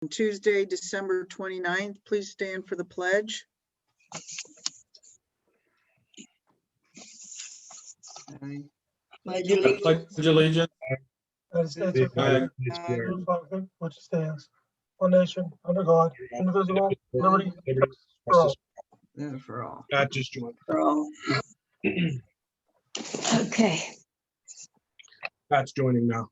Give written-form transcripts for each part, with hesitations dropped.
Tuesday, December 29th. Please stand for the pledge. Pledge allegiance. United States of Flag. America, which stands one nation under God, indivisible, liberty, and justice for all. For all. Pat just joined. For all. Okay, Pat's joining now.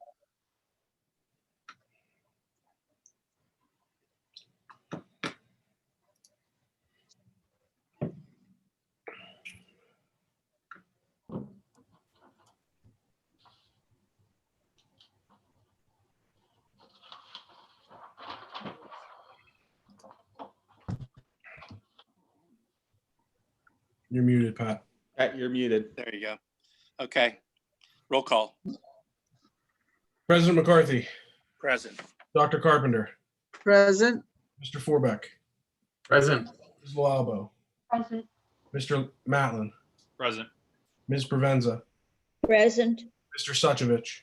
You're muted, Pat. Pat, you're muted. There you go. Okay. Roll call. President McCarthy, Present. Dr. Carpenter, Present. Mr. Forbeck, Present. Ms. Lalbo, present. Mr. Matlin, Present. Ms. Provenza, Present. Mr. Suchovich,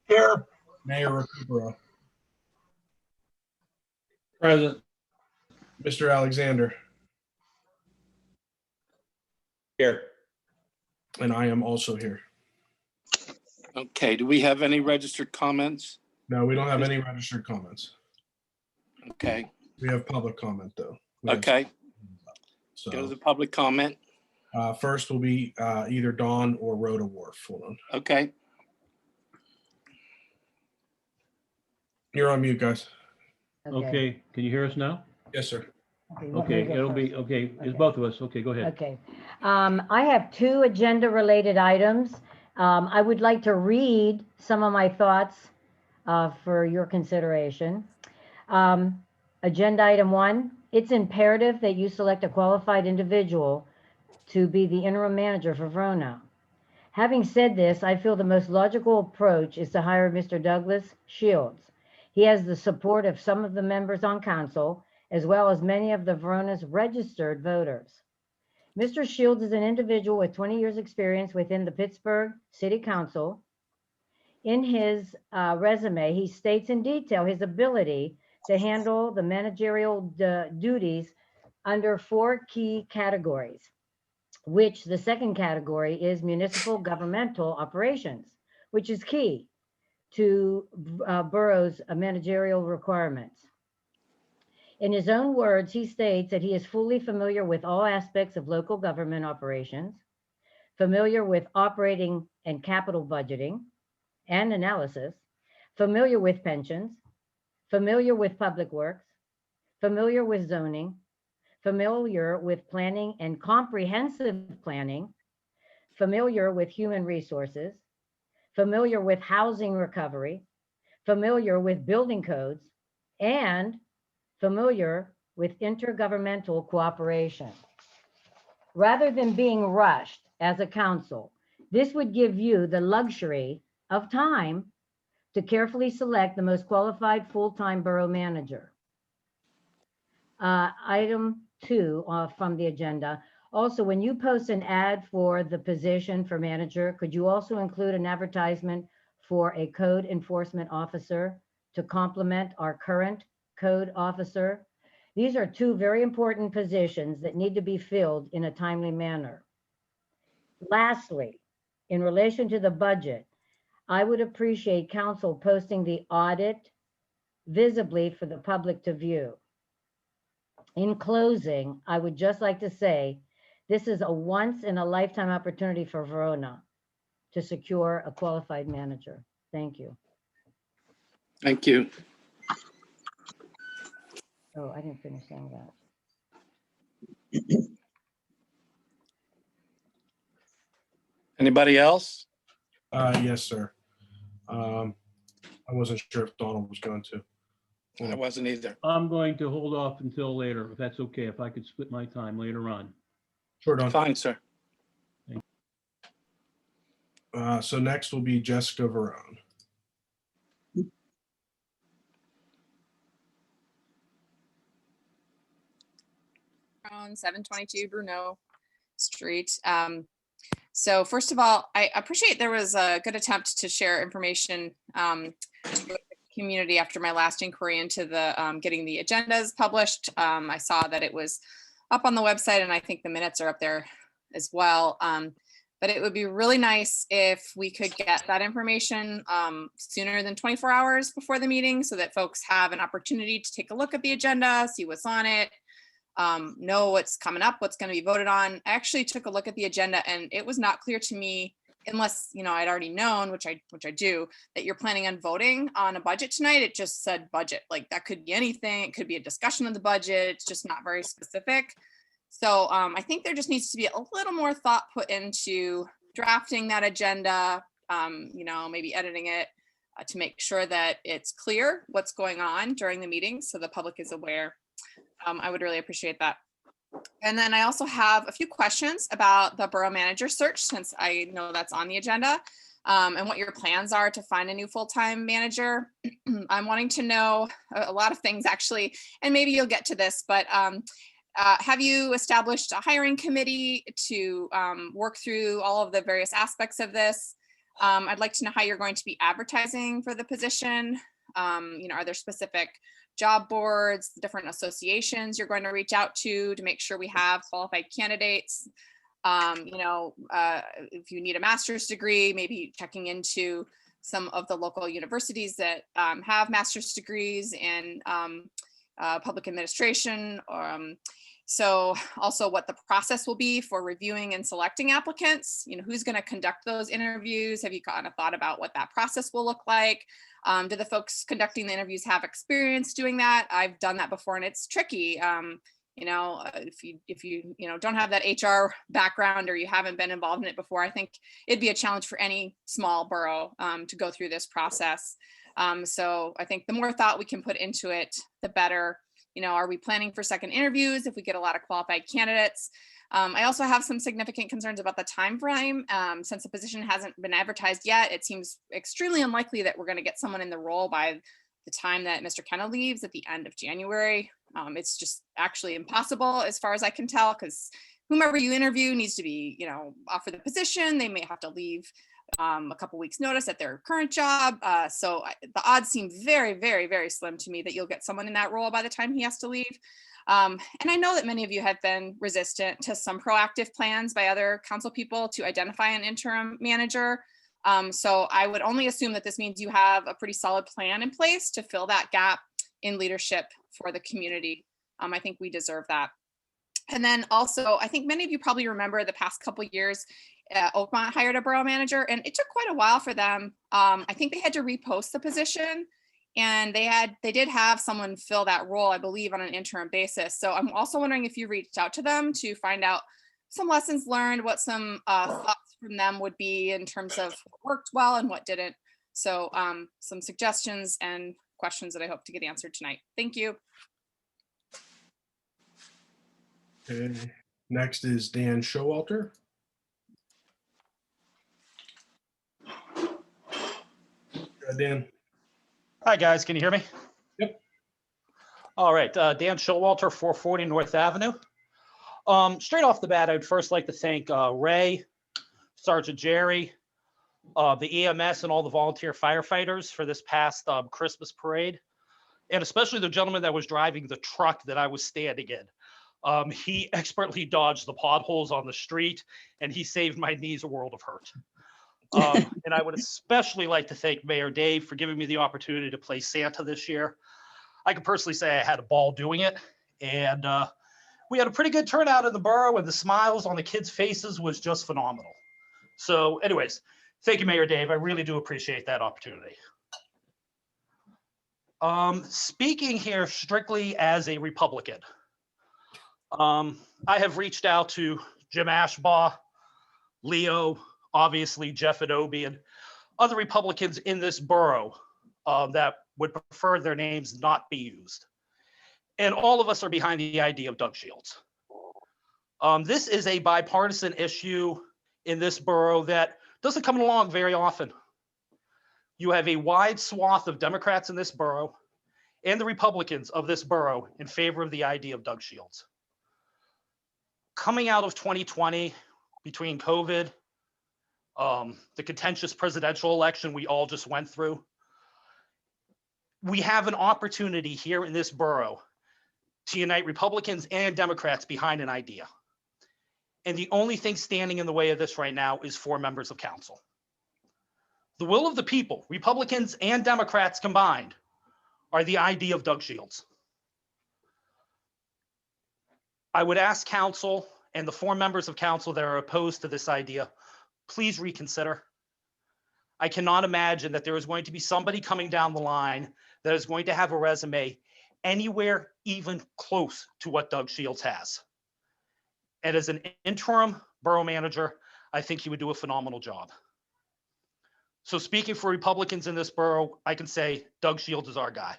Here, Mayor Recupero, Present. Mr. Alexander, Here. and I am also here. Okay. Do we have any registered comments? No, we don't have any registered comments. Okay. We have public comment, though. We have- Okay. Go to So the public comment. first will be either Dawn or Rhoda Wharf. Hold on. Okay. You're on mute, guys. Okay, can you hear us now? Yes, sir. let me Okay, go it'll first. be, okay, it's Okay. both of us. Okay, go ahead. Okay. I have two agenda-related items. I would like to read some of my thoughts for your consideration. Agenda item 1, it's imperative that you select a qualified individual to be the interim manager for Verona. Having said this, I feel the most logical approach is to hire Mr. Douglas Shields. He has the support of some of the members on council, as well as many of the Verona's registered voters. Mr. Shields is an individual with 20 years' experience within the Pittsburgh City Council. In his resume, he states in detail his ability to handle the managerial duties under 4 key categories, which the second category is municipal governmental operations, which is key to borough's managerial requirements. In his own words, he states that he is fully familiar with all aspects of local government operations, familiar with operating and capital budgeting and analysis, familiar with pensions, familiar with public works, familiar with zoning, familiar with planning and comprehensive planning, familiar with human resources, familiar with housing recovery, familiar with building codes, and familiar with intergovernmental cooperation. Rather than being rushed as a council, this would give you the luxury of time to carefully select the most qualified full-time borough manager. Item 2 from the agenda. Also, when you post an ad for the position for manager, could you also include an advertisement for a code enforcement officer to complement our current code officer? These are 2 very important positions that need to be filled in a timely manner. Lastly, in relation to the budget, I would appreciate council posting the audit visibly for the public to view. In closing, I would just like to say, this is a once in a lifetime opportunity for Verona to secure a qualified manager. Thank you. Thank you. Oh, I didn't finish saying that. Anybody else? Yes, sir. I wasn't sure if Donald was going to. I wasn't either. I'm going to hold off until later, if that's okay, if I could split my time later on. Sure, Don. Fine, sir. So next will be Jessica Verone. Around 722 Bruneau Street. So first of all, I appreciate there was a good attempt to share information with the community after my last inquiry into the getting the agendas published. I saw that it was up on the website, and I think the minutes are up there as well. But it would be really nice if we could get that information sooner than 24 hours before the meeting, so that folks have an opportunity to take a look at the agenda, see what's on it, know what's coming up, what's going to be voted on. I actually took a look at the agenda, and it was not clear to me, unless, you know, I'd already known, which I do, that you're planning on voting on a budget tonight. It just said budget. Like, that could be anything. It could be a discussion of the budget. It's just not very specific. So I think there just needs to be a little more thought put into drafting that agenda, you know, maybe editing it to make sure that it's clear what's going on during the meeting, so the public is aware. I would really appreciate that. And then I also have a few questions about the borough manager search, since I know that's on the agenda, and what your plans are to find a new full-time manager. I'm wanting to know a lot of things, actually, and maybe you'll get to this, but have you established a hiring committee to work through all of the various aspects of this? I'd like to know how you're going to be advertising for the position. You know, are there specific job boards, different associations you're going to reach out to make sure we have qualified candidates? You know, if you need a master's degree, maybe checking into some of the local universities that have master's degrees in public administration. So also what the process will be for reviewing and selecting applicants. You know, who's going to conduct those interviews? Have you kind of thought about what that process will look like? Do the folks conducting the interviews have experience doing that? I've done that before, and it's tricky. You know, if you don't have that HR background, or you haven't been involved in it before, I think it'd be a challenge for any small borough to go through this process. So I think the more thought we can put into it, the better. You know, are we planning for second interviews if we get a lot of qualified candidates? I also have some significant concerns about the time frame. Since the position hasn't been advertised yet, it seems extremely unlikely that we're going to get someone in the role by the time that Mr. Kenna leaves at the end of January. It's just actually impossible, as far as I can tell, because whomever you interview needs to be, you know, offered the position. They may have to leave a couple weeks notice at their current job. So the odds seem very, very, very slim to me that you'll get someone in that role by the time he has to leave. And I know that many of you have been resistant to some proactive plans by other council people to identify an interim manager. So I would only assume that this means you have a pretty solid plan in place to fill that gap in leadership for the community. I think we deserve that. And then also, I think many of you probably remember the past couple of years, Oakmont hired a borough manager, and it took quite a while for them. I think they had to repost the position, and they did have someone fill that role, I believe, on an interim basis. So I'm also wondering if you reached out to them to find out some lessons learned, what some thoughts from them would be in terms of what worked well and what didn't. So some suggestions and questions that I hope to get answered tonight. Thank you. Okay. Next is Dan Showalter. Dan. Hi, guys. Can you hear me? Yep. All right. Dan Showalter, 440 North Avenue. Straight off the bat, I'd first like to thank Ray, Sergeant Jerry, the EMS, and all the volunteer firefighters for this past Christmas parade, and especially the gentleman that was driving the truck that I was standing in. He expertly dodged the potholes on the street, and he saved my knees a world of hurt. And I would especially like to thank Mayor Dave for giving me the opportunity to play Santa this year. I can personally say I had a ball doing it, and we had a pretty good turnout in the borough, and the smiles on the kids' faces was just phenomenal. So anyways, thank you, Mayor Dave. I really do appreciate that opportunity. Speaking here strictly as a Republican, I have reached out to Jim Ashbaugh, Leo, obviously Jeff Adobe, and other Republicans in this borough that would prefer their names not be used. And all of us are behind the idea of Doug Shields. This is a bipartisan issue in this borough that doesn't come along very often. You have a wide swath of Democrats in this borough and the Republicans of this borough in favor of the idea of Doug Shields. Coming out of 2020, between COVID, the contentious presidential election we all just went through, we have an opportunity here in this borough to unite Republicans and Democrats behind an idea. And the only thing standing in the way of this right now is 4 members of council. The will of the people, Republicans and Democrats combined, are the idea of Doug Shields. I would ask council and the 4 members of council that are opposed to this idea, please reconsider. I cannot imagine that there is going to be somebody coming down the line that is going to have a resume anywhere even close to what Doug Shields has. And as an interim borough manager, I think he would do a phenomenal job. So speaking for Republicans in this borough, I can say Doug Shields is our guy.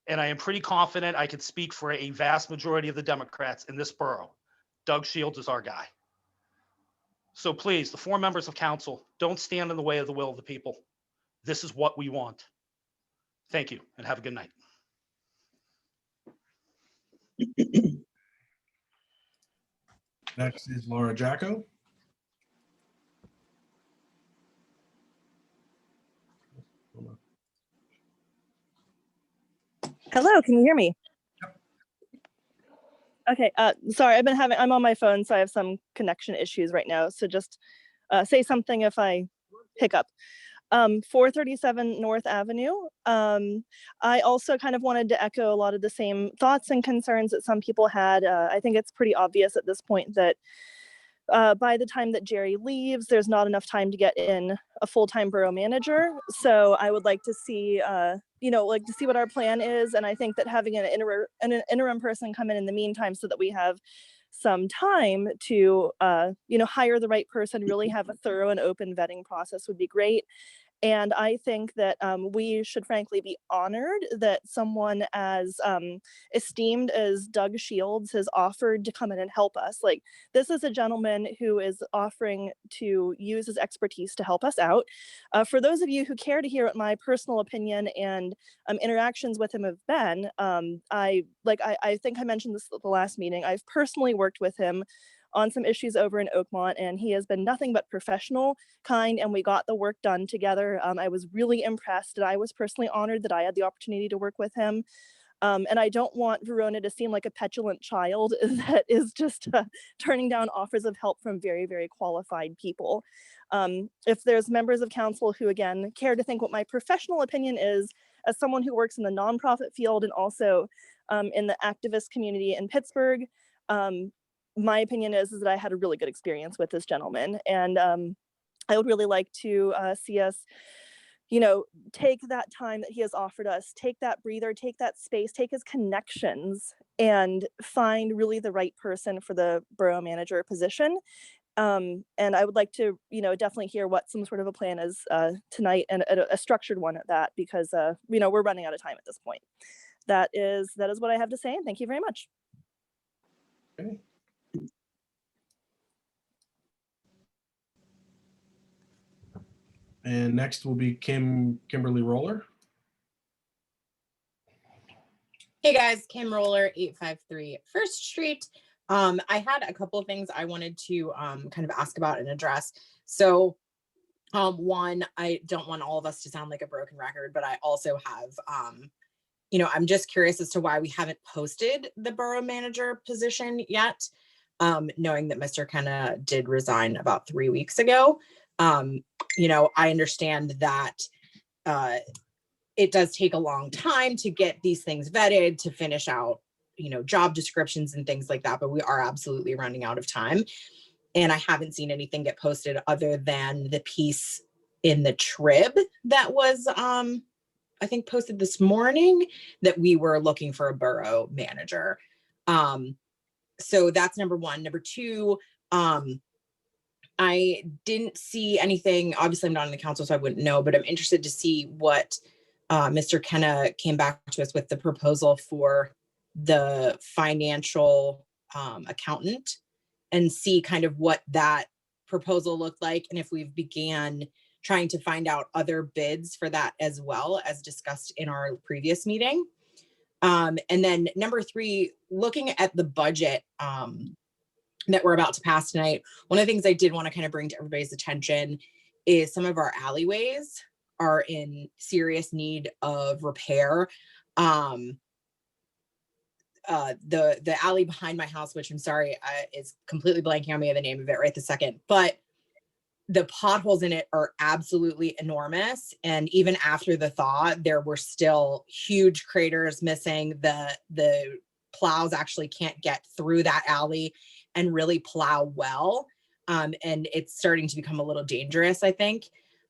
And I am pretty confident I can speak for a vast majority of the Democrats in this borough. Doug Shields is our guy. So please, the 4 members of council, don't stand in the way of the will of the people. This is what we want. Thank you and have a good night. Next is Laura Jacko. Hello, can you hear me? Okay, sorry, I'm on my phone, so I have some connection issues right now. So just say something if I hiccup. 437 North Avenue. I also kind of wanted to echo a lot of the same thoughts and concerns that some people had. I think it's pretty obvious at this point that by the time that Jerry leaves, there's not enough time to get in a full-time borough manager. So I would like to see, to see what our plan is. And I think that having an interim person come in the meantime so that we have some time to, hire the right person, really have a thorough and open vetting process would be great. And I think that we should frankly be honored that someone as esteemed as Doug Shields has offered to come in and help us. Like, this is a gentleman who is offering to use his expertise to help us out. For those of you who care to hear what my personal opinion and interactions with him have been, I think I mentioned this at the last meeting. I've personally worked with him on some issues over in Oakmont, and he has been nothing but professional, kind, and we got the work done together. I was really impressed, and I was personally honored that I had the opportunity to work with him. And I don't want Verona to seem like a petulant child that is just turning down offers of help from very, very qualified people. If there's members of council who, again, care to think what my professional opinion is, as someone who works in the nonprofit field and also in the activist community in Pittsburgh, my opinion is that I had a really good experience with this gentleman, and I would really like to see us, take that time that he has offered us, take that breather, take that space, take his connections, and find really the right person for the borough manager position. And I would like to, definitely hear what some sort of a plan is tonight, and a structured one at that, because we're running out of time at this point. That is what I have to say, and thank you very much. Okay. And next will be Kimberly Roller. Hey guys, Kim Roller, 853 First Street. I had a couple of things I wanted to kind of ask about and address. So one, I don't want all of us to sound like a broken record, but I also have, I'm just curious as to why we haven't posted the borough manager position yet, knowing that Mr. Kenna did resign about 3 weeks ago. I understand that it does take a long time to get these things vetted, to finish out, job descriptions and things like that, but we are absolutely running out of time. And I haven't seen anything get posted other than the piece in the Trib that was, I think, posted this morning, that we were looking for a borough manager. So that's number one. Number two, I didn't see anything. Obviously, I'm not on the council, so I wouldn't know, but I'm interested to see what Mr. Kenna came back to us with, the proposal for the financial accountant, and see kind of what that proposal looked like, and if we've began trying to find out other bids for that as well, as discussed in our previous meeting. And then number three, looking at the budget that we're about to pass tonight, one of the things I did want to kind of bring to everybody's attention is some of our alleyways. are in serious need of repair. The alley behind my house, which I'm sorry, is completely blanking on me the name of it right this second, but the potholes in it are absolutely enormous. And even after the thaw, there were still huge craters missing. The plows actually can't get through that alley and really plow well. And it's starting to become a little dangerous, I think.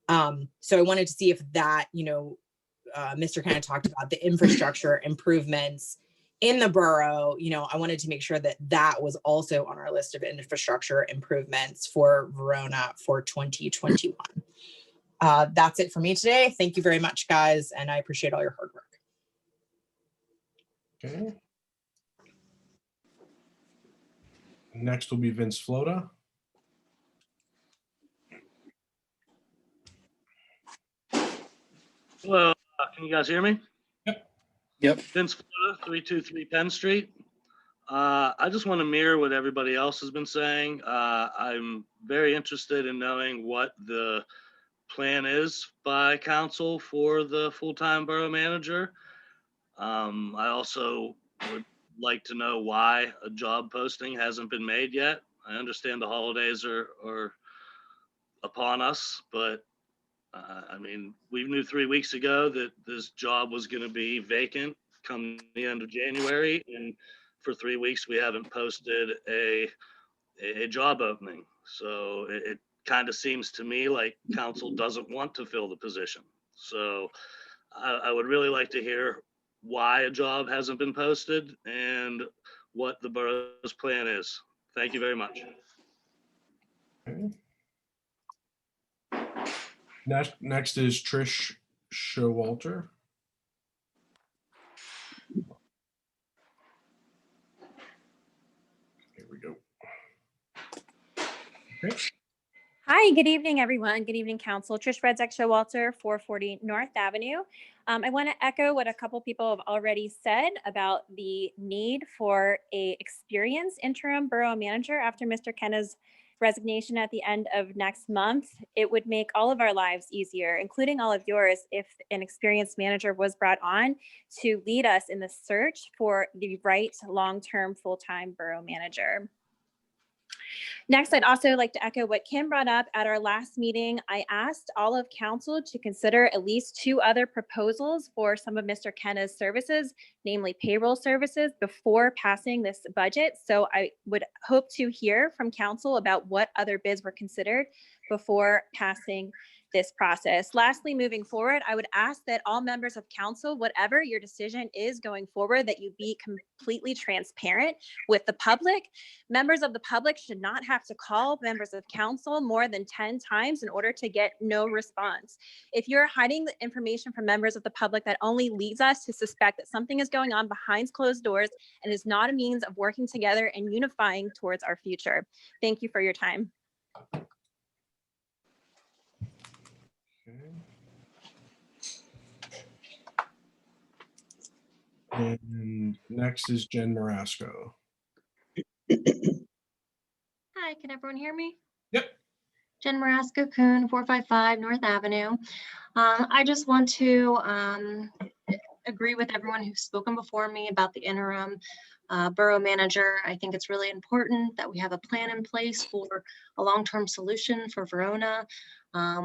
So I wanted to see if that, Mr. kind of talked about the infrastructure improvements in the borough. I wanted to make sure that that was also on our list of infrastructure improvements for Verona for 2021. That's it for me today. Thank you very much, guys, and I appreciate all your hard work. Okay. Next will be Vince Flota. Hello, can you guys hear me? Yep. Vince Florida, 323 Penn Street. I just want to mirror what everybody else has been saying. I'm very interested in knowing what the plan is by council for the full-time borough manager. I also would like to know why a job posting hasn't been made yet. I understand the holidays are upon us, but I mean, we knew 3 weeks ago that this job was going to be vacant come the end of January, and for 3 weeks we haven't posted a job opening. So it kind of seems to me like council doesn't want to fill the position. So I would really like to hear why a job hasn't been posted and what the borough's plan is. Thank you very much. Okay. Next is Trish Showalter. Here we go. Okay. Hi, good evening, everyone. Good evening, Council. Trish Redzek Showalter, 440 North Avenue. I want to echo what a couple people have already said about the need for a experienced interim borough manager after Mr. Kenna's resignation at the end of next month. It would make all of our lives easier, including all of yours, if an experienced manager was brought on to lead us in the search for the right long-term full-time borough manager. Next, I'd also like to echo what Kim brought up at our last meeting. I asked all of council to consider at least 2 other proposals for some of Mr. Kenna's services, namely payroll services, before passing this budget. So I would hope to hear from council about what other bids were considered before passing this process. Lastly, moving forward, I would ask that all members of council, whatever your decision is going forward, that you be completely transparent with the public. Members of the public should not have to call members of council more than 10 times in order to get no response. If you're hiding the information from members of the public, that only leads us to suspect that something is going on behind closed doors and is not a means of working together and unifying towards our future. Thank you for your time. And next is Jen Marasco. Hi, can everyone hear me? Yep. Jen Marasco Coon, 455 North Avenue. I just want to agree with everyone who's spoken before me about the interim borough manager. I think it's really important that we have a plan in place for a long-term solution for Verona.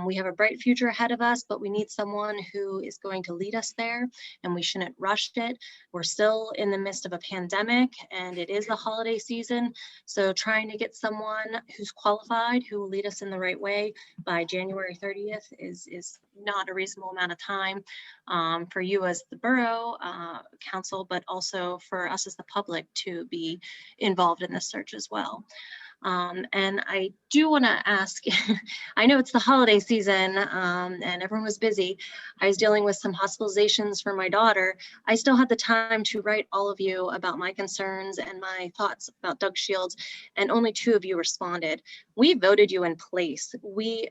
We have a bright future ahead of us, but we need someone who is going to lead us there, and we shouldn't rush it. We're still in the midst of a pandemic, and it is the holiday season. So trying to get someone who's qualified, who will lead us in the right way by January 30th is not a reasonable amount of time for you as the borough council, but also for us as the public to be involved in this search as well. And I do want to ask, I know it's the holiday season and everyone was busy. I was dealing with some hospitalizations for my daughter. I still had the time to write all of you about my concerns and my thoughts about Doug Shields, and only 2 of you responded. We voted you in place. We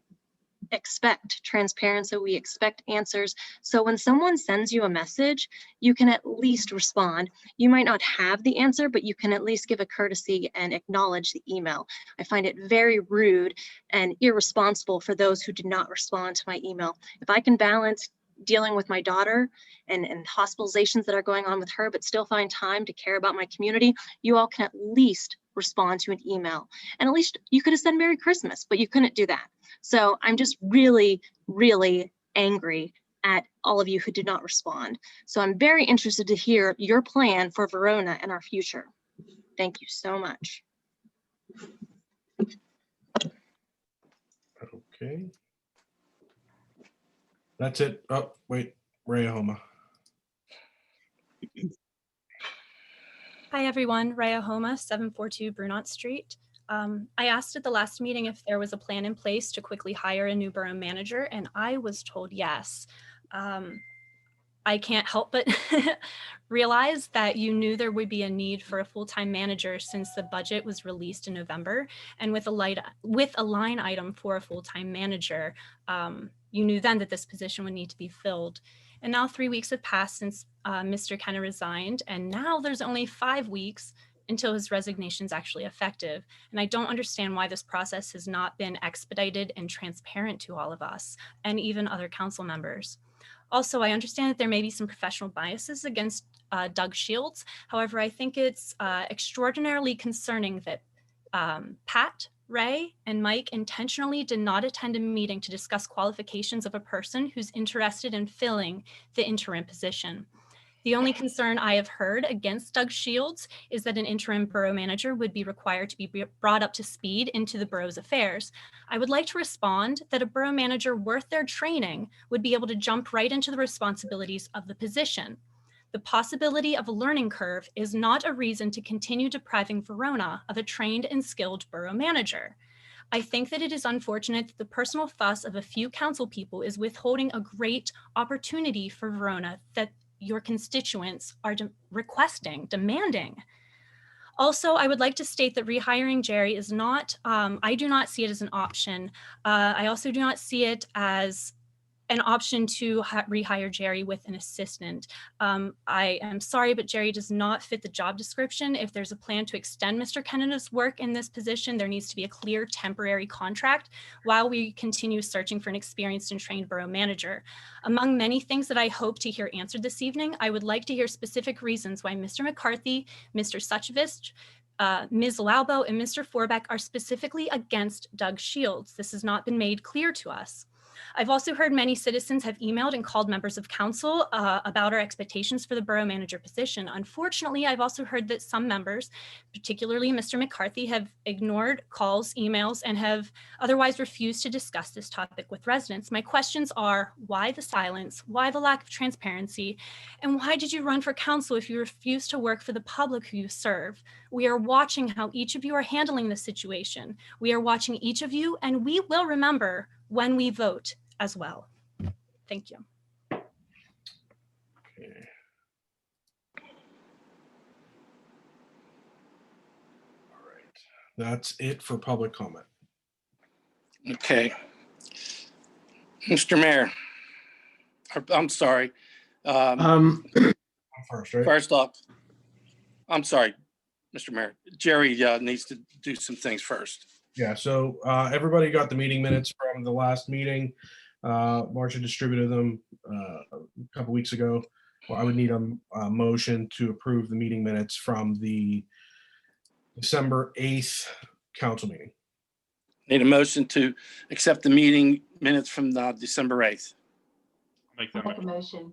expect transparency, we expect answers. So when someone sends you a message, you can at least respond. You might not have the answer, but you can at least give a courtesy and acknowledge the email. I find it very rude and irresponsible for those who did not respond to my email. If I can balance dealing with my daughter and hospitalizations that are going on with her, but still find time to care about my community, you all can at least respond to an email. And at least you could have said Merry Christmas, but you couldn't do that. So I'm just really, really angry at all of you who did not respond. So I'm very interested to hear your plan for Verona and our future. Thank you so much. Okay. That's it. Oh, wait, Rhea Homa. Hi, everyone. Raya Homa, 742 Brunot Street. I asked at the last meeting if there was a plan in place to quickly hire a new borough manager, and I was told yes. I can't help but realize that you knew there would be a need for a full-time manager since the budget was released in November, and with a line item for a full-time manager, you knew then that this position would need to be filled. And now 3 weeks have passed since Mr. Kenna resigned, and now there's only 5 weeks until his resignation is actually effective. And I don't understand why this process has not been expedited and transparent to all of us and even other council members. Also, I understand that there may be some professional biases against Doug Shields. However, I think it's extraordinarily concerning that Pat, Ray, and Mike intentionally did not attend a meeting to discuss qualifications of a person who's interested in filling the interim position. The only concern I have heard against Doug Shields is that an interim borough manager would be required to be brought up to speed into the borough's affairs. I would like to respond that a borough manager worth their training would be able to jump right into the responsibilities of the position. The possibility of a learning curve is not a reason to continue depriving Verona of a trained and skilled borough manager. I think that it is unfortunate that the personal fuss of a few council people is withholding a great opportunity for Verona that your constituents are demanding. Also, I would like to state that rehiring Jerry is not, I do not see it as an option. I also do not see it as an option to rehire Jerry with an assistant. I am sorry, but Jerry does not fit the job description. If there's a plan to extend Mr. Canada's work in this position, there needs to be a clear temporary contract while we continue searching for an experienced and trained borough manager. Among many things that I hope to hear answered this evening, I would like to hear specific reasons why Mr. McCarthy, Mr. Suchevich, Ms. Laubo, and Mr. Forbeck are specifically against Doug Shields. This has not been made clear to us. I've also heard many citizens have emailed and called members of council about our expectations for the borough manager position. Unfortunately, I've also heard that some members, particularly Mr. McCarthy, have ignored calls, emails, and have otherwise refused to discuss this topic with residents. My questions are, why the silence? Why the lack of transparency? And why did you run for council if you refuse to work for the public who you serve? We are watching how each of you are handling this situation. We are watching each of you, and we will remember when we vote as well. Thank you. Okay. All right. That's it for public comment. Okay. Mr. Mayor, I'm sorry. I'm first, right? First off, I'm sorry, Mr. Mayor. Jerry needs to do some things first. Yeah, so everybody got the meeting minutes from the last meeting. Marcia distributed them a couple weeks ago. Well, I would need a motion to approve the meeting minutes from the December 8th council meeting. Need a motion to accept the meeting minutes from December 8th. Make that motion.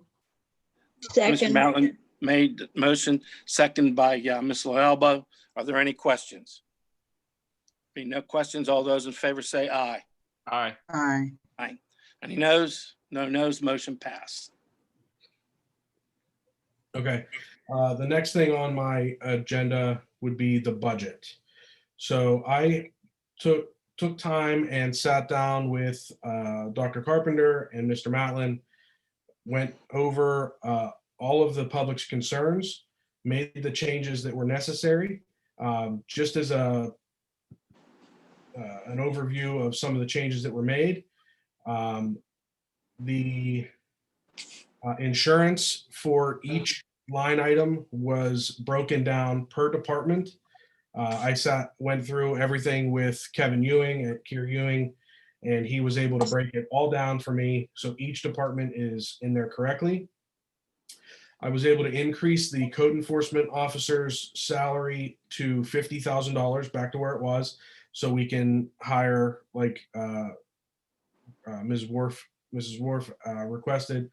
Mr. Mountain made the motion, second by Ms. Loalbo. Are there any questions? Being no questions, all those in favor say aye. Aye. Aye. Aye. Any noes? No noes, motion passed. Okay, the next thing on my agenda would be the budget. So I took time and sat down with Dr. Carpenter and Mr. Matlin, went over all of the public's concerns, made the changes that were necessary. Just as an overview of some of the changes that were made. The insurance for each line item was broken down per department. I went through everything with Kevin Ewing at Kier Ewing, and he was able to break it all down for me. So each department is in there correctly. I was able to increase the code enforcement officer's salary to $50,000, back to where it was, so we can hire, like Mrs. Worf requested.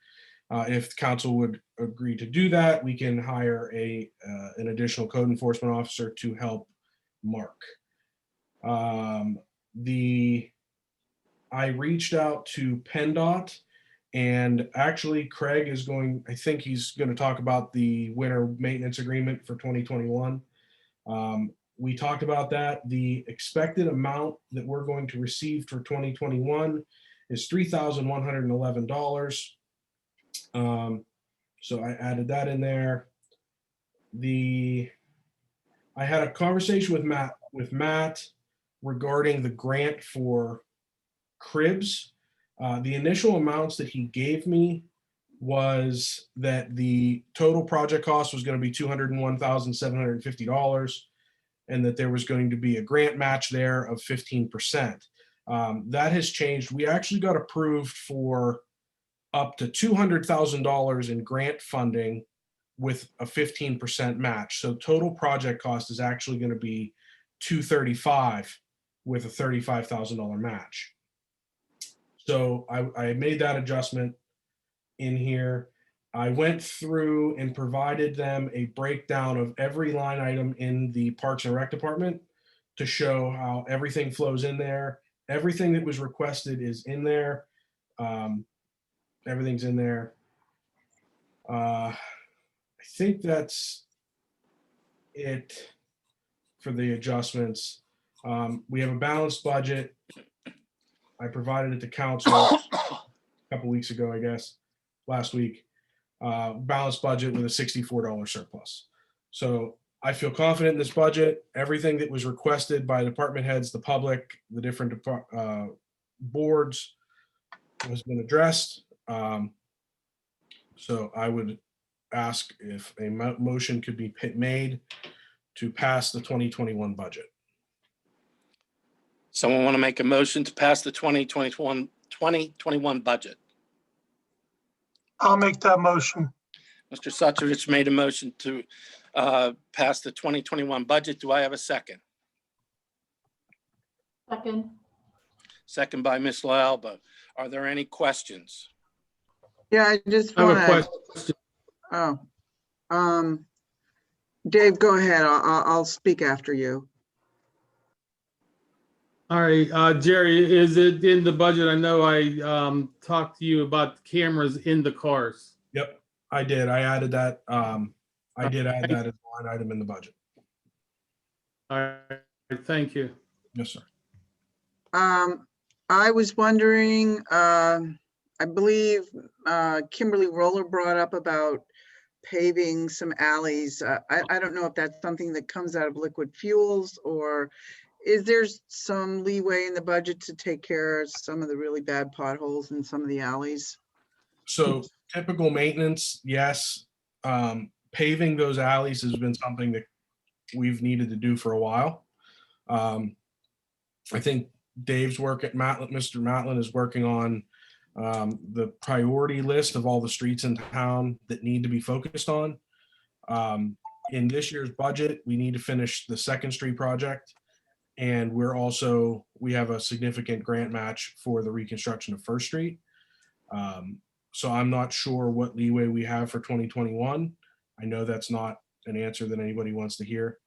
If council would agree to do that, we can hire an additional code enforcement officer to help Mark. I reached out to PennDOT, and actually Craig is I think he's going to talk about the winter maintenance agreement for 2021. We talked about that. The expected amount that we're going to receive for 2021 is $3,111. So I added that in there. I had a conversation with Matt regarding the grant for cribs. The initial amounts that he gave me was that the total project cost was going to be $201,750, and that there was going to be a grant match there of 15%. That has changed. We actually got approved for up to $200,000 in grant funding with a 15% match. So total project cost is actually going to be $235,000 with a $35,000 match. So I made that adjustment in here. I went through and provided them a breakdown of every line item in the Parks and Rec department to show how everything flows in there. Everything that was requested is in there. Everything's in there. I think that's it for the adjustments. We have a balanced budget. I provided it to council a couple weeks ago, I guess, last week. Balanced budget with a $64 surplus. So I feel confident in this budget. Everything that was requested by department heads, the public, the different boards has been addressed. So I would ask if a motion could be made to pass the 2021 budget. Someone want to make a motion to pass the 2021 budget? I'll make that motion. Mr. Suchovich made a motion to pass the 2021 budget. Do I have a second? Second. Second by Ms. Loalba. Are there any questions? Yeah, I just I have a want question. to, Dave, go ahead. I'll speak after you. All right, Jerry, is it in the budget? I know I talked to you about cameras in the cars. Yep, I did. I added that. I did add that as a line item in the budget. All right, thank you. Yes, sir. I was wondering, I believe Kimberly Roller brought up about paving some alleys. I don't know if that's something that comes out of liquid fuels, or is there some leeway in the budget to take care of some of the really bad potholes in some of the alleys? So typical maintenance, yes. Paving those alleys has been something that we've needed to do for a while. I think Dave's work at Mr. Matlin is working on the priority list of all the streets in town that need to be focused on. In this year's budget, we need to finish the Second Street project. And we have a significant grant match for the reconstruction of First Street. So I'm not sure what leeway we have for 2021. I know that's not an answer that anybody wants to hear.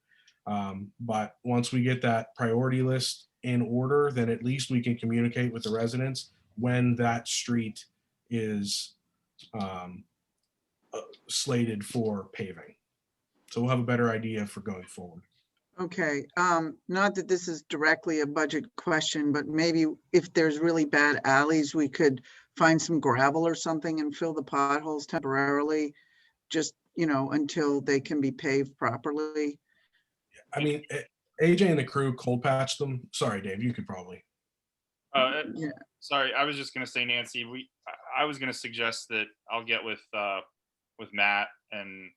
But once we get that priority list in order, then at least we can communicate with the residents when that street is slated for paving. So we'll have a better idea for going forward. Okay, not that this is directly a budget question, but maybe if there's really bad alleys, we could find some gravel or something and fill the potholes temporarily, just, until they can be paved properly. I mean, AJ and the crew cold patched them. Sorry, Dave, you could probably. Yeah. Sorry, I was just gonna say, Nancy, I was gonna suggest that I'll get with Matt and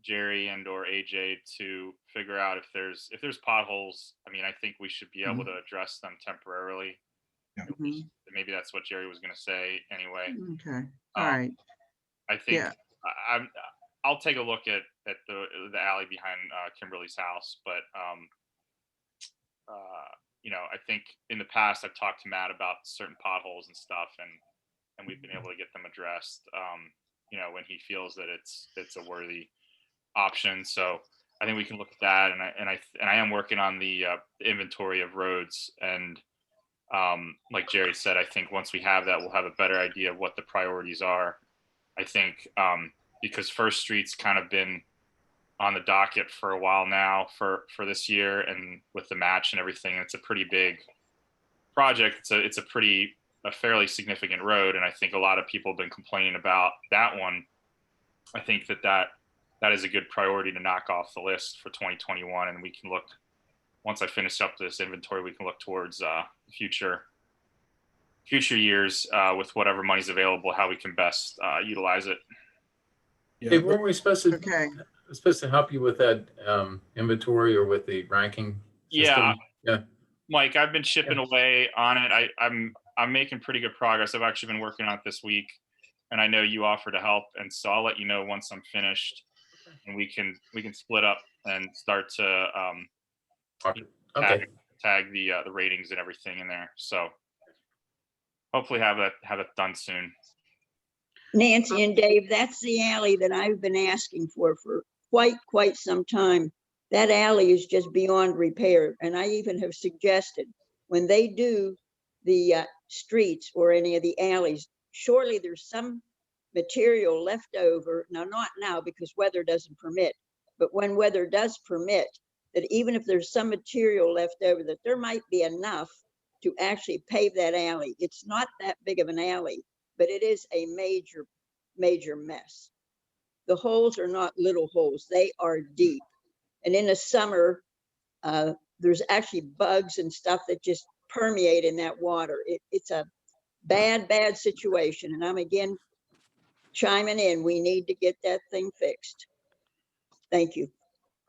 Jerry and or AJ to figure out if there's potholes. I mean, I think we should be able to address them temporarily. Mhm. Maybe that's what Jerry was gonna say anyway. Okay, all right. I think Yeah. I'll take a look at the alley behind Kimberly's house, but I think in the past I've talked to Matt about certain potholes and stuff, and we've been able to get them addressed. When he feels that it's a worthy option. So I think we can look at that, and I am working on the inventory of roads, and like Jerry said, I think once we have that, we'll have a better idea of what the priorities are. I think because First Street's kind of been on the docket for a while now for this year, and with the match and everything, it's a pretty big project. It's a fairly significant road, and I think a lot of people have been complaining about that one. I think that is a good priority to knock off the list for 2021, and we can look, once I finish up this inventory, we can look towards future years with whatever money's available, how we can best utilize it. Hey, weren't we supposed to help you with that inventory or with the ranking system? Yeah. Mike, I've been chipping away on it. I'm making pretty good progress. I've actually been working on it this week, and I know you offered to help, and so I'll let you know once I'm finished, and we can split up and start to tag the ratings and everything in there. So hopefully have it done soon. Nancy and Dave, that's the alley that I've been asking for quite some time. That alley is just beyond repair. And I even have suggested when they do the streets or any of the alleys, surely there's some material left over. Now, not now because weather doesn't permit, but when weather does permit, that even if there's some material left over, that there might be enough to actually pave that alley. It's not that big of an alley, but it is a major mess. The holes are not little holes, they are deep. And in the summer, there's actually bugs and stuff that just permeate in that water. It's a bad situation. And I'm again chiming in, we need to get that thing fixed. Thank you.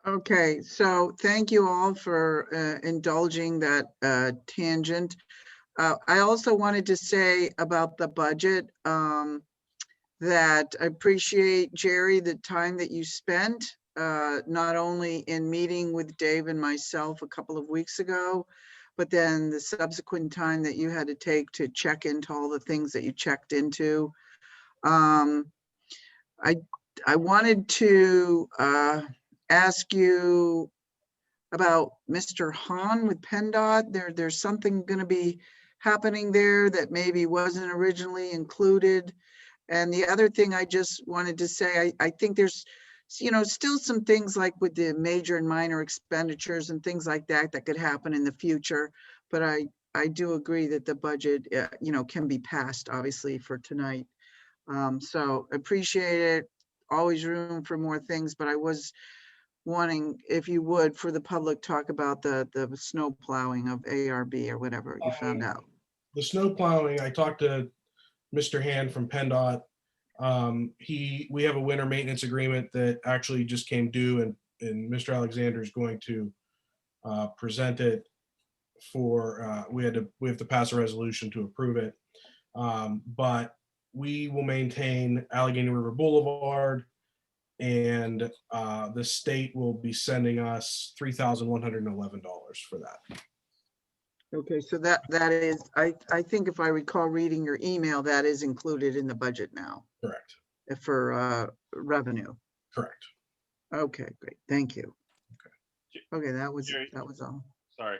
Okay, so thank you all for indulging that tangent. I also wanted to say about the budget that I appreciate, Jerry, the time that you spent, not only in meeting with Dave and myself a couple of weeks ago, but then the subsequent time that you had to take to check into all the things that you checked into. I wanted to ask you about Mr. Hahn with PennDOT. There's something going to be happening there that maybe wasn't originally included. And the other thing I just wanted to say, I think there's, still some things like with the major and minor expenditures and things like that that could happen in the future. But I do agree that the budget, can be passed obviously for tonight. So appreciate it. Always room for more things, but I was wanting, if you would, for the public, talk about the snow plowing of ARB or whatever you found out. The snow plowing, I talked to Mr. Hand from PennDOT. We have a winter maintenance agreement that actually just came due, and Mr. Alexander is going to present it for, we have to pass a resolution to approve it. But we will maintain Allegheny River Boulevard, and the state will be sending us $3,111 for that. Okay, so that is, I think if I recall reading your email, that is included in the budget now. Correct. For revenue. Correct. Okay, great. Thank you. Okay, that was all. Sorry.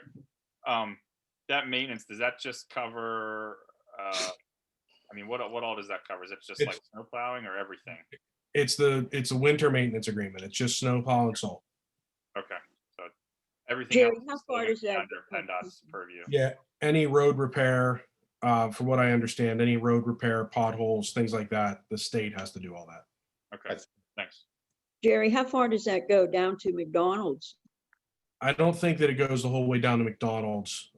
That maintenance, does that just cover, what all does that cover? Is it just like snow plowing or everything? It's a winter maintenance agreement. It's just snow plow and salt. Okay. So everything Jerry, else how is far does that under PennDOT's purview. Yeah, any road repair, from what I understand, any road repair, potholes, things like that, the state has to do all that. Okay, thanks. Jerry, how far does that go down to McDonald's? I don't think that it goes the whole way down to McDonald's.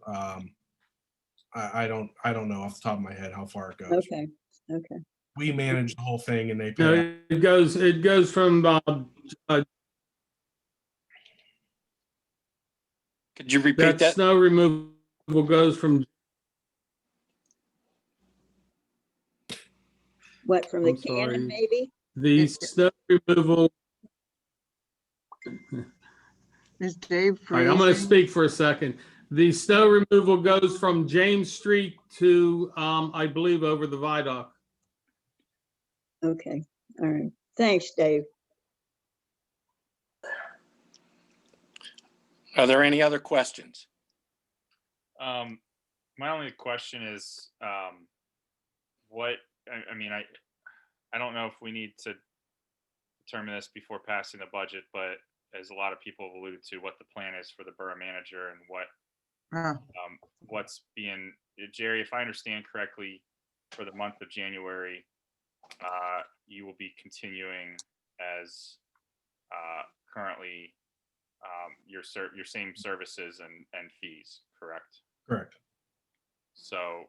I don't know off the top of my head how far it goes. Okay, okay. We manage the whole thing and they No, pay. it goes from, Could you repeat that that? snow removal goes from, What, from the I'm sorry. cannon, maybe? the snow removal. Is Dave All right, I'm going to freezing? speak for a second. The snow removal goes from James Street to, I believe, over the viaduct. Okay, all right. Thanks, Dave. Are there any other questions? My only question is, what, I mean, I don't know if we need to determine this before passing the budget, but as a lot of people have alluded to, what the plan is for the borough manager and what's being, Jerry, if I understand correctly, for the month of January, you will be continuing as currently your same services and fees, correct? Correct. So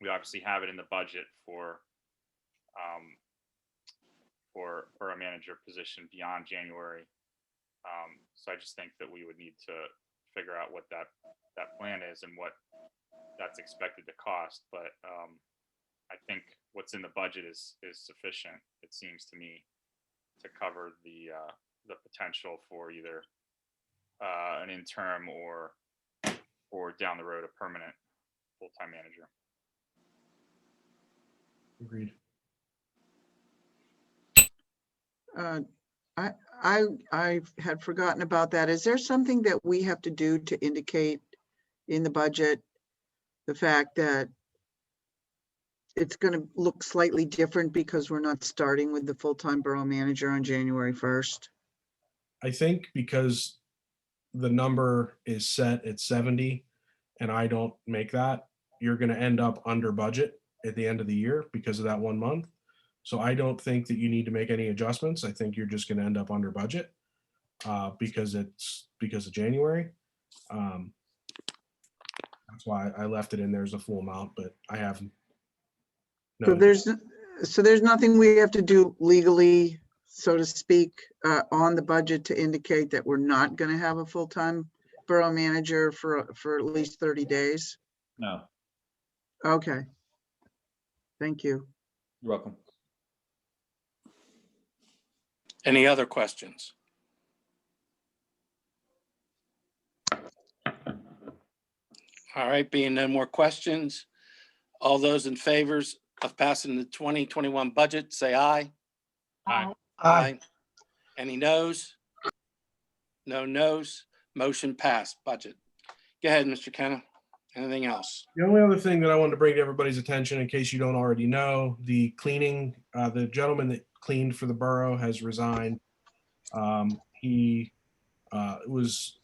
we obviously have it in the budget for a manager position beyond January. So I just think that we would need to figure out what that plan is and what that's expected to cost. But I think what's in the budget is sufficient, it seems to me, to cover the potential for either an interim or down the road a permanent full-time manager. Agreed. I had forgotten about that. Is there something that we have to do to indicate in the budget the fact that it's going to look slightly different because we're not starting with the full-time borough manager on January 1st? I think because the number is set at 70 and I don't make that, you're going to end up under budget at the end of the year because of that 1 month. So I don't think that you need to make any adjustments. I think you're just going to end up under budget because of January. That's why I left it in there as a full amount, but I have no. So there's nothing we have to do legally, so to speak, on the budget to indicate that we're not going to have a full-time borough manager for at least 30 days? No. Okay. Thank you. You're welcome. Any other questions? All right, being no more questions, all those in favors of passing the 2021 budget, say aye. Aye. Aye. Any noes? No noes. Motion passed. Budget. Go ahead, Mr. Kenna. Anything else? The only other thing that I wanted to bring to everybody's attention, in case you don't already know, the cleaning, the gentleman that cleaned for the borough has resigned. He was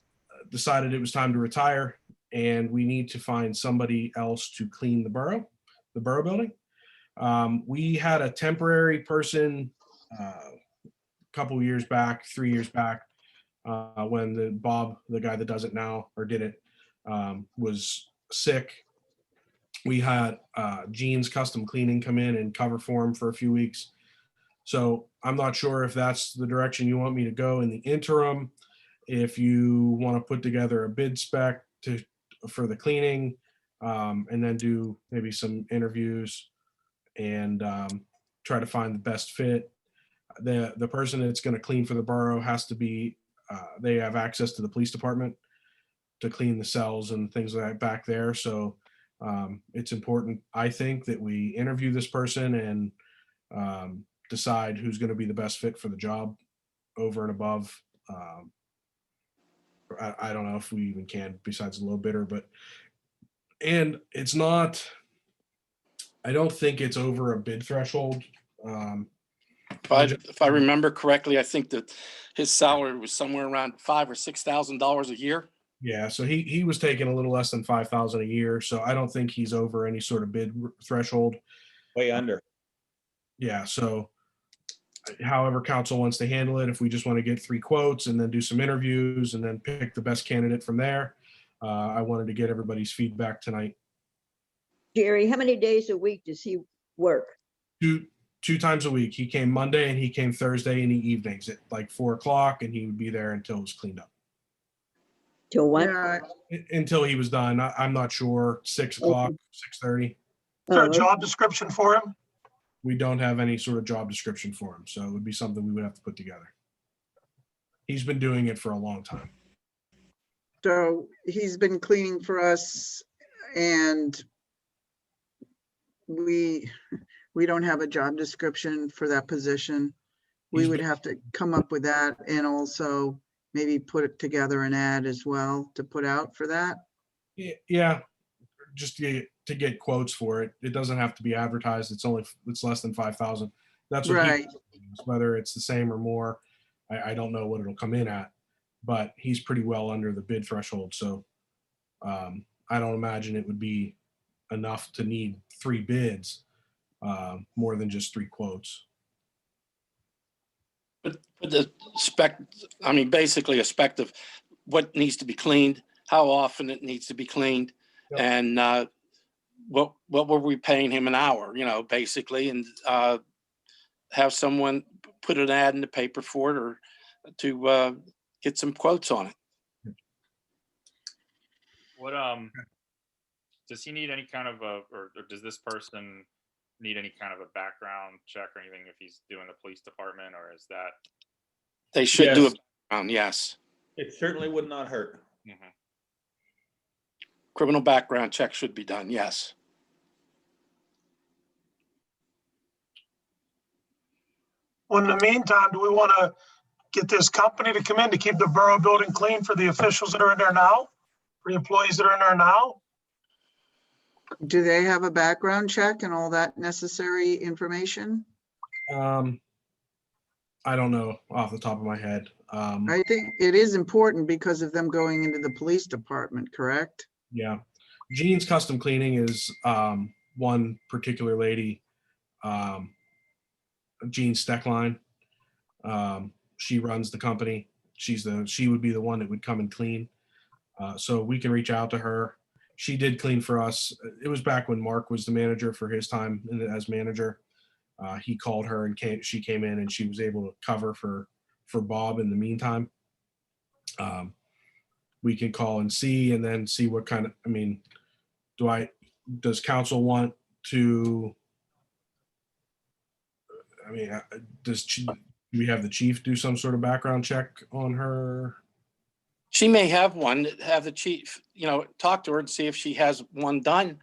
decided it was time to retire, and we need to find somebody else to clean the borough building. We had a temporary person a couple years back, 3 years back, when Bob, the guy that does it now or did it, was sick. We had Gene's Custom Cleaning come in and cover for him for a few weeks. So I'm not sure if that's the direction you want me to go in the interim. If you want to put together a bid spec for the cleaning, and then do maybe some interviews and try to find the best fit. The person that's going to clean for the borough has to be, they have access to the police department to clean the cells and things like that back there. So it's important, I think, that we interview this person and decide who's going to be the best fit for the job over and above. I don't know if we even can, besides a low bidder, and it's not, I don't think it's over a bid threshold. If I remember correctly, I think that his salary was somewhere around $5,000 or $6,000 a year. Yeah, so he was taking a little less than 5,000 a year, so I don't think he's over any sort of bid threshold. Way under. Yeah, so however council wants to handle it, if we just want to get 3 quotes and then do some interviews and then pick the best candidate from there, I wanted to get everybody's feedback tonight. Jerry, how many days a week does he work? Two times a week. He came Monday and he came Thursday in the evenings at like 4 o'clock, and he would be there until it was cleaned up. Till what? Until he was done. I'm not sure. 6 o'clock, 6:30. Is there a job description for him? We don't have any sort of job description for him, so it would be something we would have to put together. He's been doing it for a long time. So he's been cleaning for us, and we don't have a job description for that position. We would have to come up with that, and also maybe put it together an ad as well to put out for that. Yeah, just to get quotes for it. It doesn't have to be advertised. It's less than 5,000. That's what Right. Whether it's the same or more, I don't know what it'll come in at, but he's pretty well under the bid threshold. So I don't imagine it would be enough to need 3 bids, more than just 3 quotes. But the spec, I mean, basically a spec of what needs to be cleaned, how often it needs to be cleaned, and what were we paying him an hour, basically, and have someone put an ad in the paper for it, or to get some quotes on it. What does he need any kind of or does this person need any kind of a background check or anything if he's doing the police department, or is that? They should do a Yes. background, yes. It certainly would not hurt. Criminal background check should be done, yes. Well, in the meantime, do we want to get this company to come in to keep the borough building clean for the officials that are in there now? For the employees that are in there now? Do they have a background check and all that necessary information? I don't know off the top of my head. I think it is important because of them going into the police department, correct? Yeah. Jean's Custom Cleaning is one particular lady, Jean Steckline. She runs the company. She would be the one that would come and clean. So we can reach out to her. She did clean for us. It was back when Mark was the manager for his time as manager. He called her and she came in and she was able to cover for Bob in the meantime. We can call and see, and then see what kind of, I mean, does council want to, do we have the chief do some sort of background check on her? She may have one, have the chief, talk to her and see if she has one done.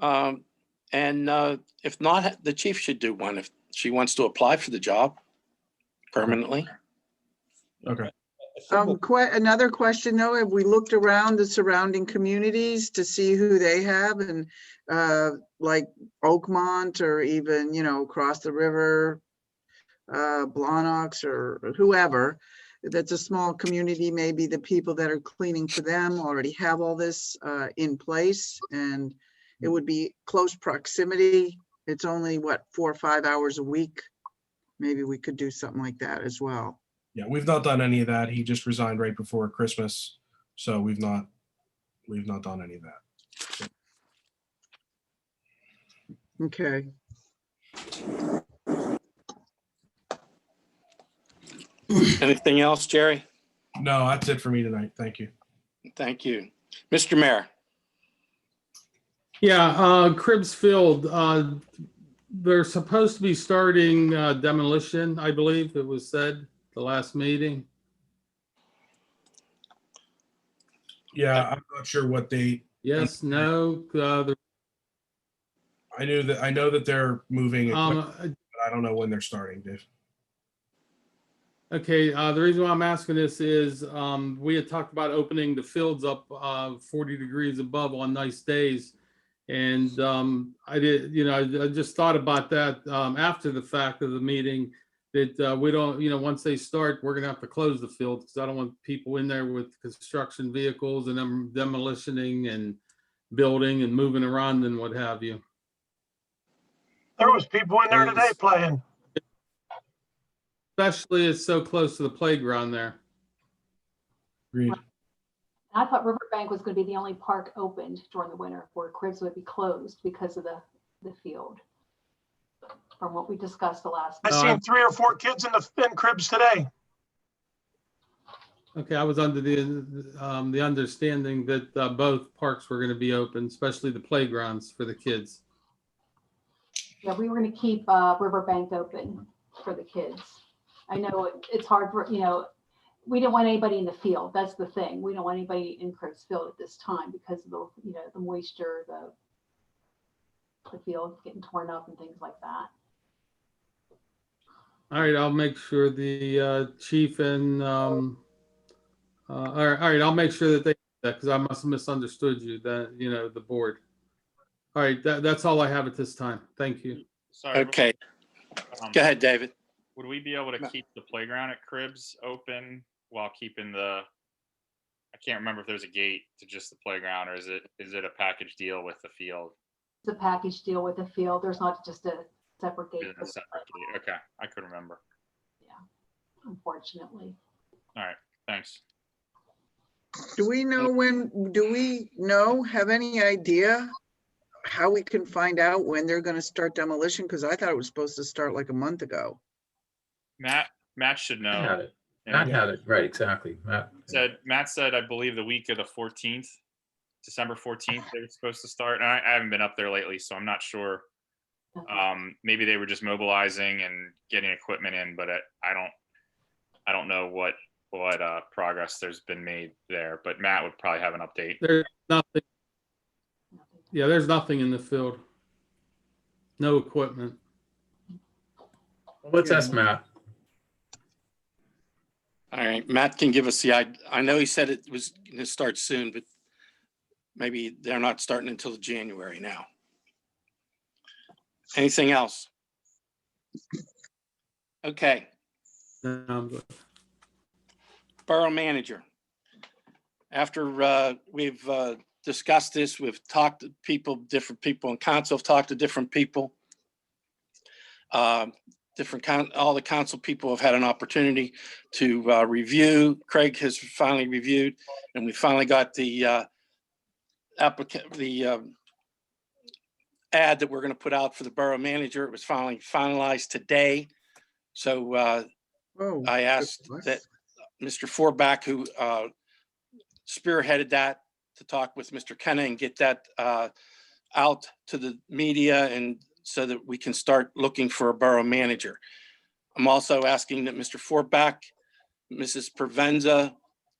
And if not, the chief should do one if she wants to apply for the job permanently. Okay. Another question though, have we looked around the surrounding communities to see who they have, and like Oakmont, or even, across the river, Blawnox or whoever, that's a small community, maybe the people that are cleaning for them already have all this in place, and it would be close proximity. It's only 4 or 5 hours a week. Maybe we could do something like that as well. Yeah, we've not done any of that. He just resigned right before Christmas, so we've not done any of that. Okay. Anything else, Jerry? No, that's it for me tonight. Thank you. Thank you. Mr. Mayor. Yeah, Cribbs Field, they're supposed to be starting demolition, I believe it was said the last meeting. Yeah, I'm not sure what date. Yes, no. I know that they're moving, but I don't know when they're starting, Dave. Okay, the reason why I'm asking this is we had talked about opening the fields up 40 degrees above on nice days. And I just thought about that after the fact of the meeting, that we don't, once they start, we're gonna have to close the field, because I don't want people in there with construction vehicles and them demolitioning and building and moving around and what have you. There was people in there today playing. Especially it's so close to the playground there. Agreed. I thought Riverbank was going to be the only park opened during the winter, where Cribs would be closed because of the field. From what we discussed the last. I seen 3 or 4 kids in Cribs today. Okay, I was under the understanding that both parks were going to be open, especially the playgrounds for the kids. Yeah, we were going to keep Riverbank open for the kids. I know it's hard for, we didn't want anybody in the field. That's the thing. We don't want anybody in Cribs Field at this time because of the, the moisture, the field getting torn up and things like that. All right, I'll make sure the chief and all right, I'll make sure that they do that, because I must have misunderstood you, that the board. All right, that's all I have at this time. Thank you. Sorry. Okay. Go ahead, David. Would we be able to keep the playground at Cribs open while keeping I can't remember if there's a gate to just the playground, or is it a package deal with the field? It's a package deal with the field. There's not just a separate gate. A separate gate. Okay, I could remember. Yeah, unfortunately. All right, thanks. Do we have any idea how we can find out when they're going to start demolition? Because I thought it was supposed to start like a month ago. Matt should know. Matt had it. Matt had it, right, exactly. Matt said, I believe the week of the 14th, December 14th, they were supposed to start. And I haven't been up there lately, so I'm not sure. Maybe they were just mobilizing and getting equipment in, but I don't know what progress there's been made there. But Matt would probably have an update. There's nothing. Yeah, there's nothing in the field. No equipment. Well, let's ask Matt. All right, Matt can give us I know he said it was going to start soon, but maybe they're not starting until January now. Anything else? Okay. No, I'm good. Borough manager. After we've discussed this, we've talked to different people in council, have talked to different people. All the council people have had an opportunity to review. Craig has finally reviewed, and we finally got the ad that we're going to put out for the borough manager. It was finally finalized today. So I asked that Mr. Forback, who spearheaded that, to talk with Mr. Kenna and get that out to the media, and so that we can start looking for a borough manager. I'm also asking that Mr. Forback, Mrs. Provenza,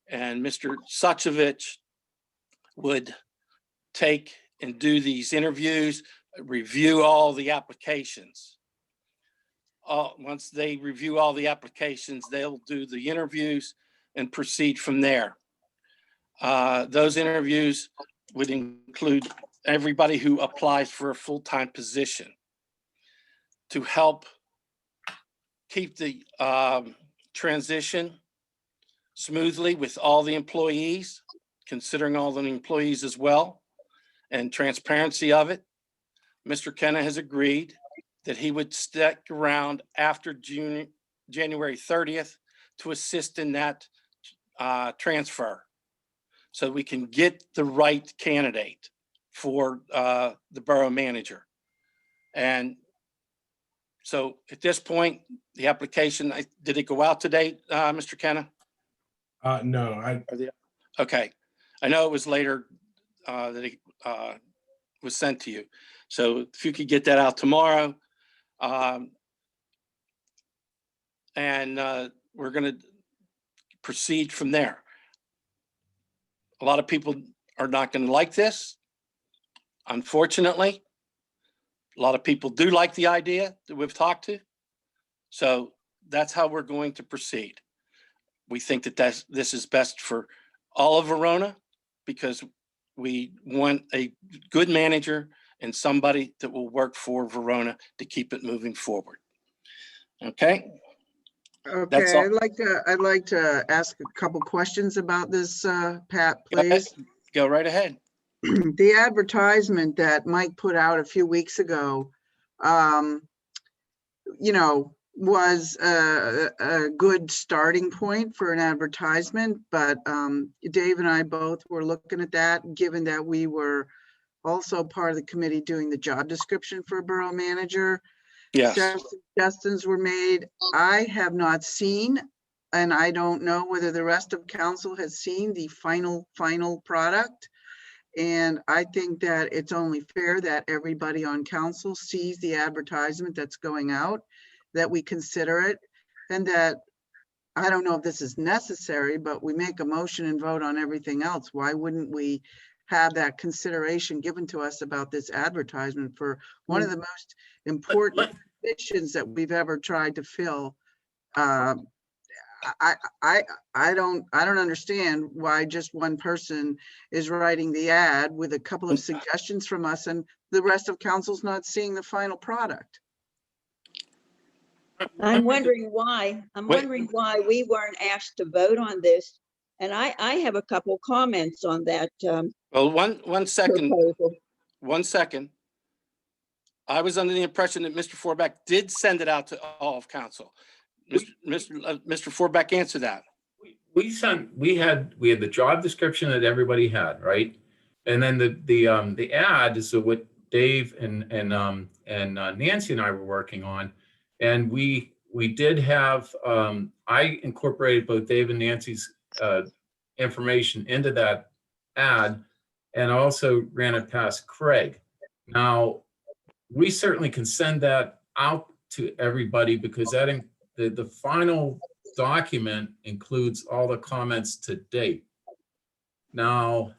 and Mr. Suchovich would take and do these interviews, review all the applications. Once they review all the applications, they'll do the interviews and proceed from there. Those interviews would include everybody who applies for a full-time position to help keep the transition smoothly with all the employees, considering all the employees as well, and transparency of it. Mr. Kenna has agreed that he would stick around after January 30th to assist in that transfer, so we can get the right candidate for the borough manager. And so at this point, the application, did it go out today, Mr. Kenna? No, Okay. I know it was later that it was sent to you. So if you could get that out tomorrow. And we're going to proceed from there. A lot of people are not going to like this, unfortunately. A lot of people do like the idea that we've talked to. So that's how we're going to proceed. We think that this is best for all of Verona, because we want a good manager and somebody that will work for Verona to keep it moving forward. Okay. That's Okay, all. I'd like to ask a couple questions about this, Pat, please. Go right ahead. The advertisement that Mike put out a few weeks ago, was a good starting point for an advertisement, but Dave and I both were looking at that, given that we were also part of the committee doing the job description for a borough manager. Yes. Several suggestions were made. I have not seen, and I don't know whether the rest of council has seen the final product. And I think that it's only fair that everybody on council sees the advertisement that's going out, that we consider it, and that, I don't know if this is necessary, but we make a motion and vote on everything else. Why wouldn't we have that consideration given to us about this advertisement for one of the most important positions that we've ever tried to fill? I don't understand why just one person is writing the ad with a couple of suggestions from us and the rest of council's not seeing the final product. I'm wondering why. I'm wondering why we weren't asked to vote on this. And I have a couple comments on that. Well, one second. Proposal. 1 second. I was under the impression that Mr. Forbeck did send it out to all of council. Mr. Forbeck, answer that. We had the job description that everybody had, right? And then the ad is what Dave and Nancy and I were working on. And we did have, I incorporated both Dave and Nancy's information into that ad, and also ran it past Craig. Now, we certainly can send that out to everybody because that the final document includes all the comments to date. Now,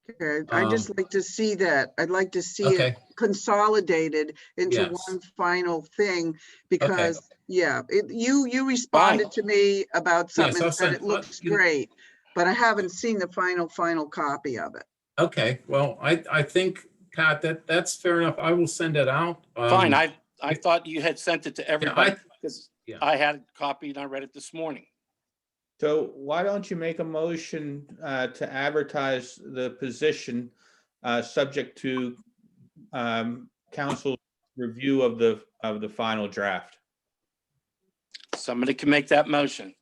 okay, I just like to see that. I'd like to see okay. it consolidated into Yes. one final thing, because yeah, you responded to me about something and said it looks great, but I haven't seen the final copy of it. Okay, well, I think, Pat, that's fair enough. I will send it out. Fine, I thought you had sent it to everybody because yeah. I had a copy and I read it this morning. So why don't you make a motion to advertise the position subject to council review of the final draft? Somebody can make that motion.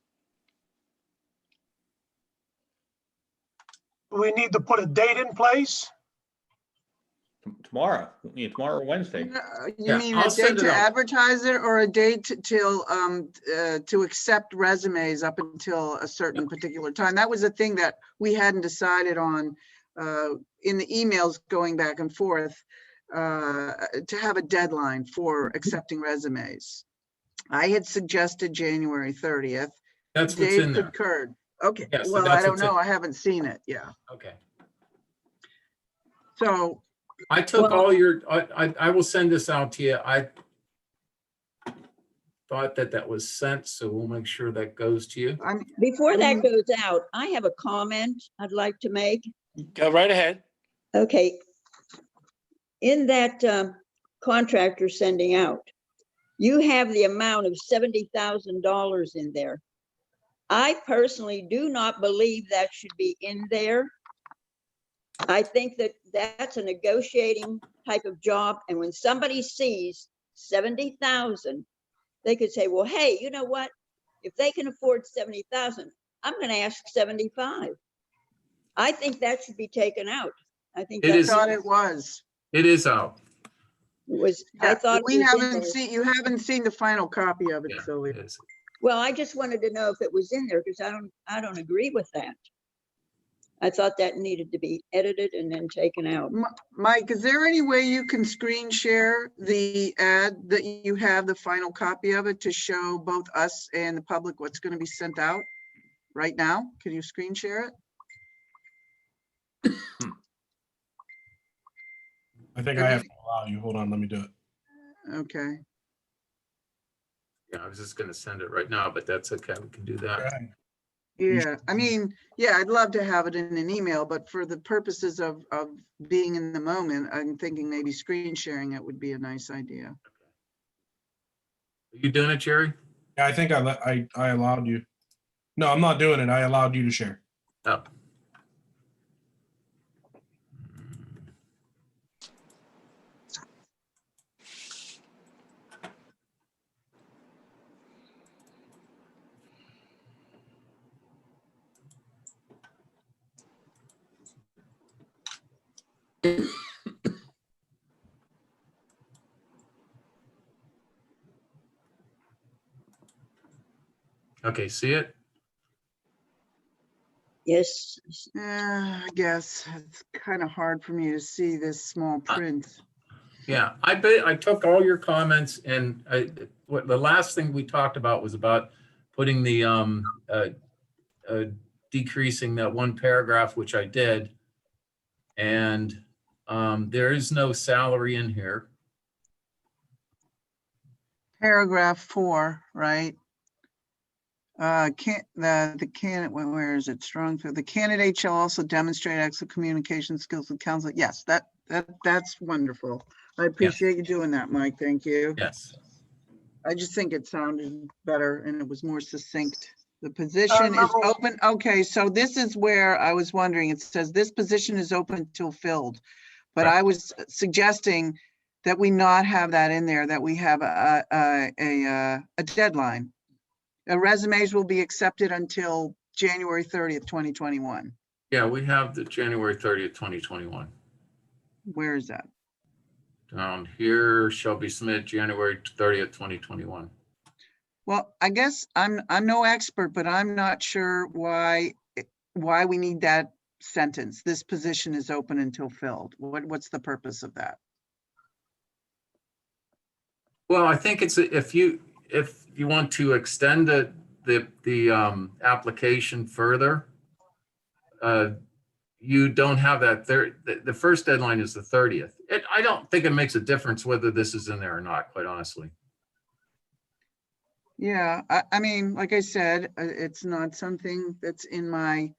We need to put a date in place. Tomorrow or Wednesday. You mean a date to advertise it or a date till to accept resumes up until a certain particular time? That was a thing that we hadn't decided on in the emails going back and forth, to have a deadline for accepting resumes. I had suggested January 30th. That's what's Dave in there. concurred. Okay, Yeah, so well, I that's don't what's in- know. I haven't seen it. Yeah. Okay. So I took all your, I will send this out to you. I thought that was sent, so we'll make sure that goes to you. Before that goes out, I have a comment I'd like to make. Go right ahead. Okay. In that contract you're sending out, you have the amount of $70,000 in there. I personally do not believe that should be in there. I think that that's a negotiating type of job. And when somebody sees 70,000, they could say, well, hey, you know what? If they can afford 70,000, I'm going to ask 75. I think that should be taken out. I think It that's is- I thought it was. It is out. was, Yeah, I thought. we it was in haven't there. seen, you haven't seen the final copy of it, Sylvia. Well, I just wanted to know if it was in there because I don't agree with that. I thought that needed to be edited and then taken out. Mike, is there any way you can screen share the ad that you have the final copy of it to show both us and the public what's going to be sent out right now? Can you screen share it? I think I have to allow you. Hold on, let me do it. Okay. Yeah, I was just gonna send it right now, but that's okay. We can do that. Yeah, I mean, yeah, I'd love to have it in an email, but for the purposes of being in the moment, I'm thinking maybe screen sharing it would be a nice idea. Are you doing it, Jerry? Yeah, I think I allowed you. No, I'm not doing it. I allowed you to share. Oh. Okay, see it? Yes. Yeah, I guess it's kind of hard for me to see this small print. Yeah, I took all your comments and what the last thing we talked about was about putting the decreasing that one paragraph, which I did. And there is no salary in here. Paragraph 4, right? The candidate, where is it? The candidate shall also demonstrate excellent communication skills with counsel. Yes, that's wonderful. I appreciate you doing that, Mike. Thank you. Yes. I just think it sounded better and it was more succinct. The position is open. Okay, so this is where I was wondering. It says this position is open till filled, but I was suggesting that we not have that in there, that we have a deadline. Resumes will be accepted until January 30th, 2021. Yeah, we have the January 30th, 2021. Where is that? Down here shall be submitted January 30th, 2021. Well, I guess I'm no expert, but I'm not sure why we need that sentence. This position is open until filled. What's the purpose of that? Well, I think it's if you want to extend the application further, you don't have that there. The first deadline is the 30th. I don't think it makes a difference whether this is in there or not, quite honestly. Yeah, I mean, like I said, it's not something that's in my,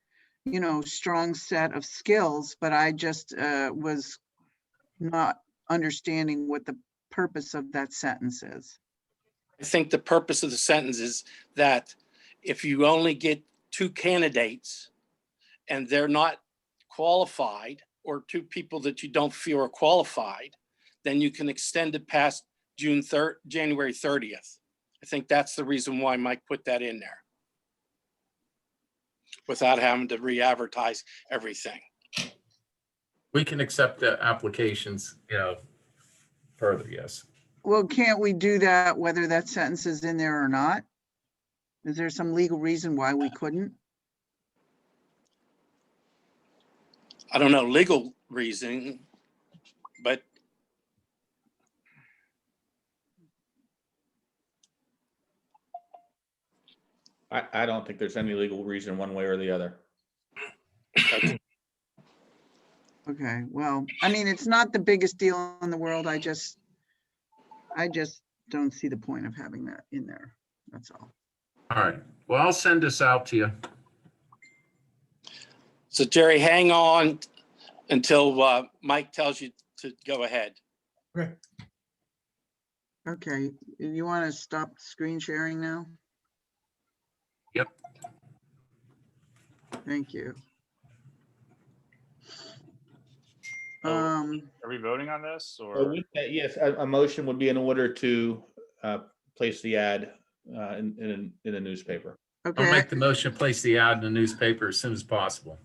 strong set of skills, but I just was not understanding what the purpose of that sentence is. I think the purpose of the sentence is that if you only get 2 candidates and they're not qualified, or 2 people that you don't feel are qualified, then you can extend it past January 30th. I think that's the reason why Mike put that in there, without having to re-advertise everything. We can accept the applications, further, yes. Well, can't we do that whether that sentence is in there or not? Is there some legal reason why we couldn't? I don't know legal reason, but I don't think there's any legal reason one way or the other. Okay, well, I mean, it's not the biggest deal in the world. I just don't see the point of having that in there. That's all. All right. Well, I'll send this out to you. So Jerry, hang on until Mike tells you to go ahead. Okay. Okay, you want to stop screen sharing now? Yep. Thank you. Are we voting on this or? Yes, a motion would be in order to place the ad in the newspaper. I'll make the motion, place the ad in the newspaper as soon as possible.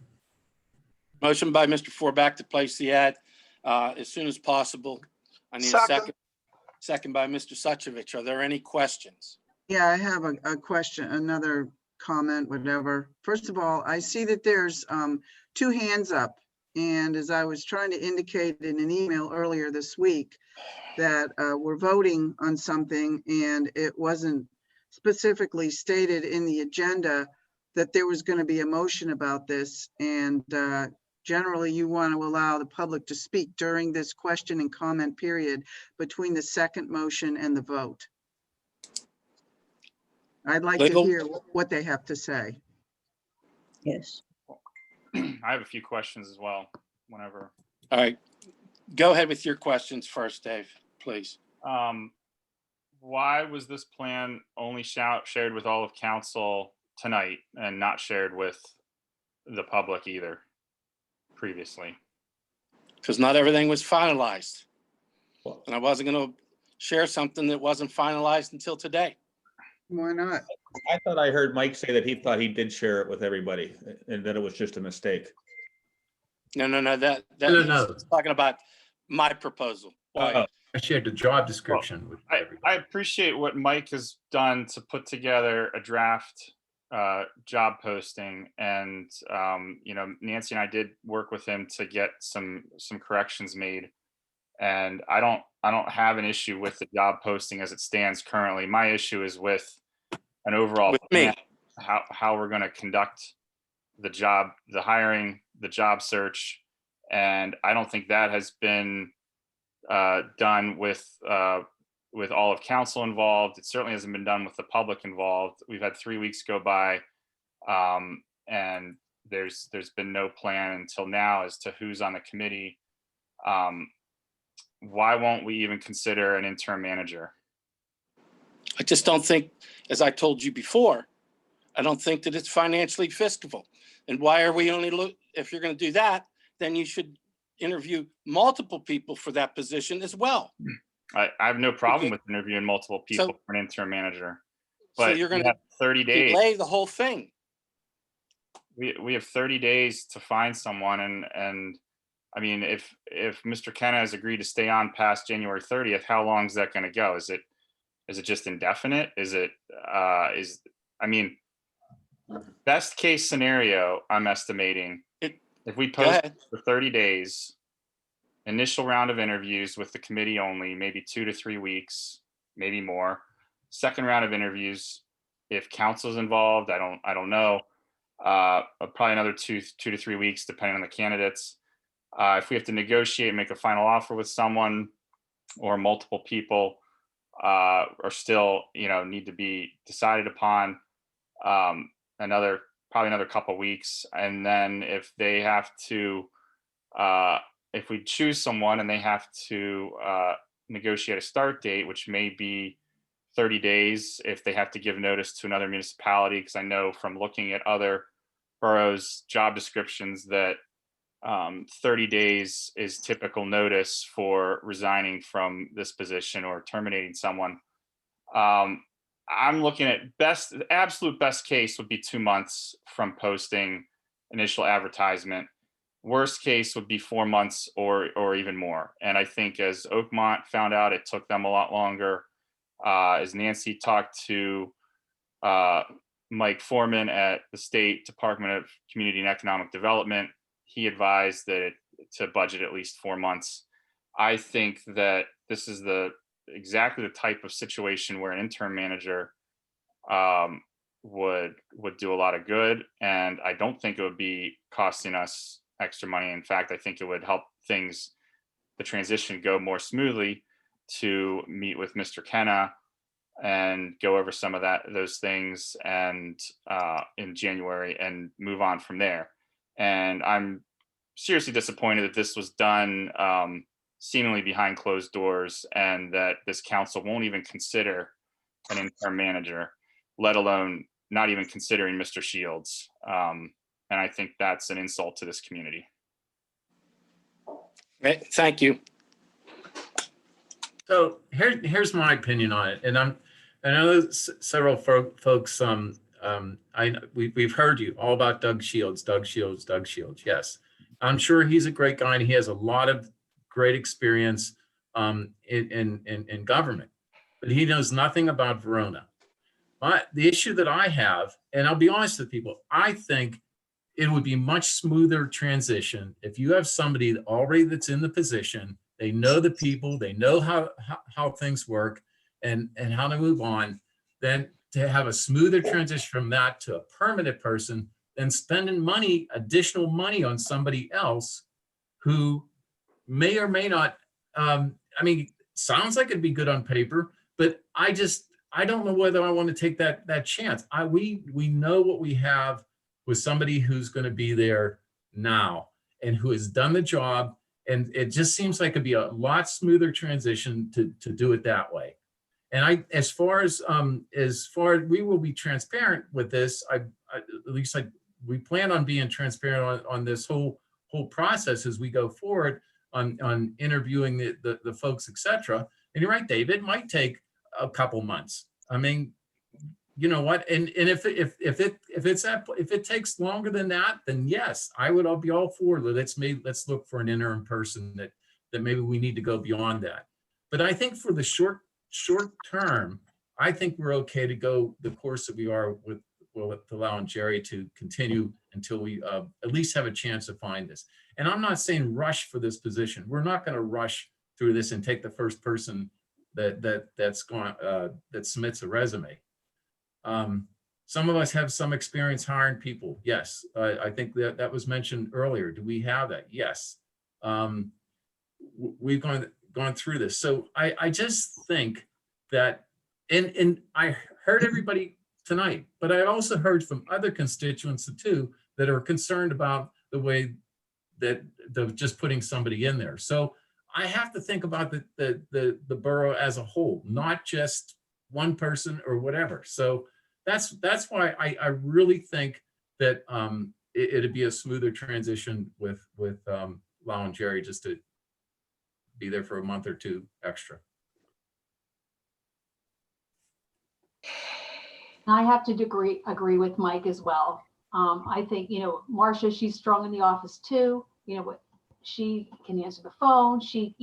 Motion by Mr. Forback to place the ad as soon as possible. I need a second. Second by Mr. Suchovich. Are there any questions? Yeah, I have a question, another comment, whatever. First of all, I see that there's 2 hands up. And as I was trying to indicate in an email earlier this week, that we're voting on something and it wasn't specifically stated in the agenda that there was going to be a motion about this. And generally you want to allow the public to speak during this question and comment period between the second motion and the vote. I'd like to hear what they have to say. Yes. I have a few questions as well, whenever. All right, go ahead with your questions first, Dave, please. Why was this plan only shared with all of council tonight and not shared with the public either previously? Because not everything was finalized. And I wasn't going to share something that wasn't finalized until today. Why not? I thought I heard Mike say that he thought he did share it with everybody and that it was just a mistake. No, that No, he's no. talking about my proposal. Why? I shared the job description with everybody. I appreciate what Mike has done to put together a draft job posting, and Nancy and I did work with him to get some corrections made, and I don't have an issue with the job posting as it stands currently. My issue is with an overall With me. plan, how we're going to conduct the hiring, the job search, and I don't think that has been done with all of council involved. It certainly hasn't been done with the public involved. We've had 3 weeks go by, and there's been no plan until now as to who's on the committee. Why won't we even consider an interim manager? I just don't think, as I told you before, I don't think that it's financially feasible. And why are we only if you're going to do that, then you should interview multiple people for that position as well. I have no problem with interviewing multiple people for an interim manager, but So you're going we have 30 days. delay the whole thing. We have 30 days to find someone, and I mean, if Mr. Kenna has agreed to stay on past January 30th, how long is that going to go? Is it just indefinite? Best case scenario, I'm estimating, if we post for 30 days, initial round of interviews with the committee only, maybe 2 to 3 weeks, maybe more. Second round of interviews, if council's involved, I don't know. Probably another 2 to 3 weeks, depending on the candidates. If we have to negotiate and make a final offer with someone, or multiple people are still, need to be decided upon, probably another couple weeks. And then if they have to, if we choose someone and they have to negotiate a start date, which may be 30 days, if they have to give notice to another municipality, because I know from looking at other boroughs' job descriptions that 30 days is typical notice for resigning from this position or terminating someone. I'm looking at the absolute best case would be 2 months from posting initial advertisement. Worst case would be 4 months or even more. And I think as Oakmont found out, it took them a lot longer. As Nancy talked to Mike Foreman at the State Department of Community and Economic Development, he advised that to budget at least 4 months. I think that this is exactly the type of situation where an interim manager would do a lot of good, and I don't think it would be costing us extra money. In fact, I think it would help the transition go more smoothly, to meet with Mr. Kenna and go over some of those things and in January and move on from there. And I'm seriously disappointed that this was done seemingly behind closed doors, and that this council won't even consider an interim manager, let alone not even considering Mr. Shields. And I think that's an insult to this community. Thank you. So here's my opinion on it, and I know several folks. We've heard you all about Doug Shields. Yes, I'm sure he's a great guy, and he has a lot of great experience in government, but he knows nothing about Verona. The issue that I have, and I'll be honest with people, I think it would be much smoother transition if you have somebody already that's in the position. They know the people, they know how things work and how to move on, then to have a smoother transition from that to a permanent person than spending additional money on somebody else who may or may not, sounds like it'd be good on paper, but I don't know whether I want to take that chance. We know what we have with somebody who's going to be there now and who has done the job. And it just seems like it'd be a lot smoother transition to do it that way. And as far as we will be transparent with this, we plan on being transparent on this whole process as we go forward on interviewing the folks, etc. And you're right, David, it might take a couple months. I mean, you know what, and if it takes longer than that, then yes, I'll be all for it. Let's look for an interim person that maybe we need to go beyond that. But I think for the short term, I think we're okay to go the course that we are with allowing Jerry to continue until we at least have a chance to find this. And I'm not saying rush for this position. We're not going to rush through this and take the first person that submits a resume. Some of us have some experience hiring people. Yes, I think that was mentioned earlier. Do we have that? Yes. We've gone through this. So I just think that, and I heard everybody tonight, but I also heard from other constituents too that are concerned about the way that they're just putting somebody in there. So I have to think about the borough as a whole, not just one person or whatever. So that's why I really think that it'd be a smoother transition with allowing Jerry just to be there for a month or two extra. I have to agree with Mike as well. I think, Marcia, she's strong in the office too. She can answer the phone. She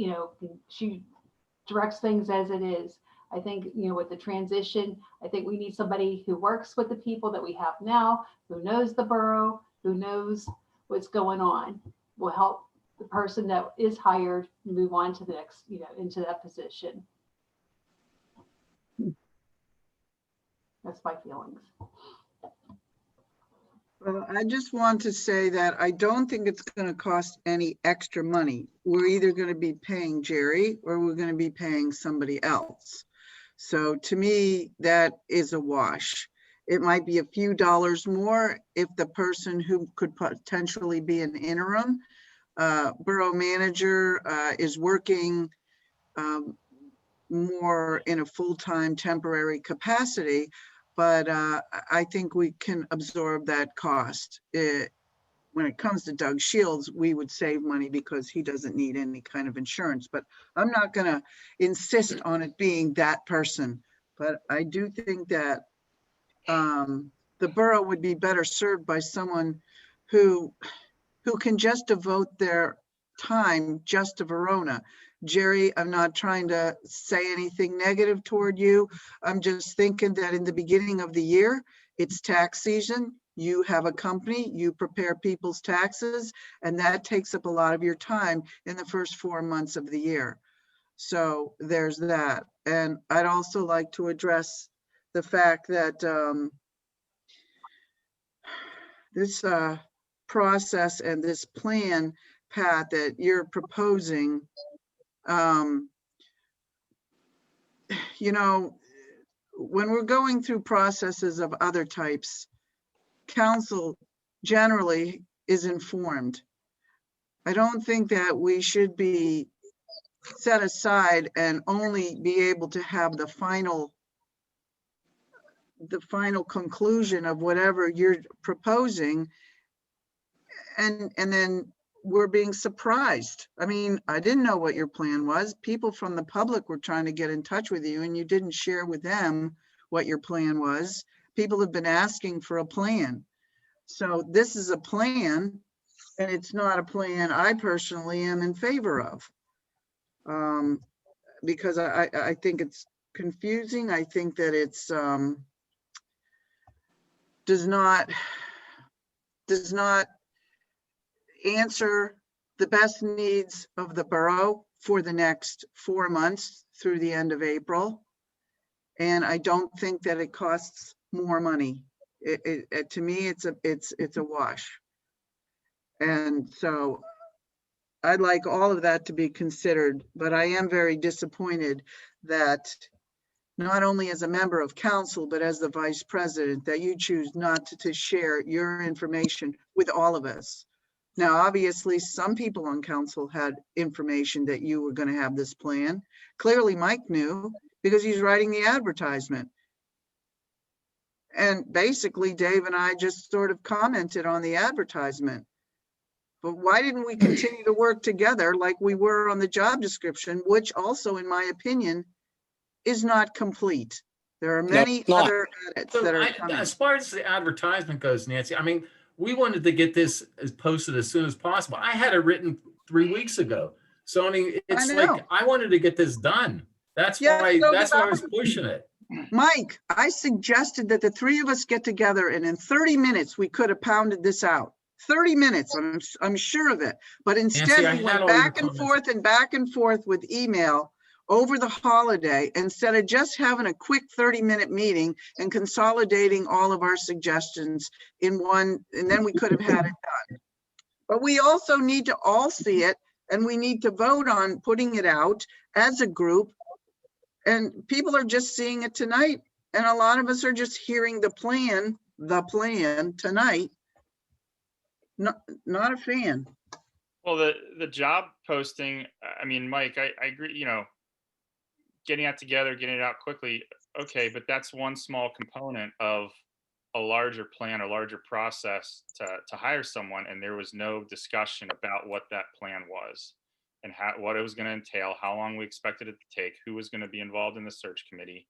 directs things as it is. I think, with the transition, I think we need somebody who works with the people that we have now, who knows the borough, who knows what's going on, will help the person that is hired move on to the next, into that position. That's my feelings. Well, I just want to say that I don't think it's going to cost any extra money. We're either going to be paying Jerry or we're going to be paying somebody else. So to me, that is a wash. It might be a few dollars more if the person who could potentially be an interim borough manager is working more in a full-time temporary capacity. But I think we can absorb that cost. When it comes to Doug Shields, we would save money because he doesn't need any kind of insurance. But I'm not going to insist on it being that person. But I do think that the borough would be better served by someone who can just devote their time just to Verona. Jerry, I'm not trying to say anything negative toward you. I'm just thinking that in the beginning of the year, it's tax season. You have a company, you prepare people's taxes, and that takes up a lot of your time in the first 4 months of the year. So there's that. And I'd also like to address the fact that this process and this plan, Pat, that you're proposing, when we're going through processes of other types, council generally is informed. I don't think that we should be set aside and only be able to have the final conclusion of whatever you're proposing, and then we're being surprised. I mean, I didn't know what your plan was. People from the public were trying to get in touch with you and you didn't share with them what your plan was. People have been asking for a plan. So this is a plan, and it's not a plan I personally am in favor of. Because I think it's confusing. I think that it's does not answer the best needs of the borough for the next 4 months through the end of April. And I don't think that it costs more money. To me, it's a wash. And so I'd like all of that to be considered, but I am very disappointed that not only as a member of council, but as the vice president, that you choose not to share your information with all of us. Now, obviously, some people on council had information that you were going to have this plan. Clearly, Mike knew because he's writing the advertisement. And basically, Dave and I just sort of commented on the advertisement. But why didn't we continue to work together like we were on the job description, which also, in my opinion, is not complete. There are No, many it's not. other edits So that are coming. as far as the advertisement goes, Nancy, I mean, we wanted to get this as posted as soon as possible. I had it written 3 weeks ago. So, I mean, it's know. like, I wanted to get this done. That's Yeah, why, so that's did why I I. was pushing it. Mike, I suggested that the three of us get together and in 30 minutes, we could have pounded this out. 30 minutes, I'm sure of it. But instead, I we had went all your back and comments. forth and back and forth with email over the holiday instead of just having a quick 30-minute meeting and consolidating all of our suggestions in one, and then we could have had it done. But we also need to all see it, and we need to vote on putting it out as a group. And people are just seeing it tonight. And a lot of us are just hearing the plan tonight. Not a fan. Well, the job posting, I mean, Mike, I agree, you know, getting that together, getting it out quickly, okay, but that's one small component of a larger plan, a larger process to hire someone, and there was no discussion about what that plan was and what it was going to entail, how long we expected it to take, who was going to be involved in the search committee,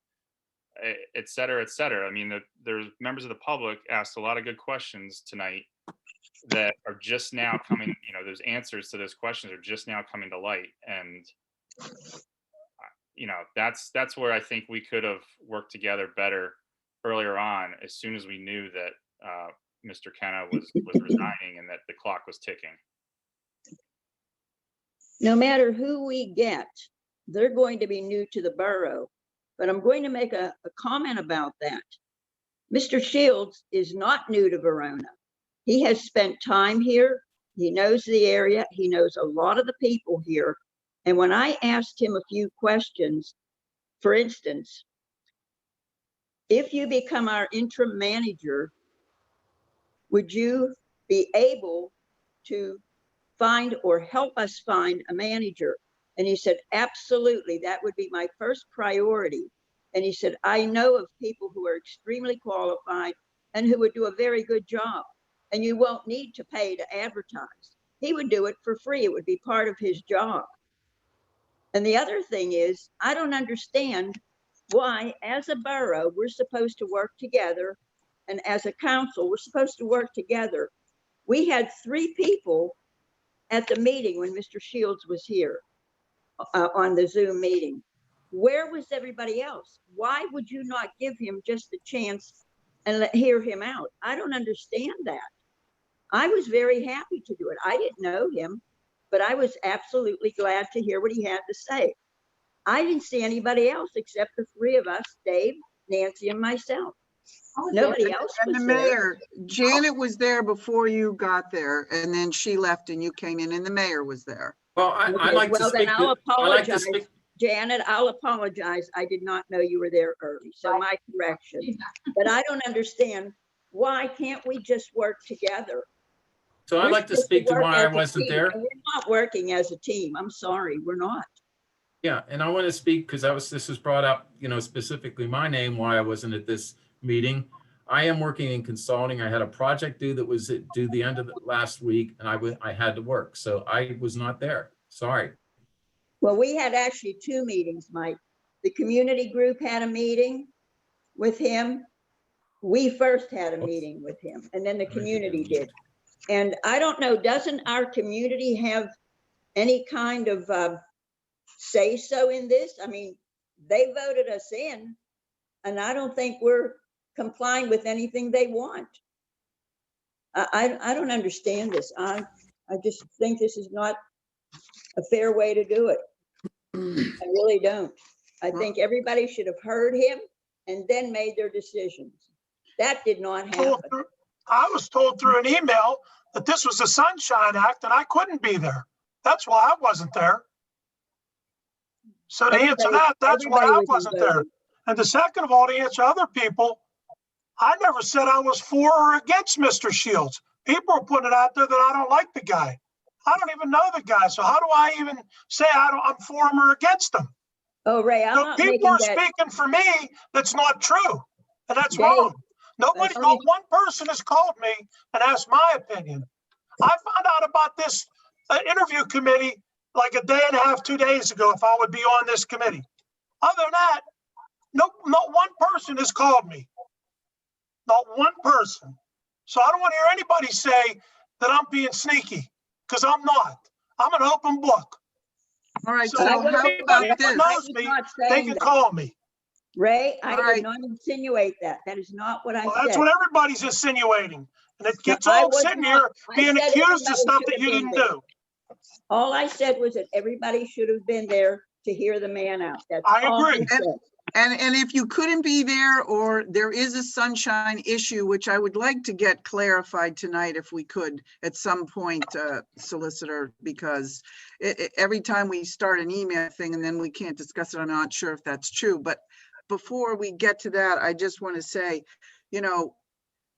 et cetera, et cetera. I mean, there's members of the public asked a lot of good questions tonight that are just now coming, you know, those answers to those questions are just now coming to light. And, you know, that's where I think we could have worked together better earlier on, as soon as we knew that Mr. Kenna was resigning and that the clock was ticking. No matter who we get, they're going to be new to the borough. But I'm going to make a comment about that. Mr. Shields is not new to Verona. He has spent time here. He knows the area. He knows a lot of the people here. And when I asked him a few questions, for instance, if you become our interim manager, would you be able to find or help us find a manager? And he said, absolutely, that would be my first priority. And he said, I know of people who are extremely qualified and who would do a very good job. And you won't need to pay to advertise. He would do it for free. It would be part of his job. And the other thing is, I don't understand why, as a borough, we're supposed to work together. And as a council, we're supposed to work together. We had 3 people at the meeting when Mr. Shields was here on the Zoom meeting. Where was everybody else? Why would you not give him just a chance and hear him out? I don't understand that. I was very happy to do it. I didn't know him, but I was absolutely glad to hear what he had to say. I didn't see anybody else except the 3 of us, Dave, Nancy, and myself. Nobody else And the was there. mayor, Janet was there before you got there, and then she left and you came in, and the mayor was there. Well, I'd Okay, like to well, then speak. I'll I'd like to apologize. speak. Janet, I'll apologize. I did not know you were there early, so my correction. But I don't understand, why can't we just work together? So I'd We're like to supposed speak to work why I as a wasn't team, there. and we're not working as a team. I'm sorry, we're not. Yeah, and I want to speak because this was brought up, you know, specifically my name, why I wasn't at this meeting. I am working in consulting. I had a project due that was due the end of the last week, and I had to work, so I was not there. Sorry. Well, we had actually 2 meetings, Mike. The community group had a meeting with him. We first had a meeting with him, and then the community did. And I don't know, doesn't our community have any kind of say so in this? I mean, they voted us in, and I don't think we're complying with anything they want. I don't understand this. I just think this is not a fair way to do it. I really don't. I think everybody should have heard him and then made their decisions. That did not happen. I was told through an email that this was a Sunshine Act and I couldn't be there. That's why I wasn't there. So to answer that, that's why I wasn't there. And the second of all, to answer other people, I never said I was for or against Mr. Shields. People are putting it out there that I don't like the guy. I don't even know the guy. So how do I even say I'm for him or against him? Oh, Ray, I'm So not people making are that. speaking for me. That's not true. And that's Dave, wrong. Nobody, let not me- one person has called me and asked my opinion. I found out about this interview committee like a day and a half, 2 days ago, if I would be on this committee. Other than that, not one person has called me. Not one person. So I don't want to hear anybody say that I'm being sneaky, because I'm not. I'm an open book. All right, So so how anybody about that this? knows me, they can call me. Ray, I All did right. not insinuate that. That is not what I Well, said. that's what everybody's insinuating. And it gets I all was sitting not- here I being said accused everybody of stuff should that have you been didn't there. do. All I said was that everybody should have been there to hear the man out. That's I all agree. said. And if you couldn't be there, or there is a sunshine issue, which I would like to get clarified tonight if we could at some point, Solicitor, because every time we start an email thing and then we can't discuss it, I'm not sure if that's true. But before we get to that, I just want to say, you know,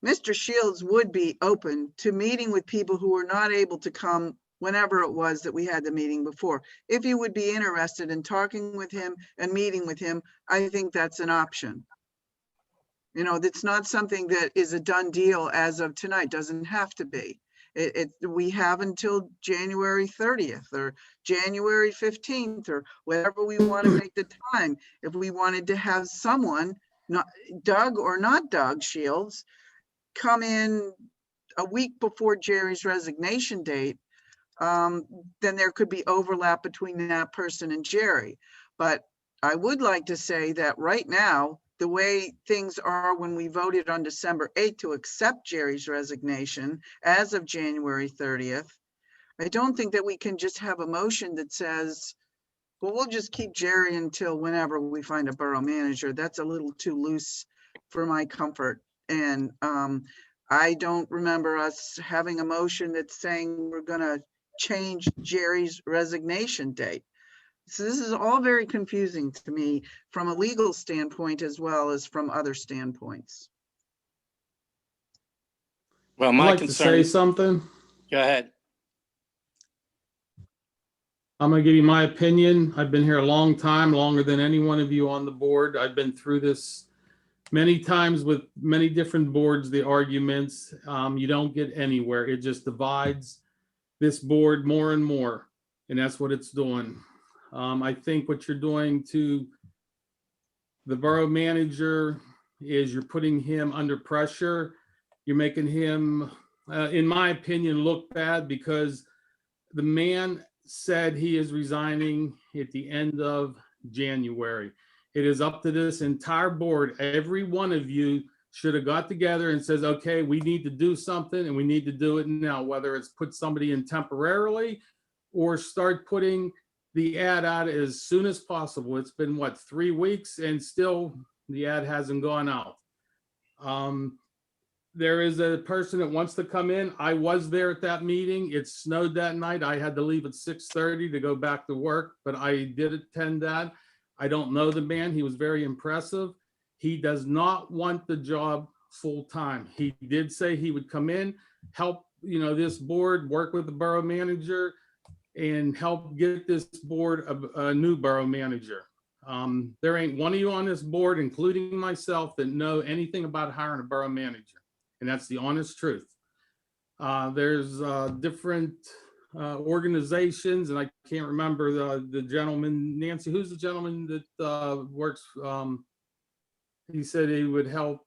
Mr. Shields would be open to meeting with people who were not able to come whenever it was that we had the meeting before. If you would be interested in talking with him and meeting with him, I think that's an option. You know, that's not something that is a done deal as of tonight, doesn't have to be. We have until January 30th or January 15th or whatever we want to make the time. If we wanted to have someone, not Doug or not Doug Shields, come in a week before Jerry's resignation date, then there could be overlap between that person and Jerry. But I would like to say that right now, the way things are when we voted on December 8th to accept Jerry's resignation as of January 30th, I don't think that we can just have a motion that says, well, we'll just keep Jerry until whenever we find a borough manager. That's a little too loose for my comfort. And I don't remember us having a motion that's saying we're gonna change Jerry's resignation date. So this is all very confusing to me from a legal standpoint as well as from other standpoints. Well, I'd my like to say concern, something. go ahead. I'm gonna give you my opinion. I've been here a long time, longer than any one of you on the board. I've been through this many times with many different boards, the arguments. You don't get anywhere. It just divides this board more and more, and that's what it's doing. I think what you're doing to the borough manager is you're putting him under pressure. You're making him, in my opinion, look bad because the man said he is resigning at the end of January. It is up to this entire board. Every one of you should have got together and says, okay, we need to do something and we need to do it now, whether it's put somebody in temporarily or start putting the ad out as soon as possible. It's been what, 3 weeks and still the ad hasn't gone out. There is a person that wants to come in. I was there at that meeting. It snowed that night. I had to leave at 6:30 to go back to work, but I did attend that. I don't know the man. He was very impressive. He does not want the job full time. He did say he would come in, help, this board, work with the borough manager and help get this board a new borough manager. There ain't one of you on this board, including myself, that know anything about hiring a borough manager. And that's the honest truth. There's different organizations, and I can't remember the gentleman, Nancy, who's the gentleman that works, he said he would help,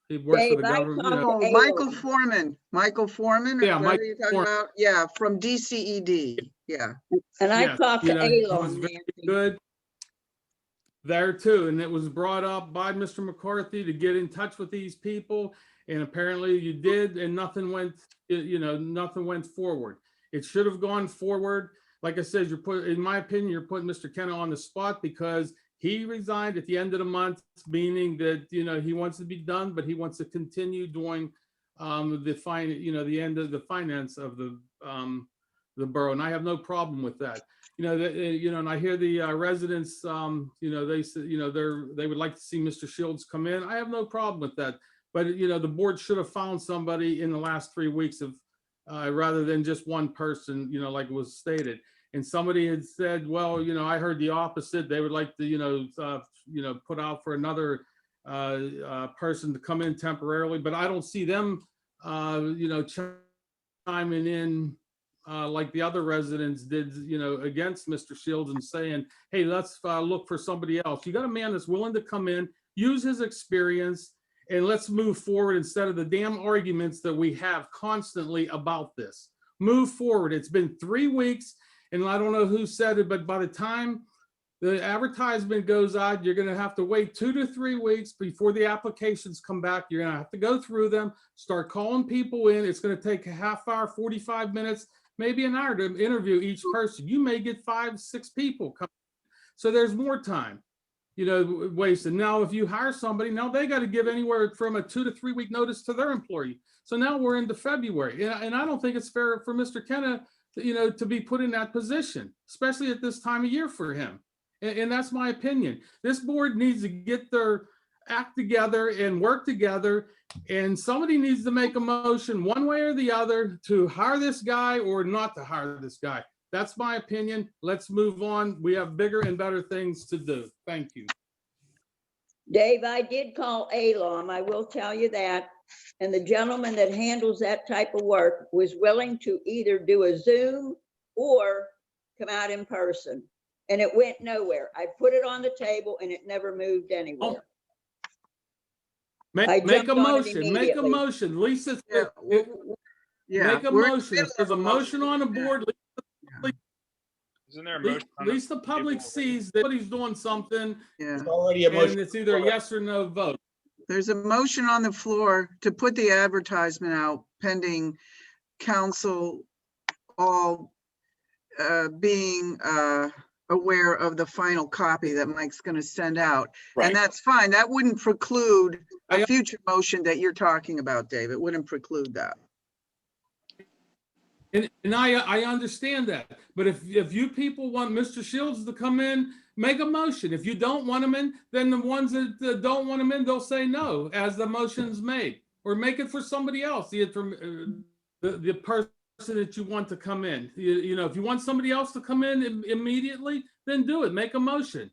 he works for the government. Oh, Michael Foreman, or Yeah, whatever Michael you're talking Foreman. about. Yeah, from DCED, yeah. And I Yes, talked to he Alon, was very Nancy. good there too. And it was brought up by Mr. McCarthy to get in touch with these people. And apparently you did, and nothing went, nothing went forward. It should have gone forward. Like I said, in my opinion, you're putting Mr. Kenna on the spot because he resigned at the end of the month, meaning that, he wants to be done, but he wants to continue doing the end of the finance of the borough. And I have no problem with that. And I hear the residents, they said, they would like to see Mr. Shields come in. I have no problem with that. But, the board should have found somebody in the last 3 weeks of, rather than just one person, like was stated. And somebody had said, well, I heard the opposite. They would like to, put out for another person to come in temporarily. But I don't see them, chiming in like the other residents did, against Mr. Shields and saying, hey, let's look for somebody else. You got a man that's willing to come in, use his experience, and let's move forward instead of the damn arguments that we have constantly about this. Move forward. It's been 3 weeks, and I don't know who said it, but by the time the advertisement goes out, you're going to have to wait 2 to 3 weeks before the applications come back. You're going to have to go through them, start calling people in. It's going to take a half hour, 45 minutes, maybe an hour to interview each person. You may get 5, 6 people come. So there's more time, wasted. Now, if you hire somebody, now they got to give anywhere from a 2 to 3 week notice to their employee. So now we're into February. And I don't think it's fair for Mr. Kenna, to be put in that position, especially at this time of year for him. And that's my opinion. This board needs to get their act together and work together. And somebody needs to make a motion one way or the other to hire this guy or not to hire this guy. That's my opinion. Let's move on. We have bigger and better things to do. Thank you. Dave, I did call ALOM, I will tell you that. And the gentleman that handles that type of work was willing to either do a Zoom or come out in person. And it went nowhere. I put it on the table and it never moved anywhere. Make a motion. Lisa, make a motion. If there's a motion on the board, Isn't there a at motion? least the public sees that he's doing something. Yeah. It's already a motion. And it's either a yes or no vote. There's a motion on the floor to put the advertisement out pending council all being aware of the final copy that Mike's going to send out. Right. And that's fine. That wouldn't preclude a future motion that you're talking about, Dave. It wouldn't preclude that. And I understand that, but if you people want Mr. Shields to come in, make a motion. If you don't want him in, then the ones that don't want him in, they'll say no as the motion's made, or make it for somebody else. The person that you want to come in. If you want somebody else to come in immediately, then do it. Make a motion.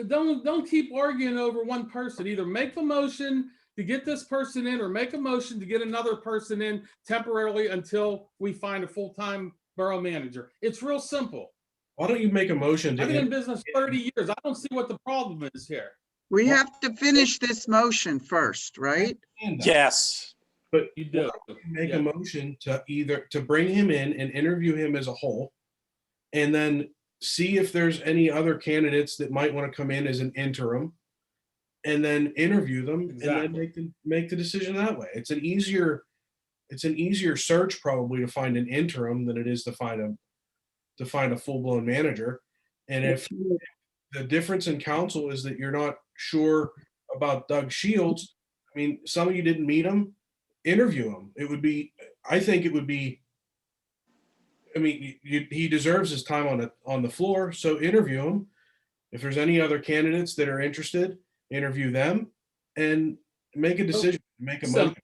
Don't keep arguing over one person. Either make a motion to get this person in, or make a motion to get another person in temporarily until we find a full-time borough manager. It's real simple. Why don't you make a motion I've been in to, business 30 years. I don't see what the problem is here. We have to finish this motion first, right? Yes. but You do. make Yeah. a motion to either to bring him in and interview him as a whole, and then see if there's any other candidates that might want to come in as an interim, and then interview them and then make the decision that way. It's an easier search probably to find an interim than it is to find a full-blown manager. And if the difference in council is that you're not sure about Doug Shields, I mean, some of you didn't meet him, interview him. I think it would be, I mean, he deserves his time on the floor, so interview him. If there's any other candidates that are interested, interview them and make a decision, make a motion.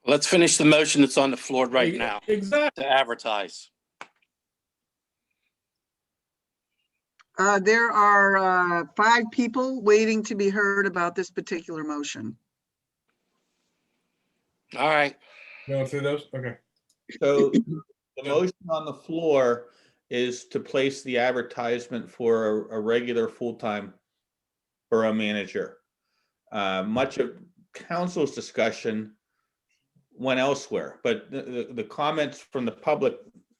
Let's finish the motion that's on the floor right now Exactly. to advertise. There are 5 people waiting to be heard about this particular motion. All right. Go through those? Okay. So the motion on the floor is to place the advertisement for a regular full-time borough manager. Much of council's discussion went elsewhere, but the comments from the public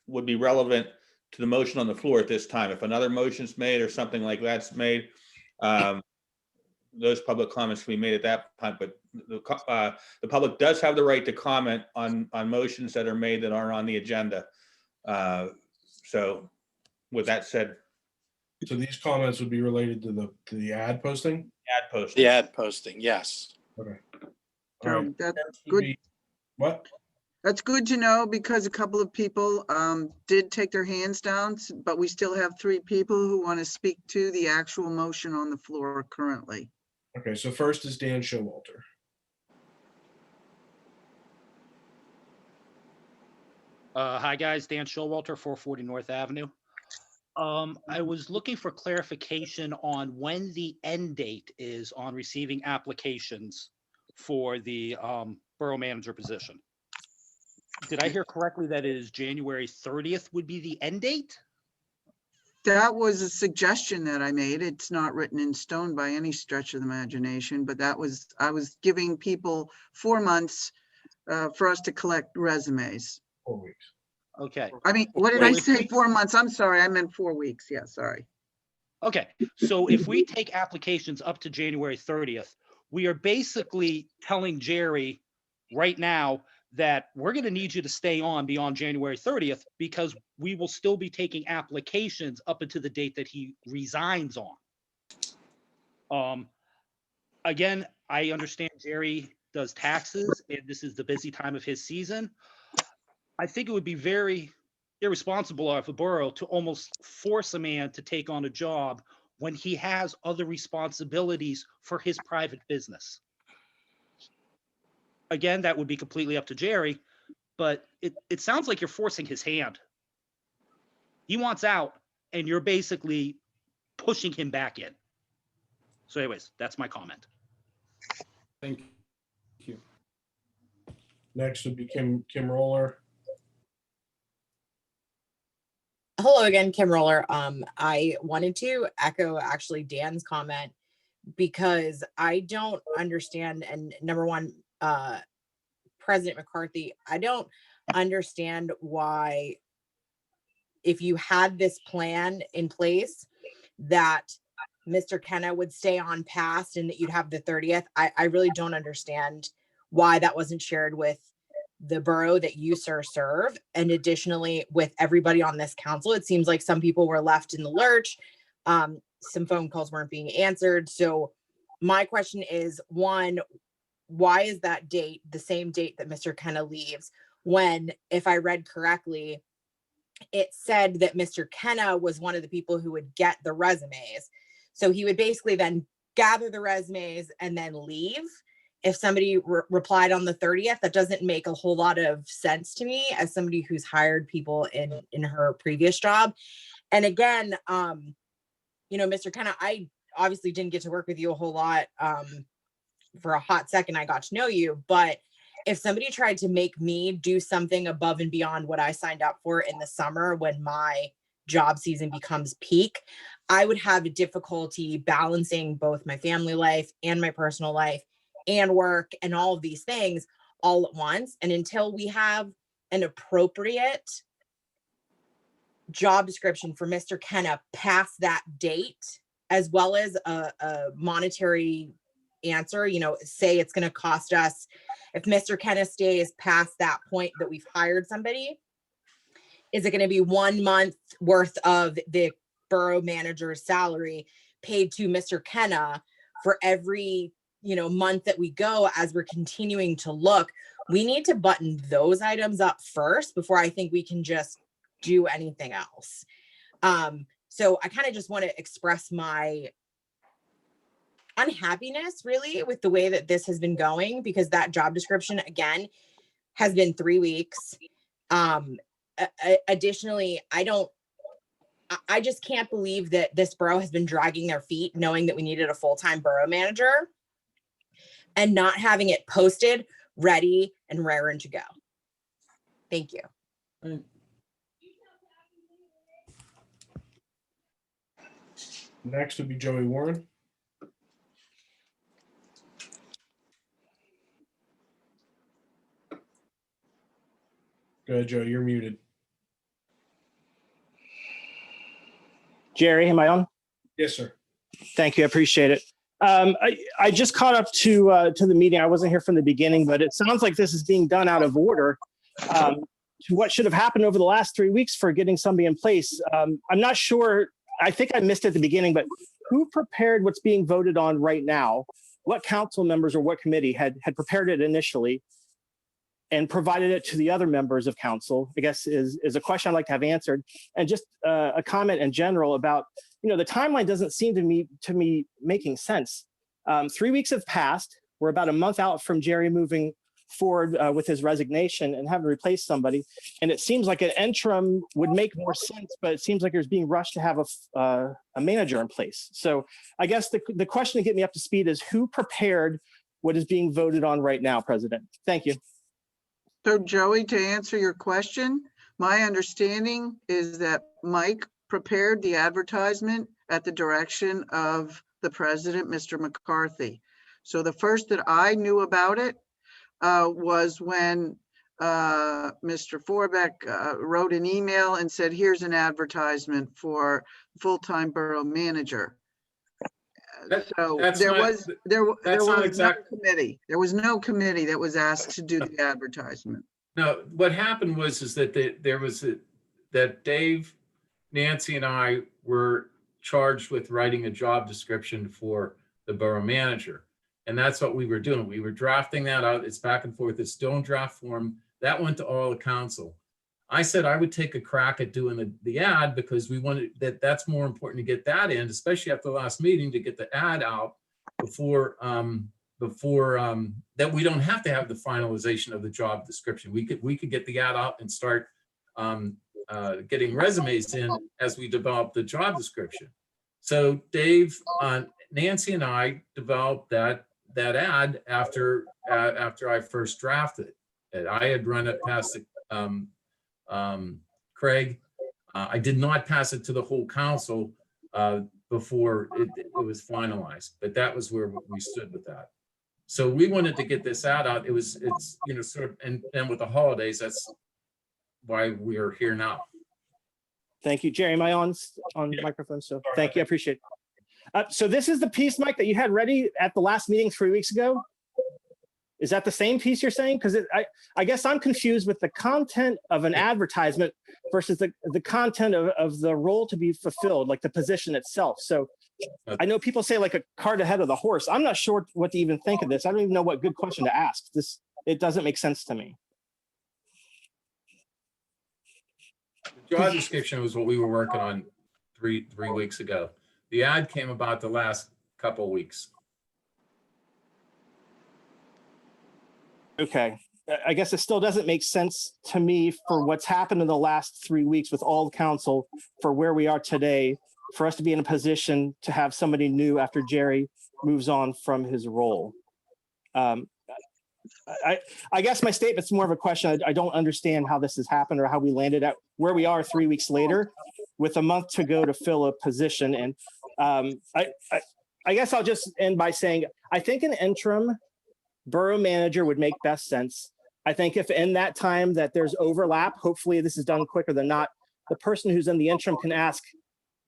would be relevant to the motion on the floor at this time. If another motion's made or something like that's made, those public comments can be made at that point, but the public does have the right to comment on motions that are made that aren't on the agenda. So with that said. So these comments would be related to the ad posting? Ad posting. The ad posting, yes. Okay. All So right. that's good. What? That's good to know because a couple of people did take their hands down, but we still have 3 people who want to speak to the actual motion on the floor currently. Okay, so first is Dan Showalter. Hi, guys. Dan Showalter, 440 North Avenue. I was looking for clarification on when the end date is on receiving applications for the borough manager position. did I hear correctly that it is January 30th would be the end date? That was a suggestion that I made. It's not written in stone by any stretch of the imagination, but I was giving people 4 months for us to collect resumes. 4 weeks. Okay. I mean, what did So I if say? we- 4 months? I'm sorry, I meant 4 weeks. Yeah, sorry. Okay, so if we take applications up to January 30th, we are basically telling Jerry right now that we're going to need you to stay on beyond January 30th because we will still be taking applications up until the date that he resigns on. Again, I understand Jerry does taxes and this is the busy time of his season. I think it would be very irresponsible of a borough to almost force a man to take on a job when he has other responsibilities for his private business. Again, that would be completely up to Jerry, but it sounds like you're forcing his hand. He wants out and you're basically pushing him back in. So anyways, that's my comment. Thank you. Next would be Kim Roller. Hello again, Kim Roller. I wanted to echo actually Dan's comment because I don't understand. And number one, President McCarthy, I don't understand why, if you had this plan in place, that Mr. Kenna would stay on past and that you'd have the 30th. I really don't understand why that wasn't shared with the borough that you, sir, serve. And additionally, with everybody on this council, it seems like some people were left in the lurch. Some phone calls weren't being answered. So my question is, one, why is that date the same date that Mr. Kenna leaves, when, if I read correctly, it said that Mr. Kenna was one of the people who would get the resumes. So he would basically then gather the resumes and then leave. If somebody replied on the 30th, that doesn't make a whole lot of sense to me as somebody who's hired people in her previous job. And again, Mr. Kenna, I obviously didn't get to work with you a whole lot. For a hot second, I got to know you, but if somebody tried to make me do something above and beyond what I signed up for in the summer when my job season becomes peak, I would have a difficulty balancing both my family life and my personal life and work and all of these things all at once. And until we have an appropriate job description for Mr. Kenna past that date, as well as a monetary answer, say it's going to cost us, if Mr. Kenna stays past that point that we've hired somebody, is it going to be 1 month worth of the borough manager's salary paid to Mr. Kenna for every month that we go as we're continuing to look? We need to button those items up first before I think we can just do anything else. So I kind of just want to express my unhappiness really with the way that this has been going, because that job description again has been 3 weeks. Additionally, I just can't believe that this borough has been dragging their feet knowing that we needed a full-time borough manager and not having it posted, ready and raring to go. Thank you. Next would be Joey Warren. Go ahead, Joe, you're muted. Jerry, am I on? Yes, sir. Thank you. I appreciate it. I just caught up to the meeting. I wasn't here from the beginning, but it sounds like this is being done out of order to what should have happened over the last 3 weeks for getting somebody in place. I'm not sure. I think I missed it at the beginning, but who prepared what's being voted on right now? What council members or what committee had prepared it initially and provided it to the other members of council, I guess is a question I'd like to have answered. And just a comment in general about, the timeline doesn't seem to me making sense. 3 weeks have passed. We're about a month out from Jerry moving forward with his resignation and having to replace somebody. And it seems like an interim would make more sense, but it seems like there's being rushed to have a manager in place. So I guess the question to get me up to speed is who prepared what is being voted on right now, President? Thank you. So Joey, to answer your question, my understanding is that Mike prepared the advertisement at the direction of the president, Mr. McCarthy. So the first that I knew about it was when Mr. Forbeck wrote an email and said, here's an advertisement for full-time borough manager. So that's there not- was no exact- committee. There was no committee that was asked to do the advertisement. No, what happened was that there was that Dave, Nancy, and I were charged with writing a job description for the borough manager. And that's what we were doing. We were drafting that out. It's back and forth. It's still in draft form. That went to all the council. I said I would take a crack at doing the ad because we wanted that's more important to get that in, especially after the last meeting, to get the ad out before that we don't have to have the finalization of the job description. We could get the ad out and start getting resumes in as we develop the job description. So Dave, Nancy, and I developed that ad after I first drafted it. I had run it past Craig. I did not pass it to the whole council before it was finalized, but that was where we stood with that. So we wanted to get this ad out. It's sort of, and with the holidays, that's why we are here now. Thank you, Jerry. Am I on microphone? So thank you. I appreciate it. So this is the piece, Mike, that you had ready at the last meeting 3 weeks ago. Is that the same piece you're saying? Because I guess I'm confused with the content of an advertisement versus the content of the role to be fulfilled, like the position itself. So I know people say like a cart ahead of the horse. I'm not sure what to even think of this. I don't even know what good question to ask. It doesn't make sense to me. The job description was what we were working on three weeks ago. The ad came about the last couple of weeks. Okay. I guess it still doesn't make sense to me for what's happened in the last 3 weeks with all the council for where we are today, for us to be in a position to have somebody new after Jerry moves on from his role. I guess my statement's more of a question. I don't understand how this has happened or how we landed at where we are 3 weeks later with a month to go to fill a position. And I guess I'll just end by saying, I think an interim borough manager would make best sense. I think if in that time that there's overlap, hopefully this is done quicker than not, the person who's in the interim can ask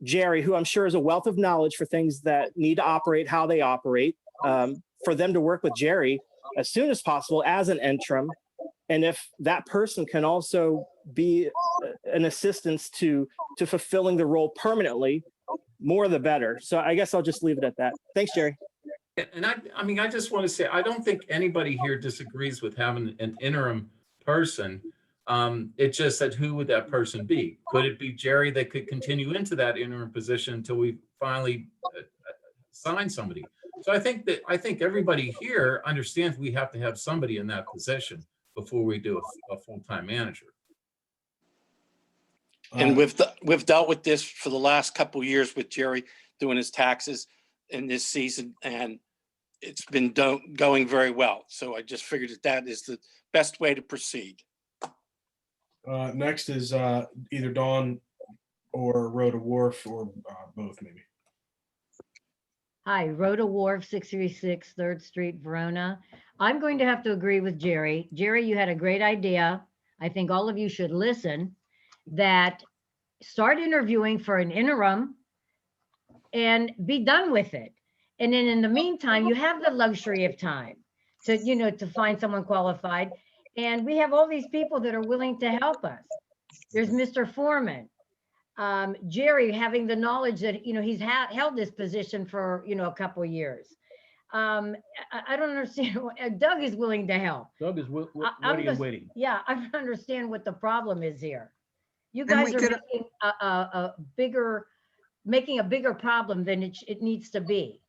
Jerry, who I'm sure is a wealth of knowledge for things that need to operate, how they operate, for them to work with Jerry as soon as possible as an interim. And if that person can also be an assistance to fulfilling the role permanently, more the better. So I guess I'll just leave it at that. Thanks, Jerry. And I mean, I just want to say, I don't think anybody here disagrees with having an interim person. It's just that who would that person be? Could it be Jerry that could continue into that interim position until we finally sign somebody? So I think everybody here understands we have to have somebody in that position before we do a full-time manager. And we've dealt with this for the last couple of years with Jerry doing his taxes in this season, and it's been going very well. So I just figured that is the best way to proceed. Next is either Dawn or Rhoda Wharf or both maybe. Hi, Rhoda Wharf, 636 3rd Street, Verona. I'm going to have to agree with Jerry. Jerry, you had a great idea. I think all of you should listen, that start interviewing for an interim and be done with it. And then in the meantime, you have the luxury of time to, to find someone qualified. And we have all these people that are willing to help us. There's Mr. Foreman. Jerry having the knowledge that, he's held this position for, a couple of years. I don't understand. Doug is willing to help. Doug is ready and waiting. Yeah, I don't understand what the problem is here. You guys are making a bigger problem than it needs to be.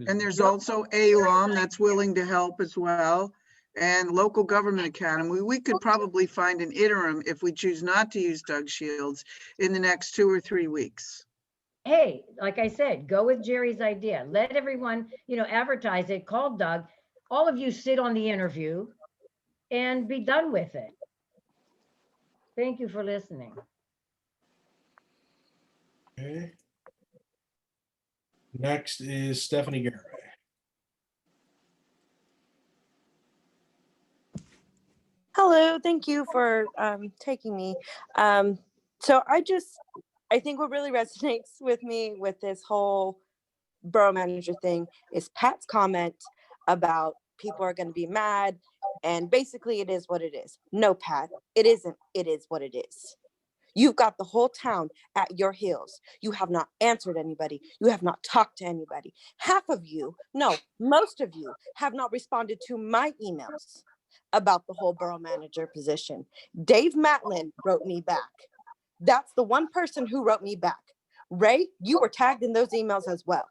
And there's also ALOM that's willing to help as well. And Local Government Academy. We could probably find an interim if we choose not to use Doug Shields in the next 2 or 3 weeks. Hey, like I said, go with Jerry's idea. Let everyone, advertise it, call Doug. All of you sit on the interview and be done with it. Thank you for listening. Okay. Next is Stephanie Garrett. Hello, thank you for taking me. So I think what really resonates with me with this whole borough manager thing is Pat's comment about people are going to be mad, and basically it is what it is. No, Pat, it isn't. It is what it is. You've got the whole town at your heels. You have not answered anybody. You have not talked to anybody. Half of you, no, most of you have not responded to my emails about the whole borough manager position. Dave Matlin wrote me back. That's the one person who wrote me back. Ray, you were tagged in those emails as well.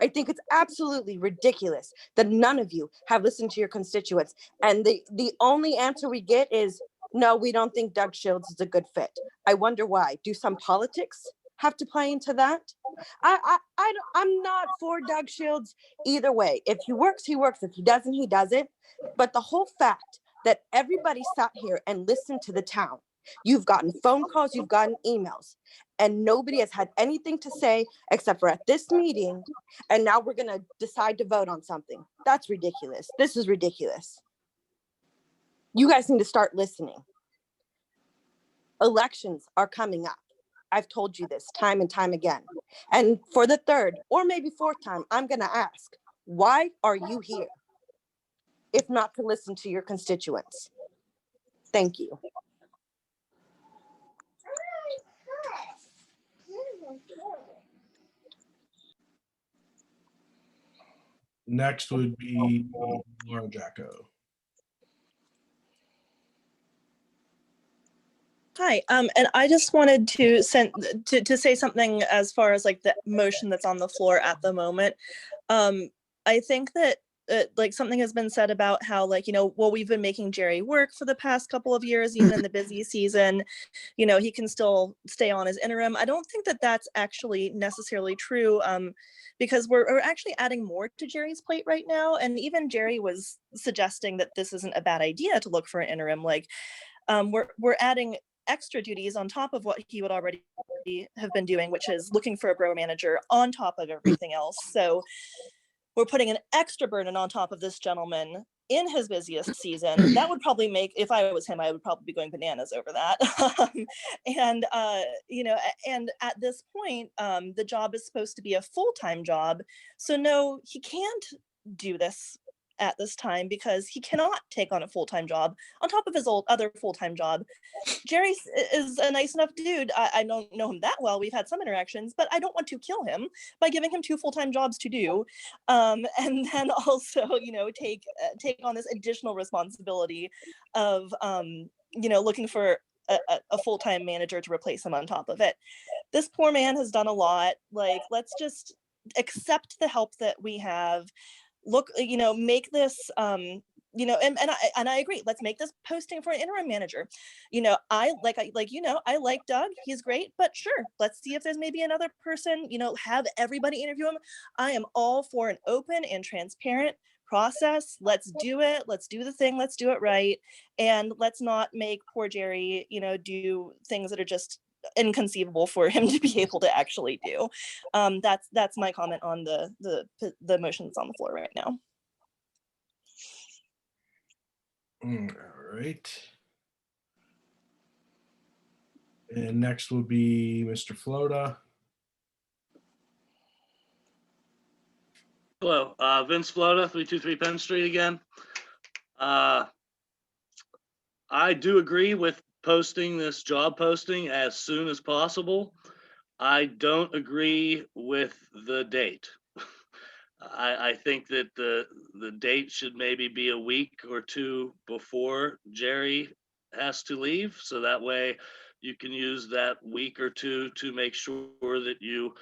I think it's absolutely ridiculous that none of you have listened to your constituents. And the only answer we get is, no, we don't think Doug Shields is a good fit. I wonder why. Do some politics have to play into that? I'm not for Doug Shields either way. If he works, he works. If he doesn't, he doesn't. But the whole fact that everybody sat here and listened to the town, you've gotten phone calls, you've gotten emails, and nobody has had anything to say except for at this meeting, and now we're going to decide to vote on something. That's ridiculous. This is ridiculous. You guys need to start listening. Elections are coming up. I've told you this time and time again. And for the third or maybe fourth time, I'm going to ask, why are you here? If not to listen to your constituents. Thank you. Next would be Laura Jacko. Hi, and I just wanted to say something as far as like the motion that's on the floor at the moment. I think that like something has been said about how, like, you know, well, we've been making Jerry work for the past couple of years, even in the busy season, you know, he can still stay on as interim. I don't think that that's actually necessarily true, because we're actually adding more to Jerry's plate right now. And even Jerry was suggesting that this isn't a bad idea to look for an interim. Like, we're adding extra duties on top of what he would already have been doing, which is looking for a borough manager on top of everything else. So we're putting an extra burden on top of this gentleman in his busiest season. That would probably make, if I was him, I would probably be going bananas over that. You know, and at this point, the job is supposed to be a full-time job. So no, he can't do this at this time because he cannot take on a full-time job on top of his other full-time job. Jerry is a nice enough dude. I don't know him that well. We've had some interactions, but I don't want to kill him by giving him 2 full-time jobs to do. And then also, you know, take on this additional responsibility of, you know, looking for a full-time manager to replace him on top of it. This poor man has done a lot. Like, let's just accept the help that we have. Look, you know, make this, you know, and I agree. Let's make this posting for an interim manager. You know, I like Doug. He's great, but sure, let's see if there's maybe another person. You know, have everybody interview him. I am all for an open and transparent process. Let's do it. Let's do the thing. Let's do it right, and let's not make poor Jerry, you know, do things that are just inconceivable for him to be able to actually do. That's my comment on the motion that's on the floor right now. All right. And next will be Mr. Floda. Hello, Vince Floda, 323 Penn Street again. I do agree with posting this job posting as soon as possible. I don't agree with the date. I think that the date should maybe be a week or 2 before Jerry has to leave. So that way you can use that week or 2 to make sure that you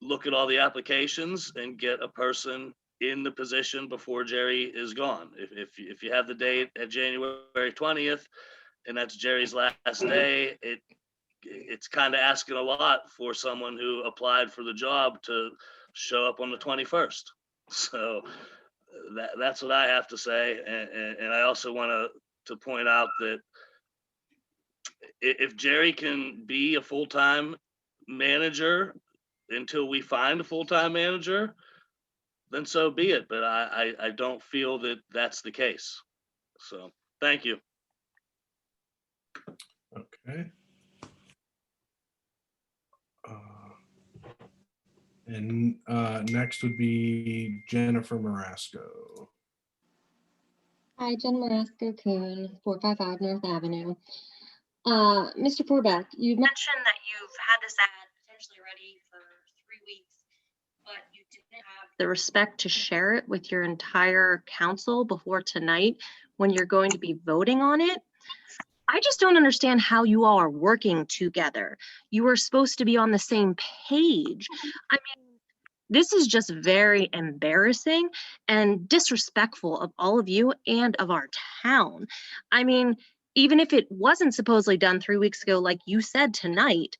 look at all the applications and get a person in the position before Jerry is gone. If you have the date at January 20th, and that's Jerry's last day, it's kind of asking a lot for someone who applied for the job to show up on the 21st. So that's what I have to say. And I also want to to point out that if Jerry can be a full-time manager until we find a full-time manager, then so be it. But I don't feel that that's the case. So, thank you. Okay. And next would be Jennifer Marasco. Hi, Jen Marasco Coon, 455 North Avenue. Mr. Forbeck, you mentioned that you've had this ad potentially ready for 3 weeks, but you didn't have the respect to share it with your entire council before tonight when you're going to be voting on it. I just don't understand how you all are working together. You were supposed to be on the same page. I mean, this is just very embarrassing and disrespectful of all of you and of our town. I mean, even if it wasn't supposedly done 3 weeks ago, like you said tonight,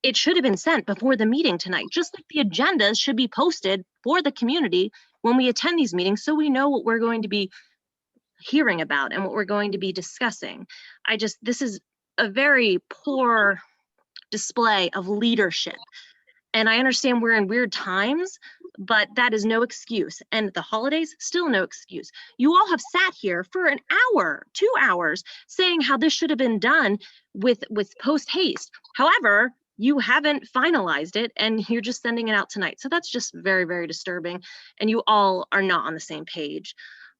it should have been sent before the meeting tonight, just like the agendas should be posted for the community when we attend these meetings so we know what we're going to be hearing about and what we're going to be discussing. This is a very poor display of leadership. And I understand we're in weird times, but that is no excuse. And the holidays, still no excuse. You all have sat here for an hour, 2 hours, saying how this should have been done with post haste. However, you haven't finalized it and you're just sending it out tonight. So that's just very, very disturbing. And you all are not on the same page.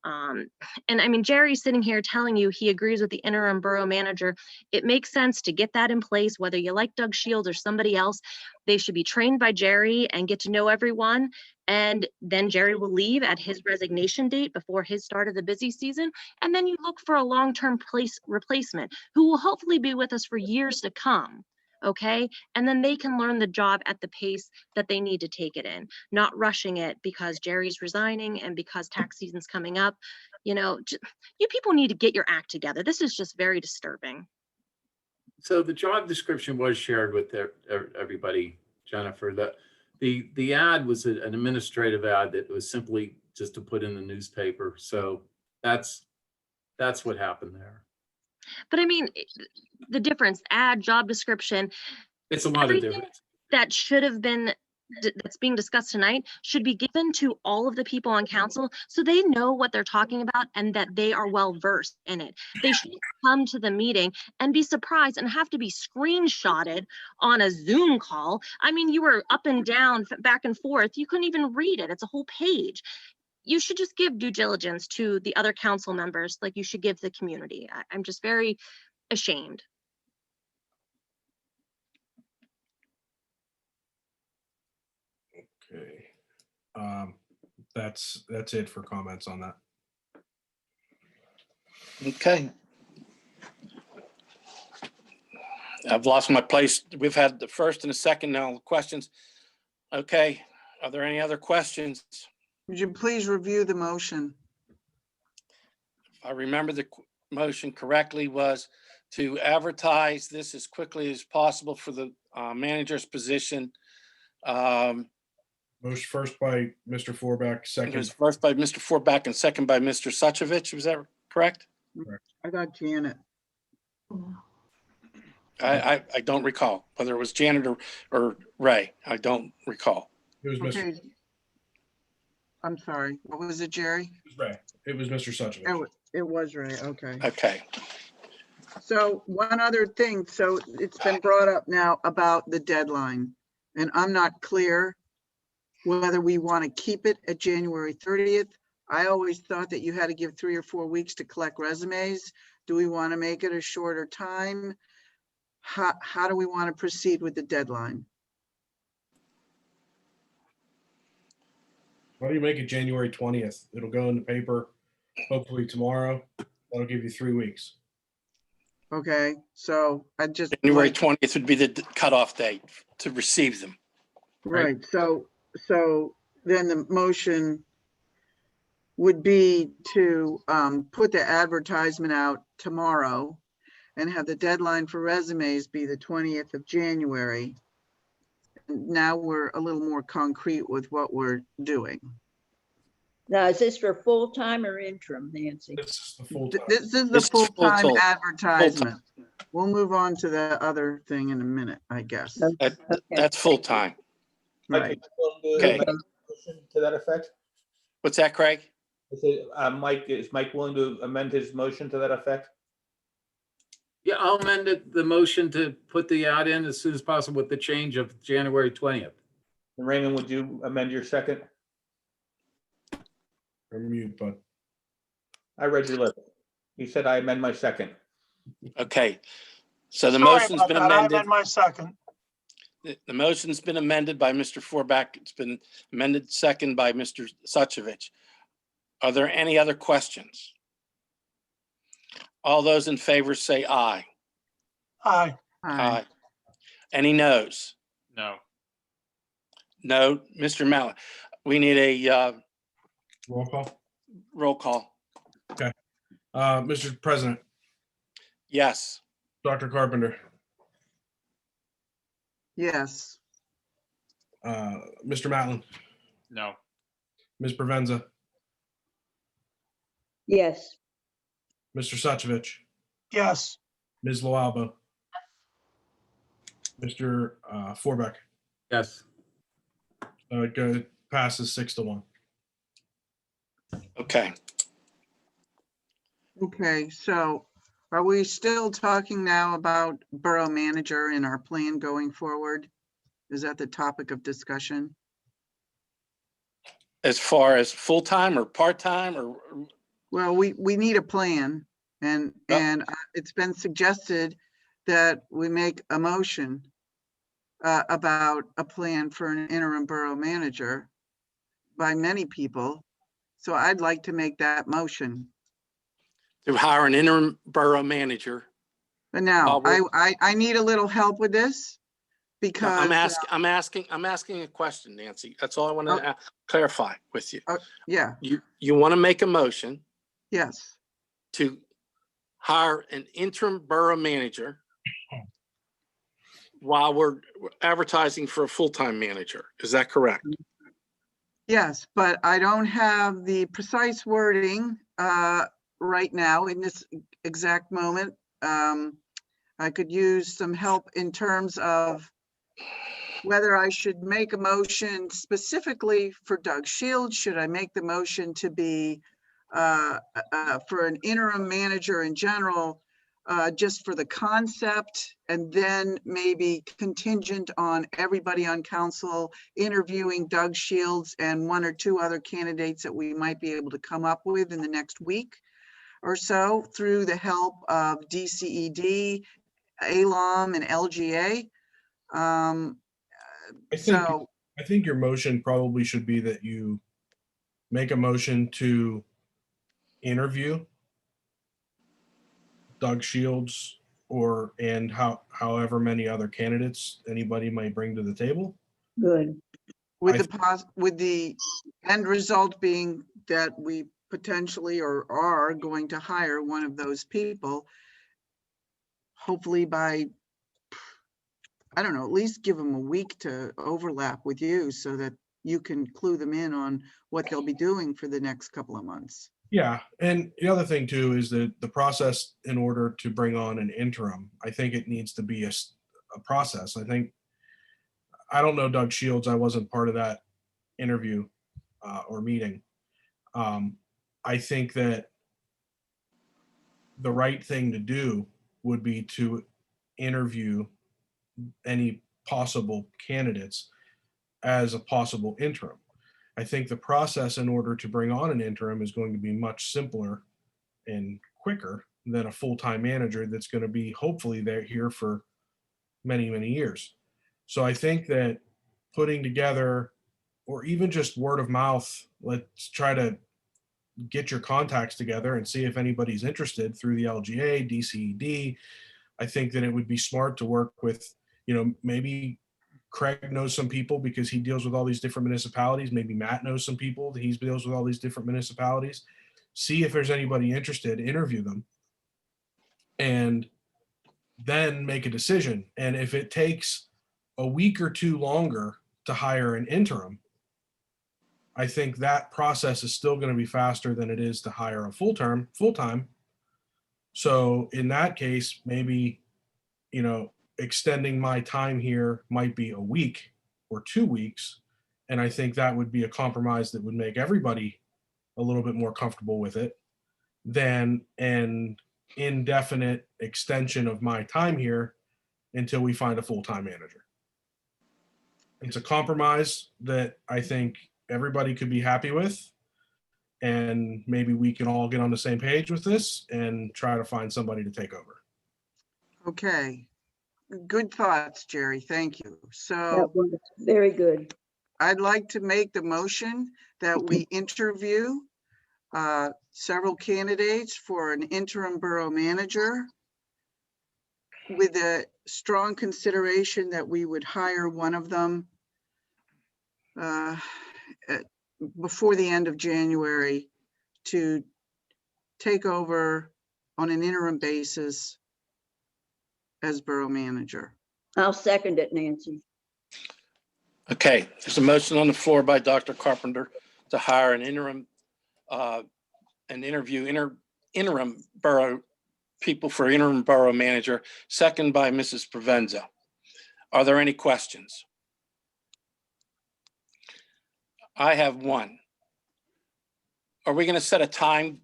And I mean, Jerry's sitting here telling you he agrees with the interim borough manager. It makes sense to get that in place, whether you like Doug Shields or somebody else. They should be trained by Jerry and get to know everyone. And then Jerry will leave at his resignation date before his start of the busy season. And then you look for a long-term replacement who will hopefully be with us for years to come. Okay, and then they can learn the job at the pace that they need to take it in, not rushing it because Jerry's resigning and because tax season's coming up. You know, you people need to get your act together. This is just very disturbing. So the job description was shared with everybody, Jennifer. The ad was an administrative ad that was simply just to put in the newspaper. So that's what happened there. But I mean, the difference, ad, job description. It's a lot of difference. That should have been, that's being discussed tonight, should be given to all of the people on council so they know what they're talking about and that they are well versed in it. They should come to the meeting and be surprised and have to be screenshotted on a Zoom call. I mean, you were up and down, back and forth. You couldn't even read it. It's a whole page. You should just give due diligence to the other council members like you should give the community. I'm just very ashamed. Okay. That's it for comments on that. Okay. I've lost my place. We've had the first and the second now questions. Okay. Are there any other questions? Would you please review the motion? If I remember the motion correctly, was to advertise this as quickly as possible for the manager's position. Motion first by Mr. Forbeck, It second. was first by Mr. Forbeck and second by Mr. Suchovich. Was that correct? I got Janet. I don't recall whether it was Janet or Ray. I don't recall. It was Mr. Okay. I'm sorry. What was it, Jerry? Ray. It was Mr. Suchovich. Oh, it was Ray. Okay. Okay. So one other thing. So it's been brought up now about the deadline, and I'm not clear whether we want to keep it at January 30th. I always thought that you had to give 3 or 4 weeks to collect resumes. Do we want to make it a shorter time? How do we want to proceed with the deadline? Why don't you make it January 20th? It'll go in the paper hopefully tomorrow. That'll give you 3 weeks. Okay, so I just. January 20th would be the cutoff date to receive them. Right, so then the motion would be to put the advertisement out tomorrow and have the deadline for resumes be the 20th of January. Now we're a little more concrete with what we're doing. Now, is this for full-time or interim, Nancy? This is the full This is the This is full-time full-time. advertisement. We'll move on to the other thing in a minute, I guess. That's full-time. Right. Okay. To that effect? What's that, Craig? I said, Mike, is Mike willing to amend his motion to that effect? Yeah, I'll amend the motion to put the ad in as soon as possible with the change of January 20th. And Raymond, would you amend your second? Or mute, but I read your lips. You said I amend my second. Okay. So the Sorry motion's about been that. I amended. amend my second. The motion's been amended by Mr. Forback. It's been amended second by Mr. Suchovich. Are there any other questions? All those in favor say aye. Aye. Aye. Any noes? No. No, Mr. Mallon. We need a roll call. roll call. Okay. Mr. President, Yes. Dr. Carpenter, Yes. Mr. Matlin, No. Ms. Provenza, Yes. Mr. Suchovich, Yes. Ms. Loalba, Mr. Forbeck. Yes. It passes 6-1. Okay. Okay, so are we still talking now about borough manager and our plan going forward? Is that the topic of discussion? As far as full-time or part-time or, Well, we need a plan and it's been suggested that we make a motion about a plan for an interim borough manager by many people. So I'd like to make that motion. to hire an interim borough manager? But now Well, I need a little help with this because I'm asking a question, Nancy. That's all I want Oh. to clarify with you. yeah, You want to make a motion yes, to hire an interim borough manager while we're advertising for a full-time manager. Is that correct? yes, but I don't have the precise wording right now in this exact moment. I could use some help in terms of whether I should make a motion specifically for Doug Shields. Should I make the motion to be for an interim manager in general, just for the concept, and then maybe contingent on everybody on council interviewing Doug Shields and one or two other candidates that we might be able to come up with in the next week or so through the help of DCED, ALOM, and LGA. I think your motion probably should be that you make a motion to interview Doug Shields and however many other candidates anybody might bring to the table. Good. With the end result being that we potentially or are going to hire one of those people, hopefully by, I don't know, at least give them a week to overlap with you so that you can clue them in on what they'll be doing for the next couple of months. Yeah, and the other thing too is that the process in order to bring on an interim, I think it needs to be a process. I don't know Doug Shields. I wasn't part of that interview or meeting. I think that the right thing to do would be to interview any possible candidates as a possible interim. I think the process in order to bring on an interim is going to be much simpler and quicker than a full-time manager that's going to be hopefully here for many, many years. So I think that putting together, or even just word of mouth, let's try to get your contacts together and see if anybody's interested through the LGA, DCED. I think that it would be smart to work with, maybe Craig knows some people because he deals with all these different municipalities. Maybe Matt knows some people. He deals with all these different municipalities. See if there's anybody interested, interview them, and then make a decision. And if it takes a week or two longer to hire an interim, I think that process is still going to be faster than it is to hire a full-time. So in that case, maybe, extending my time here might be a week or 2 weeks. And I think that would be a compromise that would make everybody a little bit more comfortable with it than an indefinite extension of my time here until we find a full-time manager. It's a compromise that I think everybody could be happy with. And maybe we can all get on the same page with this and try to find somebody to take over. Okay. Good thoughts, Jerry. Thank you. That So was very good. I'd like to make the motion that we interview several candidates for an interim borough manager with a strong consideration that we would hire one of them before the end of January to take over on an interim basis as borough manager. I'll second it, Nancy. Okay, there's a motion on the floor by Dr. Carpenter to hire an interim, interim borough people for interim borough manager, second by Mrs. Provenza. Are there any questions? I have one. Are we going to set a time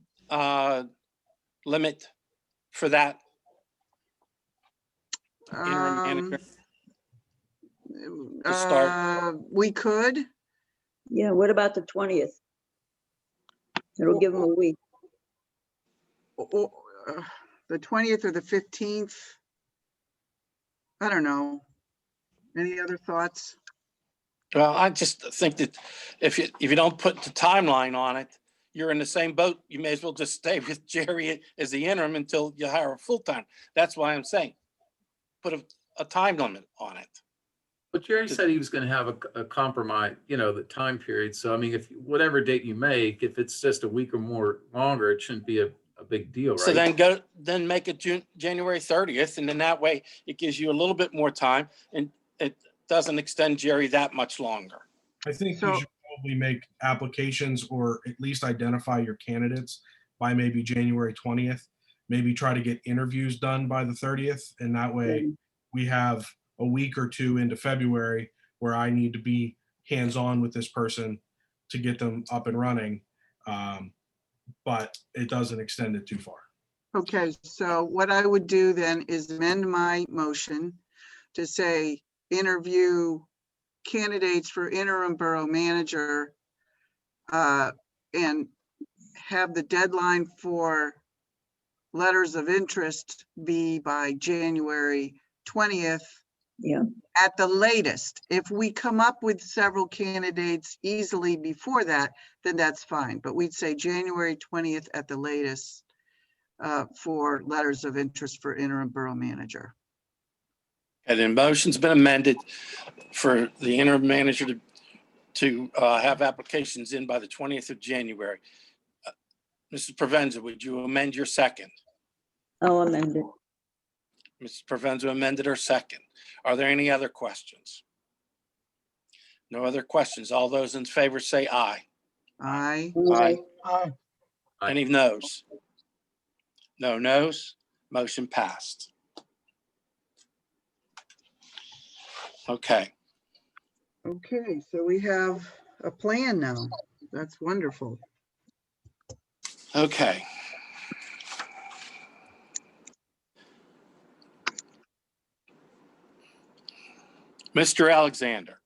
limit for that? Interim manager to start? We could. Yeah, what about the 20th? It'll give them a week. The 20th or the 15th. I don't know. Any other thoughts? Well, I just think that if you don't put the timeline on it, you're in the same boat. You may as well just stay with Jerry as the interim until you hire a full-time. That's why I'm saying, put a time limit on it. But Jerry said he was going to have a compromise, the time period. So, I mean, if whatever date you make, if it's just a week or more longer, it shouldn't be a big deal, right? So then make it January 30th. And then that way it gives you a little bit more time and it doesn't extend Jerry that much longer. I think you should probably make applications or at least identify your candidates by maybe January 20th. Maybe try to get interviews done by the 30th. And that way we have a week or two into February where I need to be hands-on with this person to get them up and running. But it doesn't extend it too far. Okay, so what I would do then is amend my motion to say interview candidates for interim borough manager and have the deadline for letters of interest be by January 20th. Yeah. At the latest. If we come up with several candidates easily before that, then that's fine. But we'd say January 20th at the latest for letters of interest for interim borough manager. And the motion's been amended for the interim manager to have applications in by the 20th of January. Mrs. Provenza, would you amend your second? I'll amend it. Mrs. Provenza amended her second. Are there any other questions? No other questions. All those in favor say aye. Aye. Aye. Aye. Any noes? No noes. Motion passed. Okay. Okay, so we have a plan now. That's wonderful. Okay. Mr. Alexander.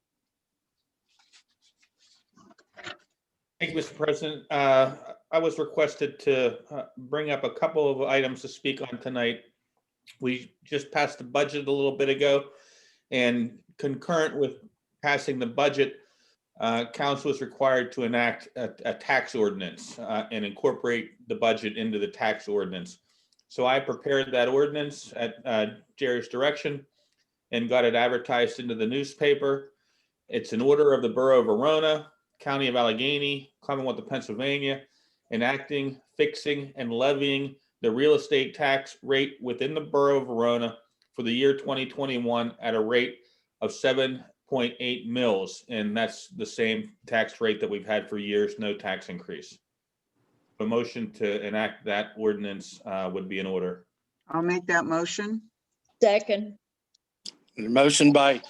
Thank you, Mr. President. I was requested to bring up a couple of items to speak on tonight. We just passed the budget a little bit ago, and concurrent with passing the budget, council is required to enact a tax ordinance and incorporate the budget into the tax ordinance. So I prepared that ordinance at Jerry's direction and got it advertised into the newspaper. It's an order of the Borough of Verona, County of Allegheny, Commonwealth of Pennsylvania, enacting, fixing, and levying the real estate tax rate within the Borough of Verona for the year 2021 at a rate of 7 0.8 mils, and that's the same tax rate that we've had for years, no tax increase. A motion to enact that ordinance would be in order. I'll make that motion. Second. A motion by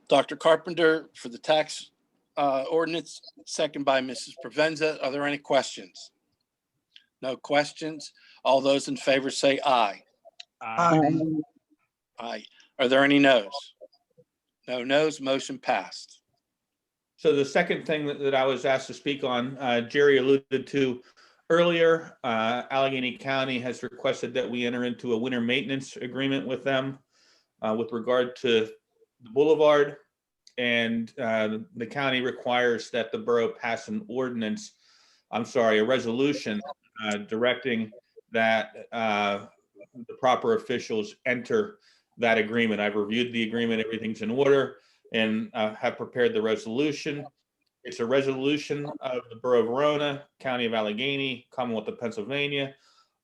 Dr. Carpenter for the tax ordinance, second by Mrs. Provenza. Are there any questions? No questions. All those in favor say aye. Aye. Are there any noes? No noes. Motion passed. So the second thing that I was asked to speak on, Jerry alluded to earlier, Allegheny County has requested that we enter into a winter maintenance agreement with them with regard to the boulevard. And the county requires that the borough pass an ordinance, a resolution directing that the proper officials enter that agreement. I've reviewed the agreement, everything's in order, and have prepared the resolution. It's a resolution of the Borough of Verona, County of Allegheny, Commonwealth of Pennsylvania,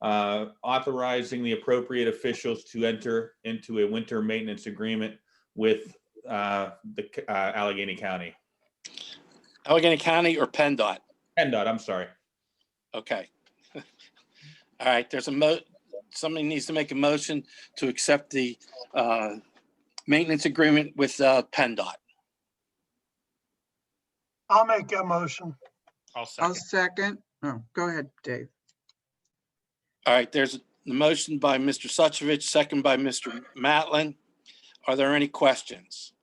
authorizing the appropriate officials to enter into a winter maintenance agreement with the Allegheny County. Allegheny County or PennDOT? PennDOT, I'm sorry. Okay. All right, there's somebody needs to make a motion to accept the maintenance agreement with PennDOT. I'll make that motion. I'll second. Oh, go ahead, Dave. All right, there's the motion by Mr. Suchovich, second by Mr. Matlin. Are there any questions?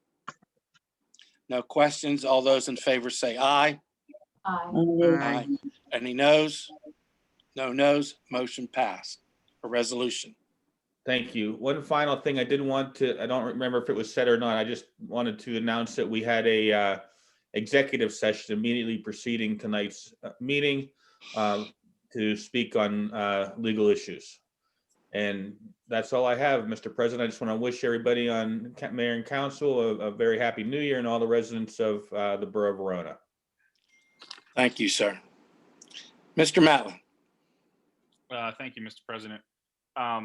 No questions. All those in favor say aye. Aye. Any noes? No noes. Motion passed. A resolution. Thank you. One final thing I did want to, I don't remember if it was said or not. I just wanted to announce that we had a executive session immediately preceding tonight's meeting to speak on legal issues. And that's all I have, Mr. President. I just want to wish everybody on Mayor and Council a very happy New Year and all the residents of the Borough of Verona. Thank you, sir. Mr. Matlin. Thank you, Mr. President. I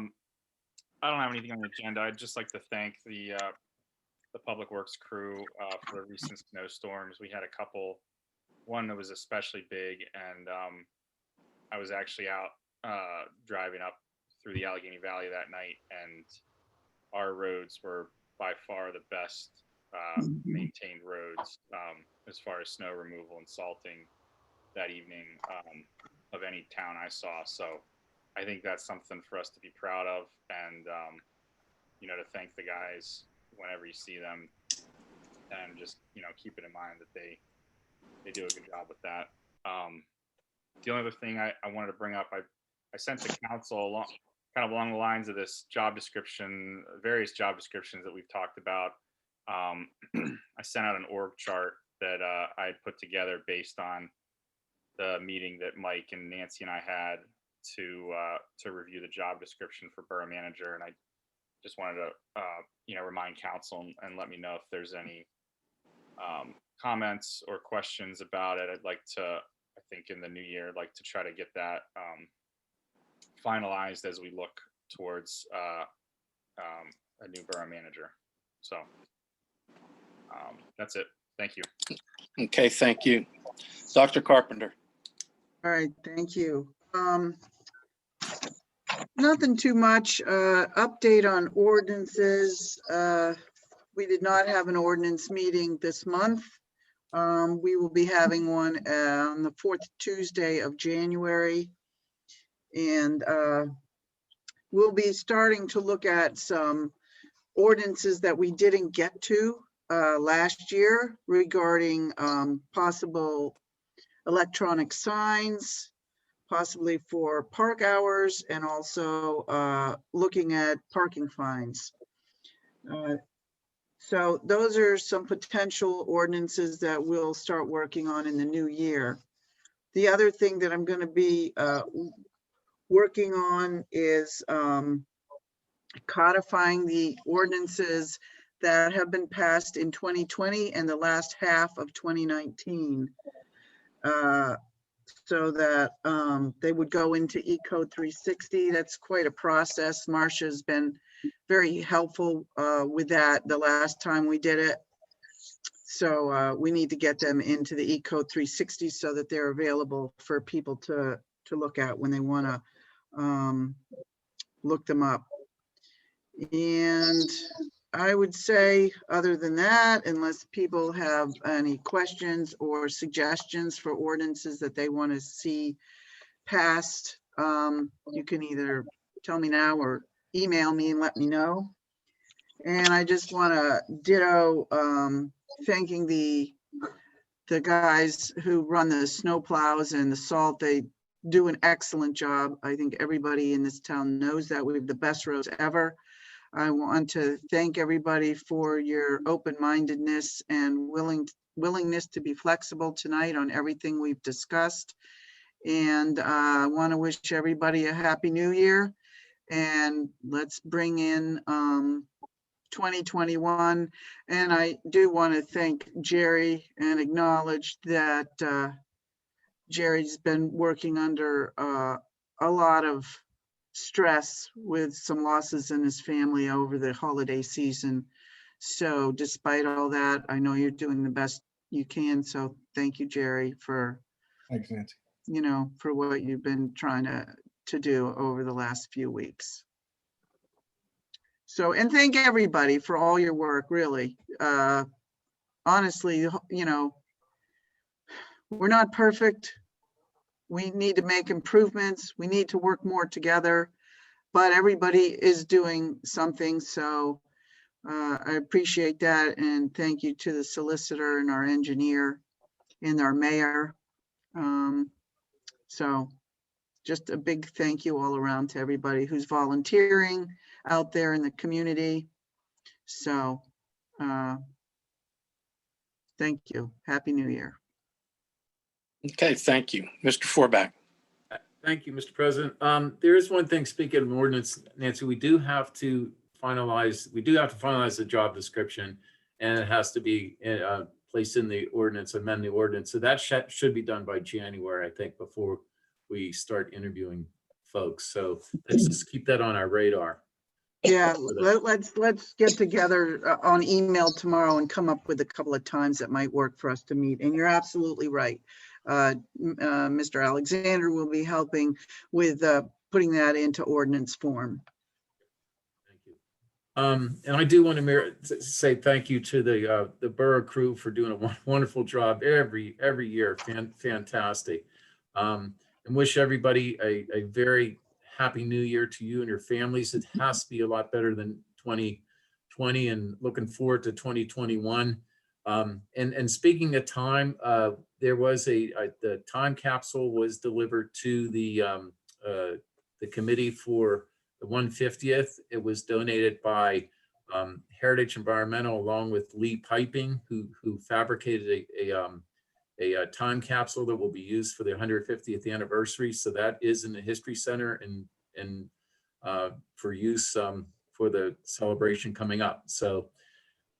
don't have anything on the agenda. I'd just like to thank the Public Works crew for the recent snowstorms. We had a couple, one that was especially big, and I was actually out driving up through the Allegheny Valley that night, and our roads were by far the best maintained roads as far as snow removal and salting that evening of any town I saw. So I think that's something for us to be proud of, and to thank the guys whenever you see them, and just keep it in mind that they do a good job with that. The only other thing I wanted to bring up, I sent to council along the lines of this job description, various job descriptions that we've talked about. I sent out an org chart that I had put together based on the meeting that Mike and Nancy and I had to review the job description for borough manager, and I just wanted to remind council and let me know if there's any comments or questions about it. I'd like to, I think in the new year, I'd like to try to get that finalized as we look towards a new borough manager. So that's it. Thank you. Okay, thank you. Dr. Carpenter. All right, thank you. Nothing too much. Update on ordinances. We did not have an ordinance meeting this month. We will be having one on the 4th Tuesday of January. And we'll be starting to look at some ordinances that we didn't get to last year regarding possible electronic signs, possibly for park hours, and also looking at parking fines. So those are some potential ordinances that we'll start working on in the new year. The other thing that I'm going to be working on is codifying the ordinances that have been passed in 2020 and the last half of 2019. So that they would go into E-Code 360. That's quite a process. Marcia's been very helpful with that the last time we did it. So we need to get them into the Eco 360 so that they're available for people to look at when they want to look them up. And I would say, other than that, unless people have any questions or suggestions for ordinances that they want to see passed, you can either tell me now or email me and let me know. And I just want to ditto thanking the guys who run the snow plows and the salt. They do an excellent job. I think everybody in this town knows that we have the best roads ever. I want to thank everybody for your open-mindedness and willingness to be flexible tonight on everything we've discussed. And I want to wish everybody a happy new year. And let's bring in 2021. And I do want to thank Jerry and acknowledge that Jerry's been working under a lot of stress with some losses in his family over the holiday season. So despite all that, I know you're doing the best you can. So thank you, Jerry, for, Thanks, Nancy. you know, for what you've been trying to do over the last few weeks. So, and thank everybody for all your work, really. Honestly, you know, we're not perfect. We need to make improvements. We need to work more together, but everybody is doing something. So I appreciate that. And thank you to the solicitor and our engineer and our mayor. So just a big thank you all around to everybody who's volunteering out there in the community. So thank you. Happy New Year. Okay, thank you. Mr. Forback. Thank you, Mr. President. There is one thing, speaking of ordinance, Nancy, we do have to finalize the job description, and it has to be placed in the ordinance, amend the ordinance. So that should be done by January, I think, before we start interviewing folks. So let's just keep that on our radar. Yeah, let's get together on email tomorrow and come up with a couple of times that might work for us to meet. And you're absolutely right. Mr. Alexander will be helping with putting that into ordinance form. And I do want to say thank you to the borough crew for doing a wonderful job every year. Fantastic. And wish everybody a very happy new year to you and your families. It has to be a lot better than 2020, and looking forward to 2021. And speaking of time, there was the time capsule was delivered to the committee for the 150th. It was donated by Heritage Environmental along with Lee Piping, who fabricated a time capsule that will be used for the 150th anniversary. So that is in the History Center and for use for the celebration coming up. So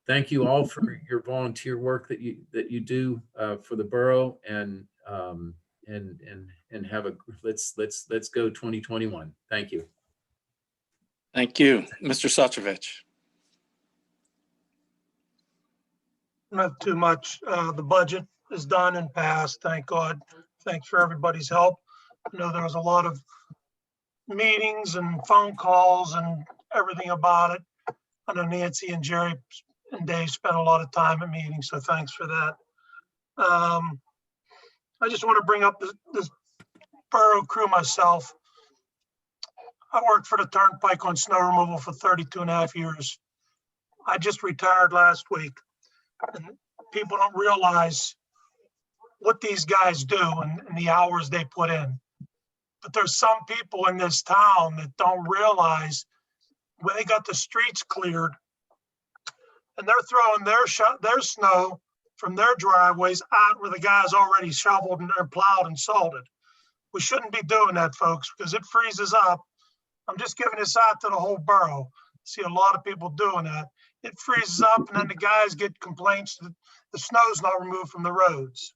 thank you all for your volunteer work that you do for the borough, and have a let's go 2021. Thank you. Thank you, Mr. Sotrovich. Not too much. The budget is done and passed, thank God. Thanks for everybody's help. I know there was a lot of meetings and phone calls and everything about it. I know Nancy and Jerry and Dave spent a lot of time at meetings, so thanks for that. I just want to bring up this borough crew myself. I worked for the Turnpike on snow removal for 32.5 years. I just retired last week. And people don't realize what these guys do and the hours they put in. But there's some people in this town that don't realize when they got the streets cleared and they're throwing their snow from their driveways out where the guy's already shoveled and plowed and salted. We shouldn't be doing that, folks, because it freezes up. I'm just giving this out to the whole borough. See a lot of people doing that. It freezes up and then the guys get complaints that the snow's not removed from the roads.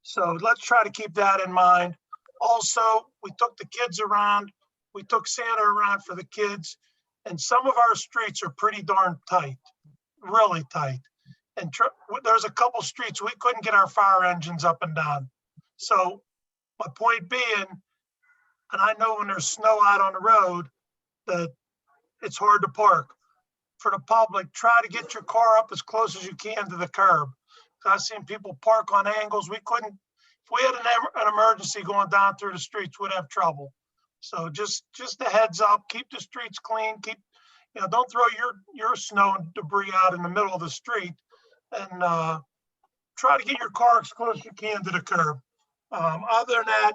So let's try to keep that in mind. Also, we took the kids around. We took Santa around for the kids. And some of our streets are pretty darn tight, really tight. And there's a couple streets we couldn't get our fire engines up and down. So my point being, and I know when there's snow out on the road, that it's hard to park. For the public, try to get your car up as close as you can to the curb. I've seen people park on angles. We couldn't, if we had an emergency going down through the streets, we'd have trouble. So just a heads up, keep the streets clean, don't throw your snow and debris out in the middle of the street, and try to get your car as close as you can to the curb. Other than that,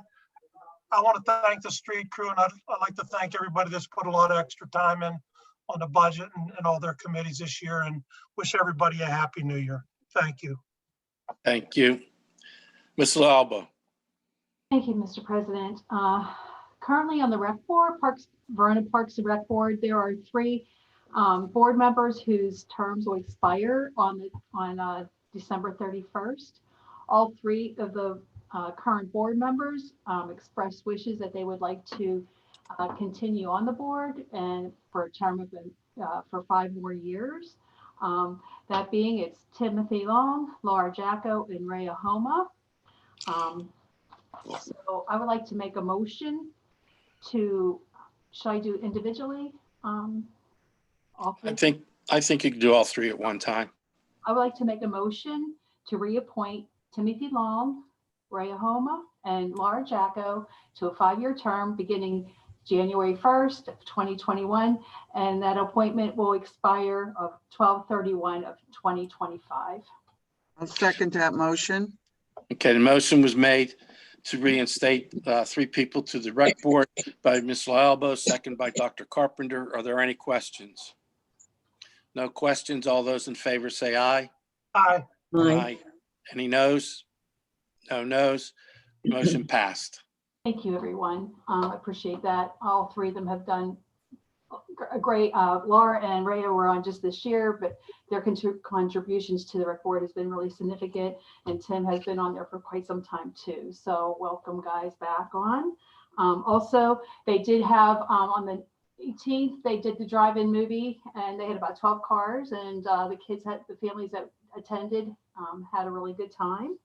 I want to thank the street crew, and I'd like to thank everybody that's put a lot of extra time in on the budget and all their committees this year, and wish everybody a happy new year. Thank you. Thank you. Ms. Alba. Thank you, Mr. President. Currently on the Rec Board, Verona Parks and Rec Board, there are 3 board members whose terms will expire on December 31st. All 3 of the current board members expressed wishes that they would like to continue on the board and for a term of for 5 more years. That being, it's Timothy Long, Laura Jacko, and Rhea Homa. So I would like to make a motion to, should I do individually? All 3? I think you can do all 3 at one time. I would like to make a motion to reappoint Timothy Long, Rhea Homa, and Laura Jacko to a 5-year term beginning January 1st of 2021, and that appointment will expire of 12/31 of 2025. I'll second that motion. Okay, the motion was made to reinstate 3 people to the Rec Board by Ms. Alba, second by Dr. Carpenter. Are there any questions? No questions. All those in favor say aye. Aye. Aye. Any noes? No noes. Motion passed. Thank you, everyone. I appreciate that. All 3 of them have done a great. Laura and Rhea were on just this year, but their contributions to the Rec Board has been really significant, and Tim has been on there for quite some time too. So welcome, guys, back on. Also, they did have on the 18th, they did the drive-in movie, and they had about 12 cars, and the families that attended had a really good time.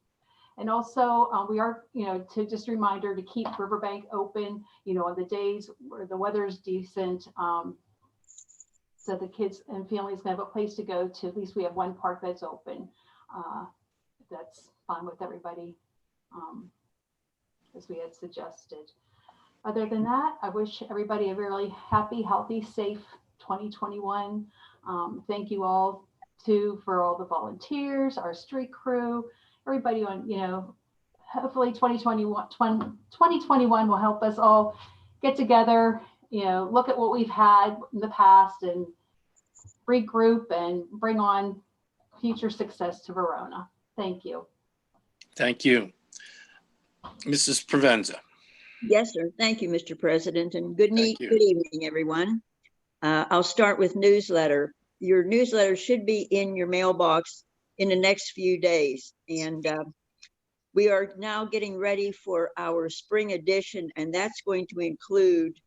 And also we are, to just a reminder to keep Riverbank open, on the days where the weather is decent, so the kids and families can have a place to go to. At least we have one park that's open. If that's fine with everybody, as we had suggested. Other than that, I wish everybody a really happy, healthy, safe 2021. Thank you all too for all the volunteers, our street crew, everybody on, hopefully 2021 will help us all get together, look at what we've had in the past and regroup and bring on future success to Verona. Thank you. Thank you. Mrs. Provenza. Yes, sir. Thank you, Mr. President, and good evening, everyone. I'll start with newsletter. Your newsletter should be in your mailbox in the next few days. And we are now getting ready for our spring edition, and that's going to include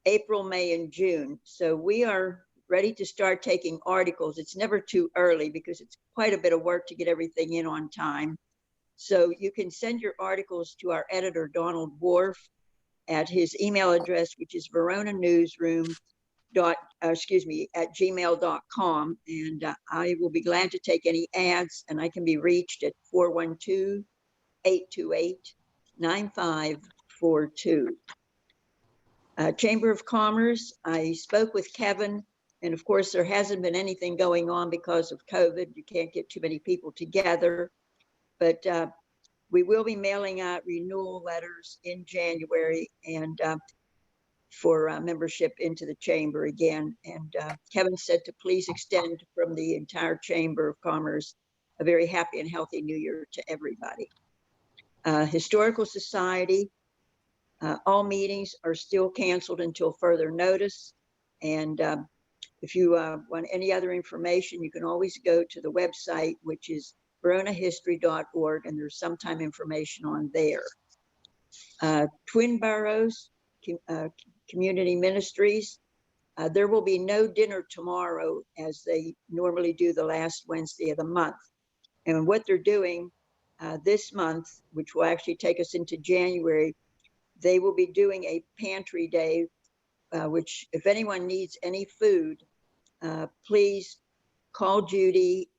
April, May, and June. So we are ready to start taking articles. It's never too early because it's quite a bit of work to get everything in on time. So you can send your articles to our editor, Donald Wharf, at his email address, which is veronanewsroom@gmail.com, and I will be glad to take any ads, and I can be reached at 412-828-9542. Chamber of Commerce, I spoke with Kevin, and of course there hasn't been anything going on because of COVID. You can't get too many people together, but we will be mailing out renewal letters in January and for membership into the chamber again. And Kevin said to please extend from the entire Chamber of Commerce a very happy and healthy new year to everybody. Historical Society, all meetings are still canceled until further notice. And if you want any other information, you can always go to the website, which is veronahistory.org, and there's sometime information on there. Twin Boroughs Community Ministries, There will be no dinner tomorrow as they normally do the last Wednesday of the month. And what they're doing this month, which will actually take us into January, they will be doing a pantry day, which if anyone needs any food, please call Judy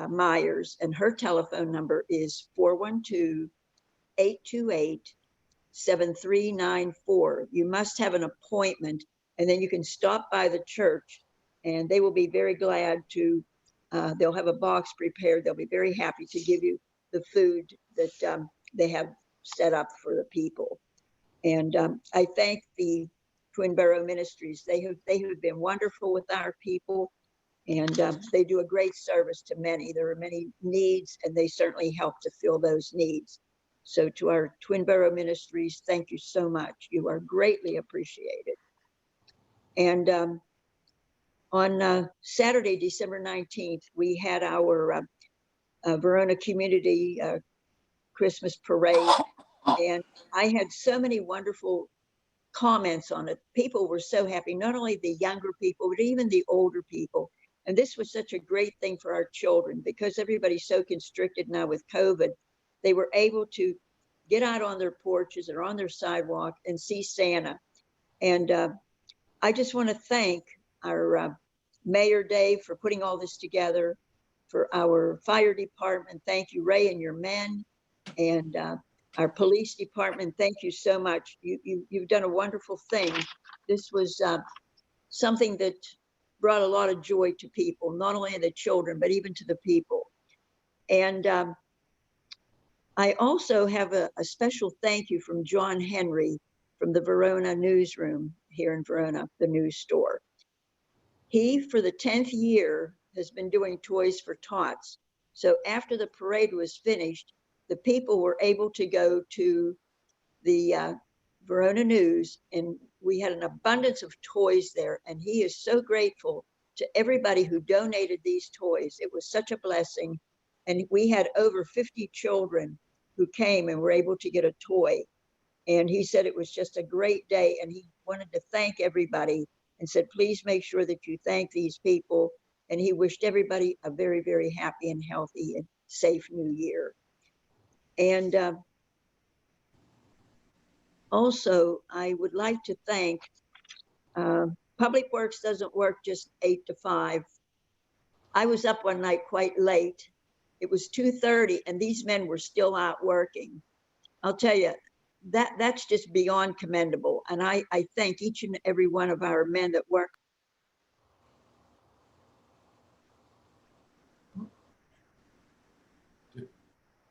Myers, and her telephone number is 412-828-7394. You must have an appointment, and then you can stop by the church, and they will be very glad to, they'll have a box prepared. They'll be very happy to give you the food that they have set up for the people. And I thank the Twin Borough Ministries. They have been wonderful with our people, and they do a great service to many. There are many needs, and they certainly help to fill those needs. So to our Twin Borough Ministries, thank you so much. You are greatly appreciated. And on Saturday, December 19th, we had our Verona Community Christmas Parade, and I had so many wonderful comments on it. People were so happy, not only the younger people, but even the older people. And this was such a great thing for our children, because everybody's so constricted now with COVID. They were able to get out on their porches or on their sidewalk and see Santa. And I just want to thank our Mayor Dave for putting all this together, for our fire department. Thank you, Ray, and your men, and our police department. Thank you so much. You've done a wonderful thing. This was something that brought a lot of joy to people, not only the children, but even to the people. And I also have a special thank you from John Henry from the Verona newsroom here in Verona, the news store. He, for the 10th year, has been doing Toys for Tots. So after the parade was finished, the people were able to go to the Verona News, and we had an abundance of toys there. And he is so grateful to everybody who donated these toys. It was such a blessing. And we had over 50 children who came and were able to get a toy. And he said it was just a great day. And he wanted to thank everybody and said, please make sure that you thank these people. And he wished everybody a very, very happy and healthy and safe new year. And also, I would like to thank, Public Works doesn't work just 8 to 5. I was up one night quite late. It was 2:30 and these men were still out working. I'll tell you, that's just beyond commendable. And I thank each and every one of our men that work.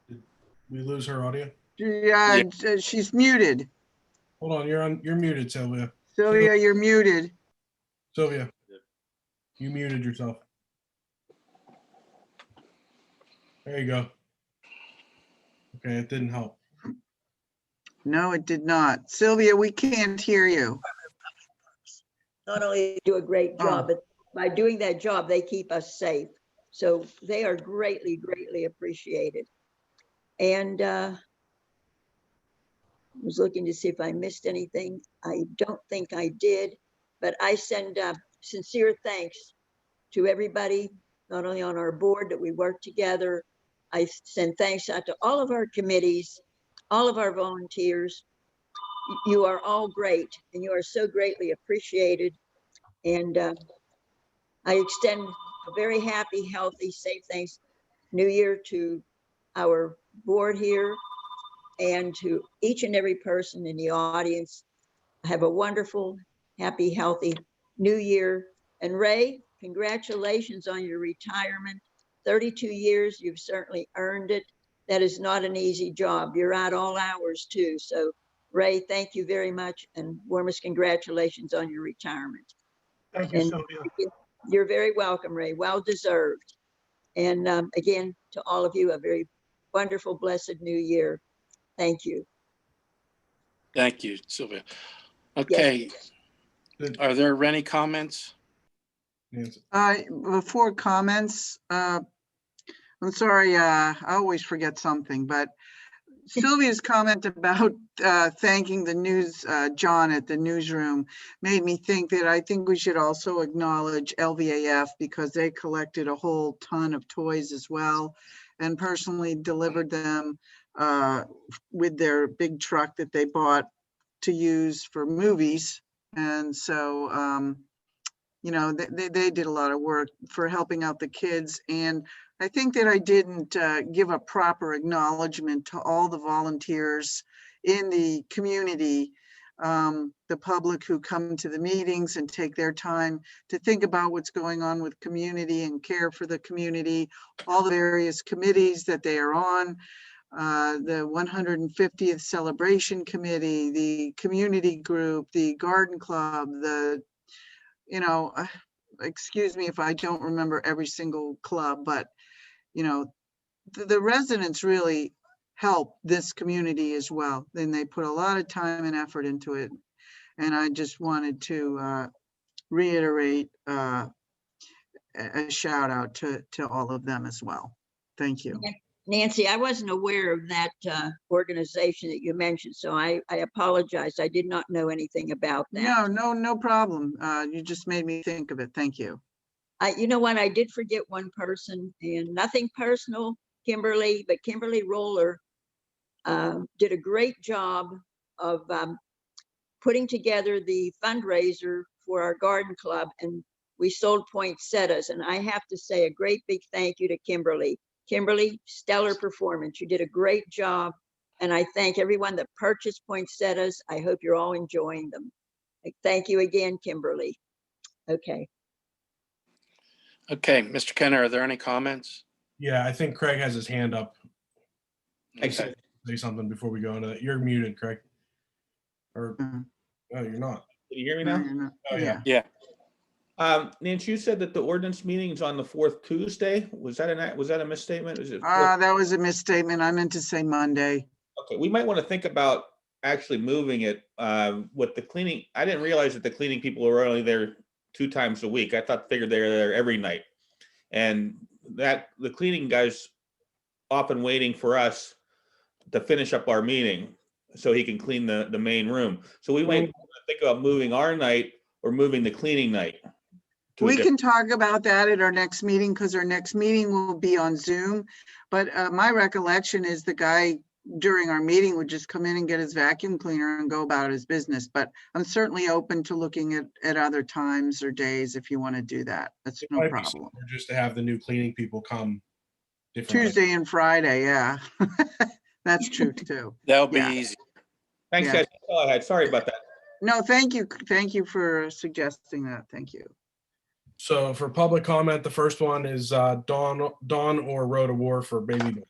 Did we lose her audio? Yeah, she's muted. Hold on, you're muted, Sylvia. Sylvia, you're muted. Sylvia, you muted yourself. There you go. Okay, it didn't help. No, it did not. Sylvia, we can't hear you. Not only do a great job, but by doing that job, they keep us safe. So they are greatly, greatly appreciated. And I was looking to see if I missed anything. I don't think I did, but I send sincere thanks to everybody, not only on our board that we work together. I send thanks out to all of our committees, all of our volunteers. You are all great, and you are so greatly appreciated. And I extend a very happy, healthy, safe thanks New Year to our board here and to each and every person in the audience. Have a wonderful, happy, healthy New Year. And Ray, congratulations on your retirement. 32 years, you've certainly earned it. That is not an easy job. You're out all hours too. So Ray, thank you very much, and warmest congratulations on your retirement. Thank you, Sylvia. You're very welcome, Ray. Well deserved. And again, to all of you, a very wonderful, blessed New Year. Thank you. Thank you, Sylvia. Okay. Are there any comments? Before comments, I'm sorry, I always forget something, but Sylvia's comment about thanking the news, John at the newsroom made me think that I think we should also acknowledge LVAF because they collected a whole ton of toys as well and personally delivered them with their big truck that they bought to use for movies. And so, you know, they did a lot of work for helping out the kids. And I think that I didn't give a proper acknowledgement to all the volunteers in the community, the public who come to the meetings and take their time to think about what's going on with community and care for the community, all the various committees that they are on, the 150th celebration committee, the community group, the garden club, the, you know, excuse me if I don't remember every single club, but you know, the residents really help this community as well. Then they put a lot of time and effort into it. And I just wanted to reiterate a shout out to all of them as well. Thank you. Nancy, I wasn't aware of that organization that you mentioned, so I apologize. I did not know anything about that. No problem. You just made me think of it. Thank you. You know what? I did forget one person, and nothing personal, Kimberly, but Kimberly Roller did a great job of putting together the fundraiser for our garden club, and we sold poinsettias. And I have to say a great big thank you to Kimberly. Kimberly, stellar performance. You did a great job, and I thank everyone that purchased poinsettias. I hope you're all enjoying them. Thank you again, Kimberly. Okay. Okay, Mr. Kenner, are there any comments? Yeah, I think Craig has his hand up. Okay. Say something before we go into that. You're muted, Craig. Or, oh, you're not. Can you hear me No, now? you're not. Oh, yeah. Yeah. Nancy, you said that the ordinance meeting's on the fourth Tuesday. Was that a misstatement? Is it? That was a misstatement. I meant to say Monday. Okay, we might want to think about actually moving it with the cleaning. I didn't realize that the cleaning people were only there 2 times a week. I figured they were there every night. And that the cleaning guys often waiting for us to finish up our meeting so he can clean the main room. So we might think about moving our night or moving the cleaning night. We can talk about that at our next meeting because our next meeting will be on Zoom. But my recollection is the guy during our meeting would just come in and get his vacuum cleaner and go about his business. But I'm certainly open to looking at other times or days if you want to do that. That's no problem. Just to have the new cleaning people come. Tuesday and Friday, yeah. That's true too. That'll be easy. Thanks, guys. That's all I had. Sorry about that. No, thank you. Thank you for suggesting that. Thank you. So for public comment, the first one is Dawn or Rhoda War for Baby Bill.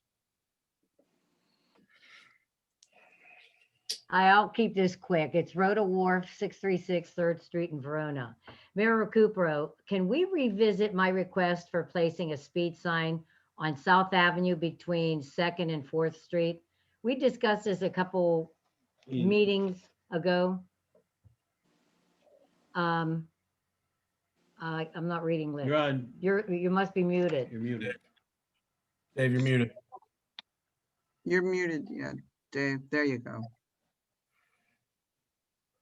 I'll keep this quick. It's Rhoda Wharf, 636 3rd Street in Verona. Mayor Recupero, can we revisit my request for placing a speed sign on South Avenue between 2nd and 4th Street? We discussed this a couple meetings ago. I'm not reading lips. You're on. You must be muted. You're muted. Dave, you're muted. You're muted, yeah, Dave. There you go.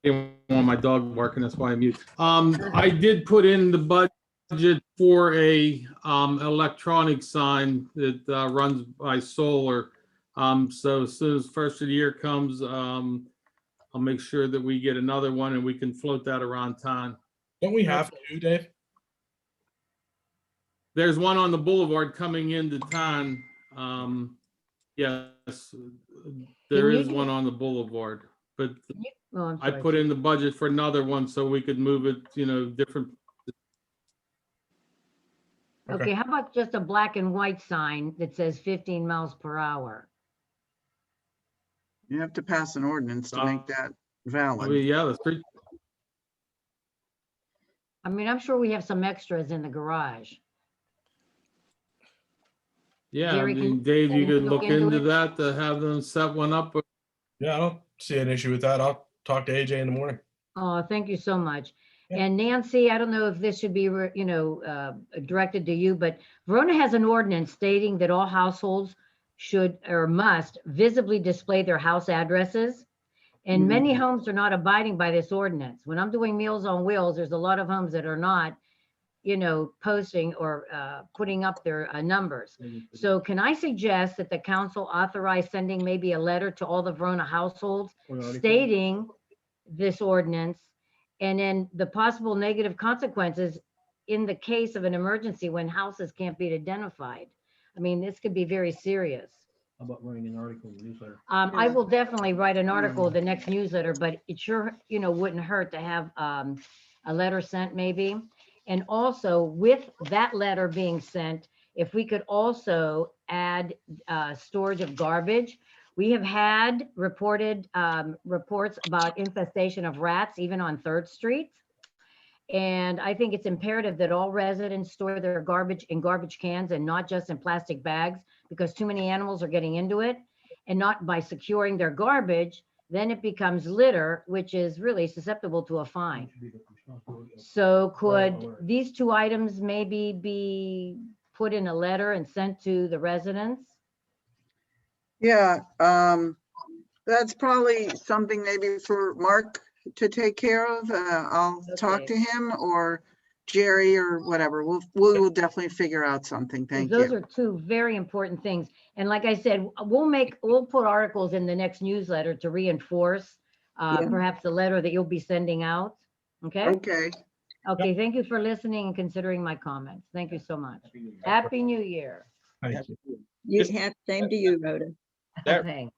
didn't want my dog barking, that's why I'm mute. I did put in the budget for a electronic sign that runs by solar. So as soon as first of the year comes, I'll make sure that we get another one and we can float that around town. Don't we have to, Dave? There's one on the boulevard coming into town. Yes, there is one on the boulevard, but I put in the budget for another one so we could move it, different. Okay, how about just a black and white sign that says 15 miles per hour? You have to pass an ordinance to make that valid. Yeah, the street. I mean, I'm sure we have some extras in the garage. Yeah, Gary, I mean, can Dave, you you could look look into into it? that to have them set one up. Yeah, I don't see an issue with that. I'll talk to AJ in the morning. Oh, thank you so much. And Nancy, I don't know if this should be, directed to you, but Verona has an ordinance stating that all households should or must visibly display their house addresses. And many homes are not abiding by this ordinance. When I'm doing Meals on Wheels, there's a lot of homes that are not, posting or putting up their numbers. So can I suggest that the council authorize sending maybe a letter to all the Verona households stating this ordinance, and then the possible negative consequences in the case of an emergency when houses can't be identified? I mean, this could be very serious. How about writing an article in the newsletter? I will definitely write an article in the next newsletter, but it sure, wouldn't hurt to have a letter sent maybe. And also with that letter being sent, if we could also add storage of garbage. We have had reported reports about infestation of rats, even on 3rd Street. And I think it's imperative that all residents store their garbage in garbage cans and not just in plastic bags, because too many animals are getting into it. And not by securing their garbage, then it becomes litter, which is really susceptible to a fine. So could these 2 items maybe be put in a letter and sent to the residents? Yeah, that's probably something maybe for Mark to take care of. I'll talk to him or Jerry or whatever. We will definitely figure out something. Thank Those you. are 2 very important things. And like I said, we'll put articles in the next newsletter to reinforce perhaps the letter that you'll be sending out. Okay. Okay. Okay. Thank you for listening and considering my comments. Thank you so much. Happy New Year. Thank you. You have, same to you, Rhoda. That, Okay.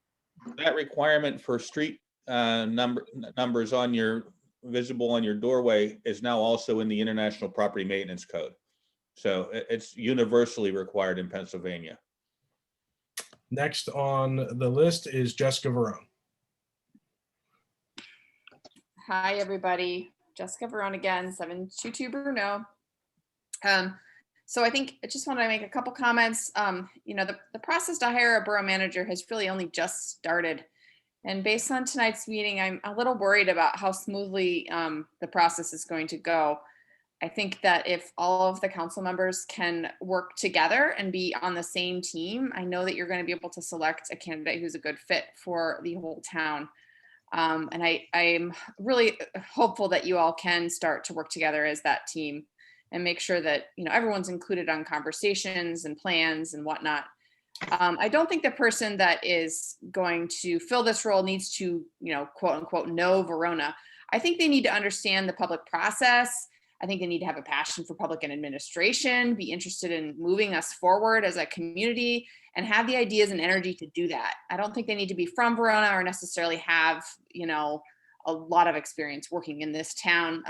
that requirement for street numbers on your visible on your doorway is now also in the International Property Maintenance Code. So it's universally required in Pennsylvania. Next on the list is Jessica Verone. Hi, everybody. Jessica Verone again, 722 Bruno. So I think I just want to make a couple comments. The process to hire a borough manager has really only just started. And based on tonight's meeting, I'm a little worried about how smoothly the process is going to go. I think that if all of the council members can work together and be on the same team, I know that you're going to be able to select a candidate who's a good fit for the whole town. And I'm really hopeful that you all can start to work together as that team and make sure that everyone's included on conversations and plans and whatnot. I don't think the person that is going to fill this role needs to, quote unquote, know Verona. I think they need to understand the public process. I think they need to have a passion for public and administration, be interested in moving us forward as a community, and have the ideas and energy to do that. I don't think they need to be from Verona or necessarily have, a lot of experience working in this town.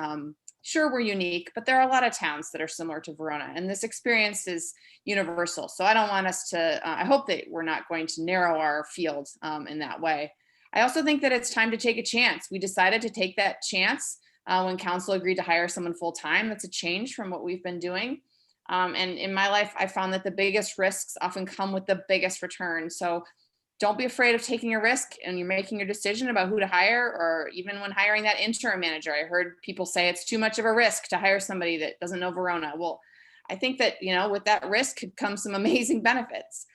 Sure, we're unique, but there are a lot of towns that are similar to Verona, and this experience is universal. So I don't want us to, I hope that we're not going to narrow our field in that way. I also think that it's time to take a chance. We decided to take that chance when council agreed to hire someone full-time. That's a change from what we've been doing. And in my life, I found that the biggest risks often come with the biggest return. So don't be afraid of taking a risk and you're making your decision about who to hire, or even when hiring that interim manager. I heard people say it's too much of a risk to hire somebody that doesn't know Verona. Well, I think that, with that risk could come some amazing benefits.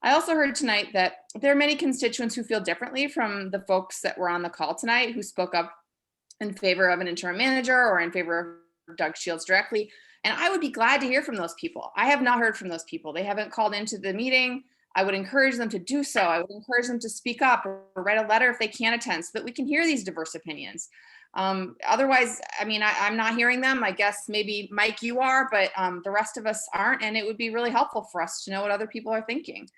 I also heard tonight that there are many constituents who feel differently from the folks that were on the call tonight who spoke up in favor of an interim manager or in favor of Doug Shields directly. And I would be glad to hear from those people. I have not heard from those people. They haven't called into the meeting. I would encourage them to do so. I would encourage them to speak up or write a letter if they can attend so that we can hear these diverse opinions. Otherwise, I'm not hearing them. I guess maybe Mike, you are, but the rest of us aren't. And it would be really helpful for us to know what other people are thinking.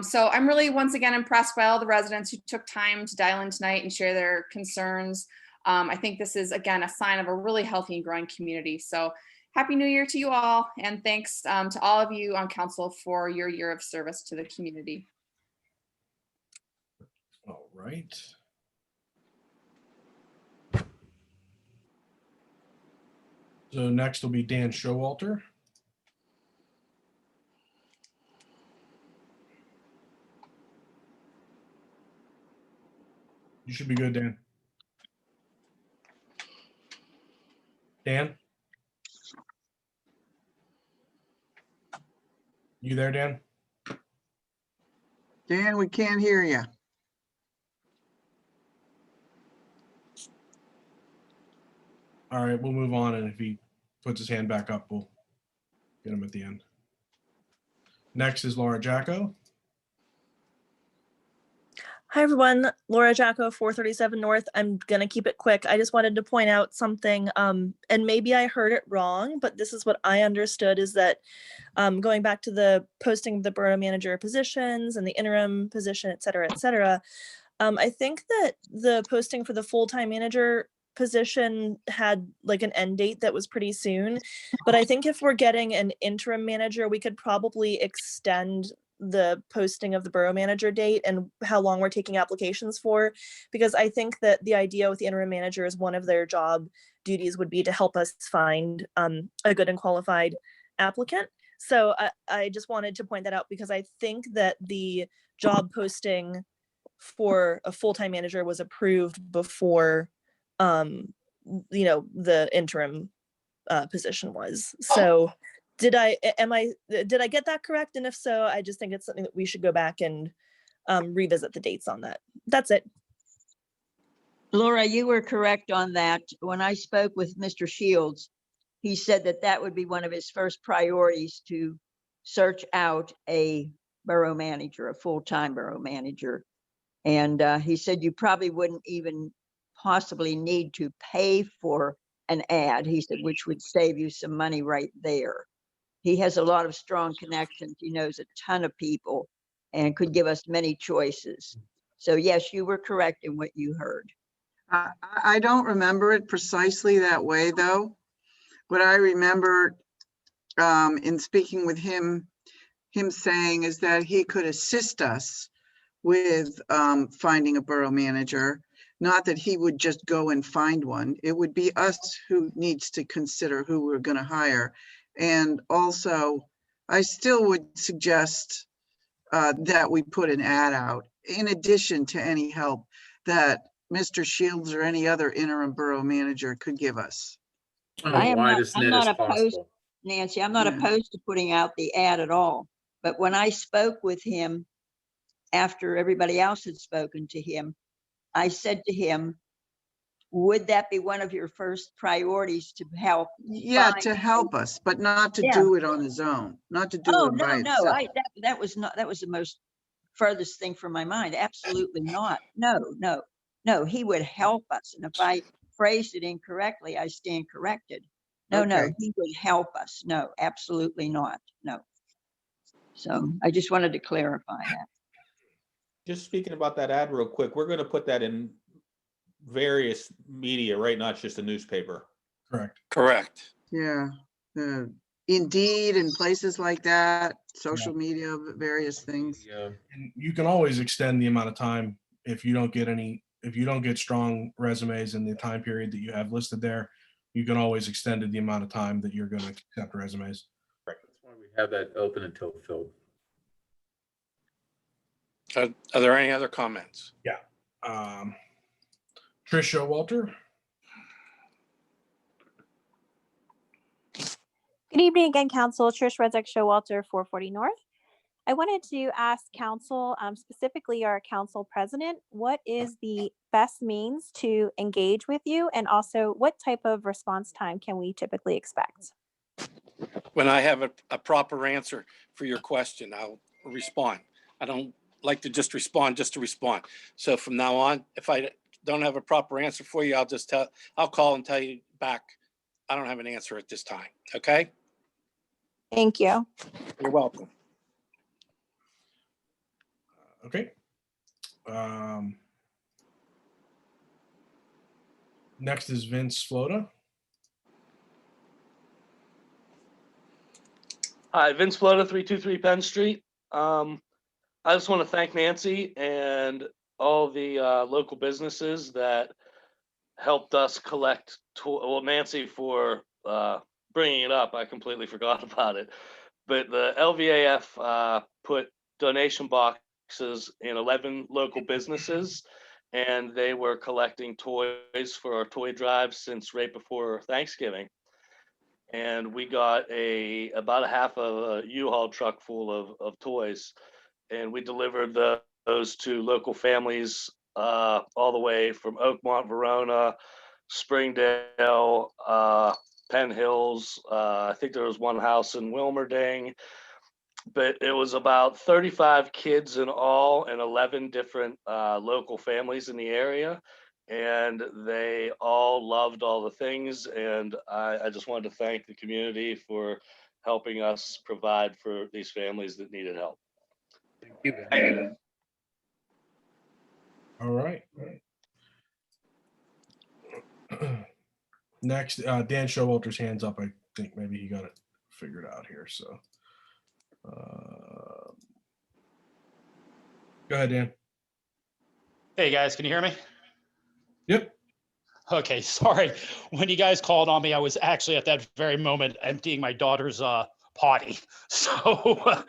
So I'm really, once again, impressed by all the residents who took time to dial in tonight and share their concerns. I think this is, again, a sign of a really healthy and growing community. So Happy New Year to you all. And thanks to all of you on council for your year of service to the community. All right. So next will be Dan Showalter. You should be good, Dan. Dan? You there, Dan? Dan, we can't hear you. All right, we'll move on, and if he puts his hand back up, we'll get him at the end. Next is Laura Jacko. Hi, everyone. Laura Jacko, 437 North. I'm going to keep it quick. I just wanted to point out something, and maybe I heard it wrong, but this is what I understood is that going back to the posting of the borough manager positions and the interim position, et cetera, I think that the posting for the full-time manager position had like an end date that was pretty soon. But I think if we're getting an interim manager, we could probably extend the posting of the borough manager date and how long we're taking applications for, because I think that the idea with the interim manager is one of their job duties would be to help us find a good and qualified applicant. So I just wanted to point that out because I think that the job posting for a full-time manager was approved before the interim position was. So did I get that correct? And if so, I just think it's something that we should go back and revisit the dates on that. That's it. Laura, you were correct on that. When I spoke with Mr. Shields, he said that that would be one of his first priorities, to search out a borough manager, a full-time borough manager. And he said you probably wouldn't even possibly need to pay for an ad, he said, which would save you some money right there. He has a lot of strong connections. He knows a ton of people and could give us many choices. So yes, you were correct in what you heard. I don't remember it precisely that way, though. What I remember in speaking with him saying is that he could assist us with finding a borough manager, not that he would just go and find one. It would be us who needs to consider who we're going to hire. And also, I still would suggest that we put an ad out in addition to any help that Mr. Shields or any other interim borough manager could give us. I'm not opposed, Nancy, I'm not opposed to putting out the ad at all. But when I spoke with him after everybody else had spoken to him, I said to him, would that be one of your first priorities to help? Yeah, to help us, but not to do it on his own, not to do it by himself. That was the most furthest thing from my mind. Absolutely not. No, he would help us. And if I phrased it incorrectly, I stand corrected. No, he would help us. No, absolutely not. No. So I just wanted to clarify that. Just speaking about that ad real quick, we're going to put that in various media, right? Not just a newspaper. Correct. Yeah. Indeed, and places like that, social media, various things. And you can always extend the amount of time if you don't get strong resumes in the time period that you have listed there. You can always extend the amount of time that you're going to accept resumes. Right. That's why we have that open until filled. Are there any other comments? Yeah. Tricia Walter. Good evening again, Council. Trish Redzeck Showalter, 440 North. I wanted to ask Council, specifically our Council President, what is the best means to engage with you, and also what type of response time can we typically expect? When I have a proper answer for your question, I'll respond. I don't like to just respond just to respond. So from now on, if I don't have a proper answer for you, I'll call and tell you back, I don't have an answer at this time. Okay? Thank you. You're welcome. Okay. Next is Vince Flota. Hi, Vince Flota, 323 Penn Street. I just want to thank Nancy and all the local businesses that helped us collect. Well, Nancy for bringing it up. I completely forgot about it. But the LVAF put donation boxes in 11 local businesses, and they were collecting toys for our toy drive since right before Thanksgiving. And we got about a half of a U-Haul truck full of toys. and we delivered those to local families all the way from Oakmont, Verona, Springdale, Penn Hills. I think there was one house in Wilmerding, but it was about 35 kids in all and 11 different local families in the area. And they all loved all the things. And I just wanted to thank the community for helping us provide for these families that needed help. Thank you. All right. Next, Dan Showalter's hands up. I think maybe he got it figured out here. So go ahead, Dan. Hey guys, can you hear me? Yep. Okay, sorry. When you guys called on me, I was actually at that very moment emptying my daughter's potty. So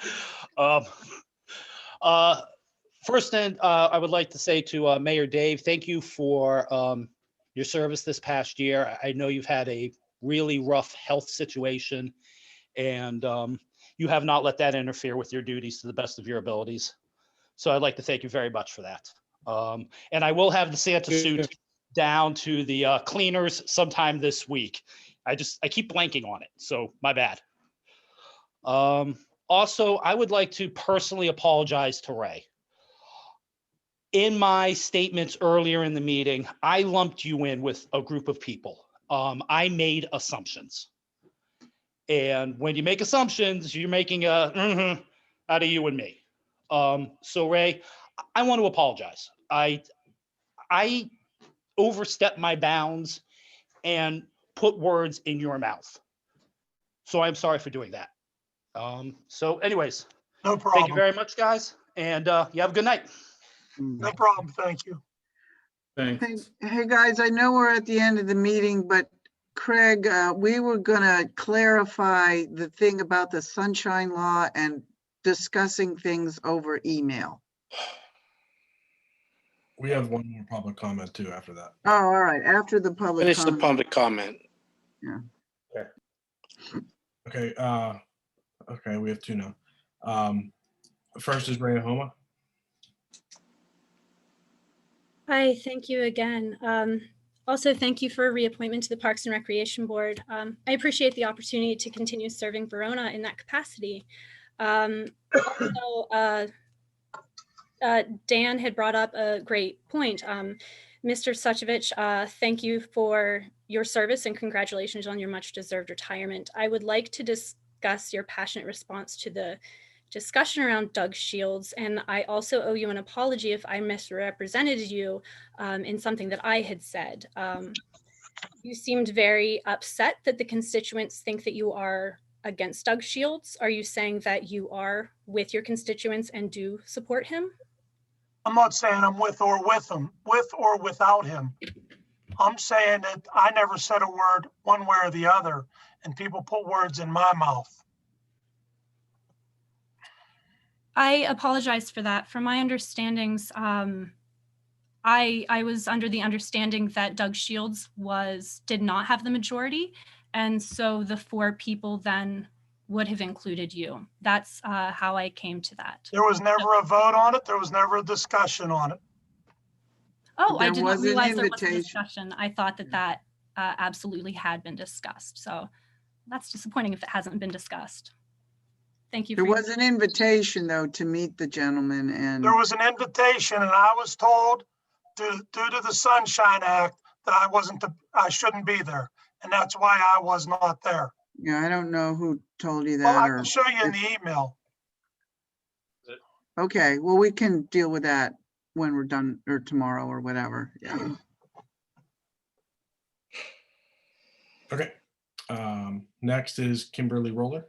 first thing I would like to say to Mayor Dave, thank you for your service this past year. I know you've had a really rough health situation, and you have not let that interfere with your duties to the best of your abilities. So I'd like to thank you very much for that. And I will have the Santa suit down to the cleaners sometime this week. I keep blanking on it, so my bad. Also, I would like to personally apologize to Ray. In my statements earlier in the meeting, I lumped you in with a group of people. I made assumptions. And when you make assumptions, you're making a out of you and me. So Ray, I want to apologize. I overstepped my bounds and put words in your mouth. So I'm sorry for doing that. So anyways, No problem. Thank you very much, guys. And you have a good night. No problem. Thank you. Thanks. Hey, guys, I know we're at the end of the meeting, but Craig, we were gonna clarify the thing about the sunshine law and discussing things over email. We have one more public comment too after that. Oh, all right, after the public Finish the comment. public comment. Yeah. Okay. Okay, we have two now. First is Raya Homa. Hi, thank you again. Also, thank you for reappointment to the Parks and Recreation Board. I appreciate the opportunity to continue serving Verona in that capacity. Also, Dan had brought up a great point. Mr. Suchevich, thank you for your service and congratulations on your much deserved retirement. I would like to discuss your passionate response to the discussion around Doug Shields, and I also owe you an apology if I misrepresented you in something that I had said. You seemed very upset that the constituents think that you are against Doug Shields. Are you saying that you are with your constituents and do support him? I'm not saying I'm with or without him. I'm saying that I never said a word one way or the other, and people put words in my mouth. I apologize for that. From my understandings, I was under the understanding that Doug Shields did not have the majority, and so the 4 people then would have included you. That's how I came to that. There was never a vote on it. There was never a discussion on it. Oh, I There did not was an realize there was a invitation. discussion. I thought that absolutely had been discussed. So that's disappointing if it hasn't been discussed. Thank you. There for was an invitation though to meet the gentleman, and There was an invitation, and I was told due to the Sunshine Act that I shouldn't be there, and that's why I was not there. yeah, I don't know who told you Well, that. I Or can show you in the email. okay, well, we can deal with that when we're done, or tomorrow or whatever. Yeah. Okay. Next is Kimberly Roller.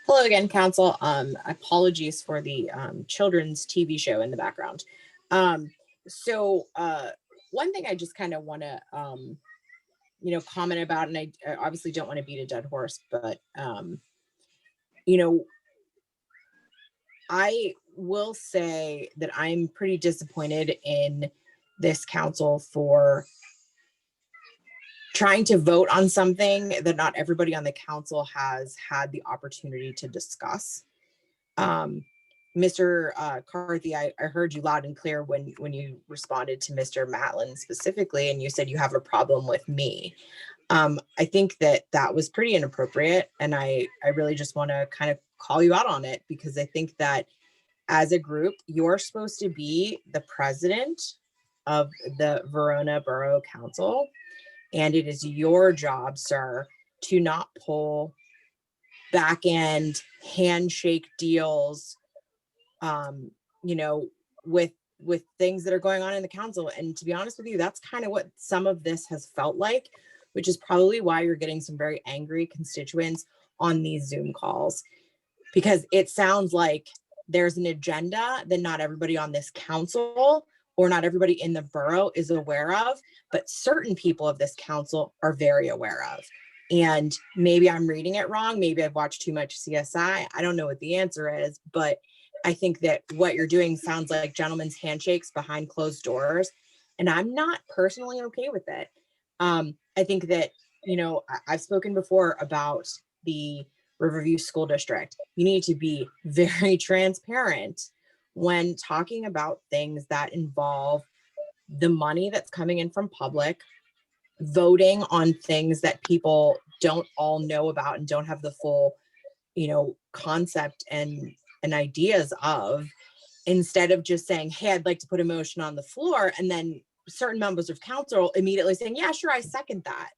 Hello again, Council. Apologies for the children's TV show in the background. So one thing I just kind of want to, comment about, and I obviously don't want to beat a dead horse, but, I will say that I'm pretty disappointed in this council for trying to vote on something that not everybody on the council has had the opportunity to discuss. Mr. Carthy, I heard you loud and clear when you responded to Mr. Matlin specifically, and you said you have a problem with me. I think that was pretty inappropriate, and I really just want to kind of call you out on it, because I think that as a group, you're supposed to be the president of the Verona Borough Council, and it is your job, sir, to not pull back end handshake deals, with things that are going on in the council. And to be honest with you, that's kind of what some of this has felt like, which is probably why you're getting some very angry constituents on these Zoom calls, because it sounds like there's an agenda that not everybody on this council or not everybody in the borough is aware of, but certain people of this council are very aware of. And maybe I'm reading it wrong. Maybe I've watched too much CSI. I don't know what the answer is, but I think that what you're doing sounds like gentlemen's handshakes behind closed doors. And I'm not personally okay with it. I think that, I've spoken before about the Riverview School District. You need to be very transparent when talking about things that involve the money that's coming in from public, voting on things that people don't all know about and don't have the full, concept and ideas of, instead of just saying, hey, I'd like to put a motion on the floor, and then certain members of council immediately saying, yeah, sure, I second that.